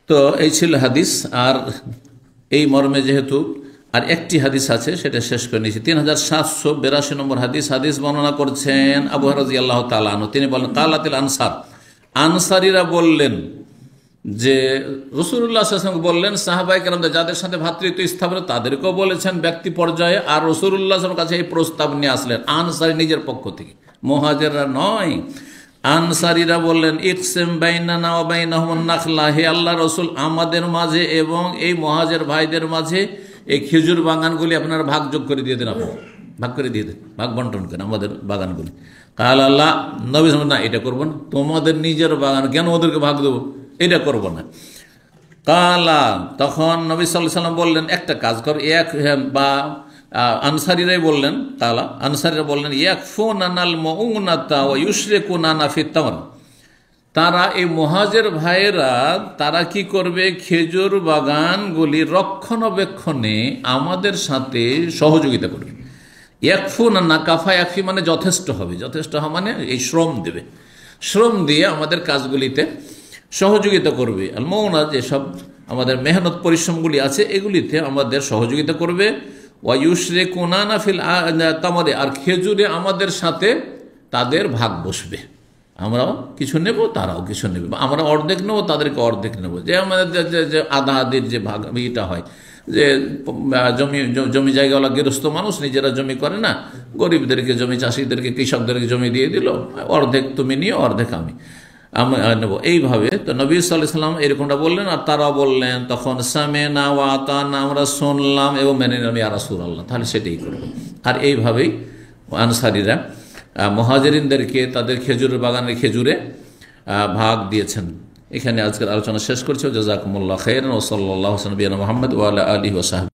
তো এই ছিল হাদিস। আর এই মর্মে যেহেতু আর একটি হাদিস আছে, সেটা শেষ করে নিয়েছি। 3782 নম্বর হাদিস। হাদিস বর্ণনা করছেন আবু হুরায়রা রাদিয়াল্লাহু তাআলা আনহু। তিনি বলেন, কালাতিল আনসার, আনসারীরা বললেন যে রাসূলুল্লাহ সাল্লাল্লাহু আলাইহি ওয়াসাল্লাম বললেন, সাহাবায়ে কেরামদের যাদের সাথে ভ্রাতৃত্ব স্থাপন, তাদেরকেও বলেছেন ব্যক্তি পর্যায়ে। আর রাসূলুল্লাহ সাল্লাল্লাহু আলাইহি ওয়াসাল্লামের কাছে এই প্রস্তাব নিয়ে আসলেন আনসারী নিজের পক্ষ থেকে, মুহাজিররা নয়। আনসারীরা বললেন, ইকসিম বাইনানা ওয়া বাইনাহুম নাখলা, হে আল্লাহ রসুল, আমাদের মাঝে এবং এই মুহাজির ভাইদের মাঝে এই খেজুর বাগানগুলি আপনারা ভাগযোগ করে দিয়ে দেন, আপনার ভাগ করে দিয়ে দেন, ভাগ বন্টন করেন আমাদের বাগানগুলি। কাল আল্লাহ নবী না, এটা করবো না, তোমাদের নিজের বাগান কেন ওদেরকে ভাগ দেবো, এটা করবো না। কালা, তখন নবী সাল্লাল্লাহু আলাইহি ওয়াসাল্লাম বললেন, একটা কাজ কর, এক বা আনসারীরাই বললেন, তালা আনসারীরা বললেন, ইয়াকফুনানাল মাউনাতা ওয়া ইউশরিকুনানা ফিত তামর, তারা এই মুহাজির ভাইয়েরা তারা কি করবে, খেজুর বাগানগুলি রক্ষণাবেক্ষণে আমাদের সাথে সহযোগিতা করবে। ইয়াকফুনানা, কাফা ইয়াকফি মানে যথেষ্ট হবে, যথেষ্ট হবে মানে এই শ্রম দেবে, শ্রম দিয়ে আমাদের কাজগুলিতে সহযোগিতা করবে। আল মাউনা, যেসব আমাদের মেহনত পরিশ্রমগুলি আছে এগুলিতে আমাদের সহযোগিতা করবে। ওয়া ইউশরিকুনানা ফিল তামরে, আর খেজুরে আমাদের সাথে তাদের ভাগ বসবে, আমরাও কিছু নেব তারাও কিছু নেবে, আমরা অর্ধেক নেবো তাদেরকে অর্ধেক নেব। যে আমাদের যে আধা আধির যে ভাগ এটা হয়, যে জমি জায়গাওয়ালা গৃহস্থ মানুষ নিজেরা জমি করে না, গরিবদেরকে জমি, চাষিদেরকে, কৃষকদেরকে জমি দিয়ে দিল, অর্ধেক তুমি নিয়ে অর্ধেক আমি নেব, এইভাবে। তো নবী সাল্লাল্লাহু আলাইহি ওয়াসাল্লাম এরকমটা বললেন, আর তারা বললেন তখন, সামি'না ওয়া আতা'না, আমরা শুনলাম এবং মেনে নিলাম ইয়া রাসূলুল্লাহ, তাহলে সেটাই করব। আর এইভাবেই আনসারীরা মুহাজিরিনদেরকে তাদের খেজুরের বাগানের খেজুরে ভাগ দিয়েছেন। এখানে আজকের আলোচনা শেষ করছি। জাযাকুমুল্লাহু খাইরান ওয়া সাল্লাল্লাহু আলা নবিয়িনা মুহাম্মদ ওয়া আলা আলিহি ওয়া সাহবিহি।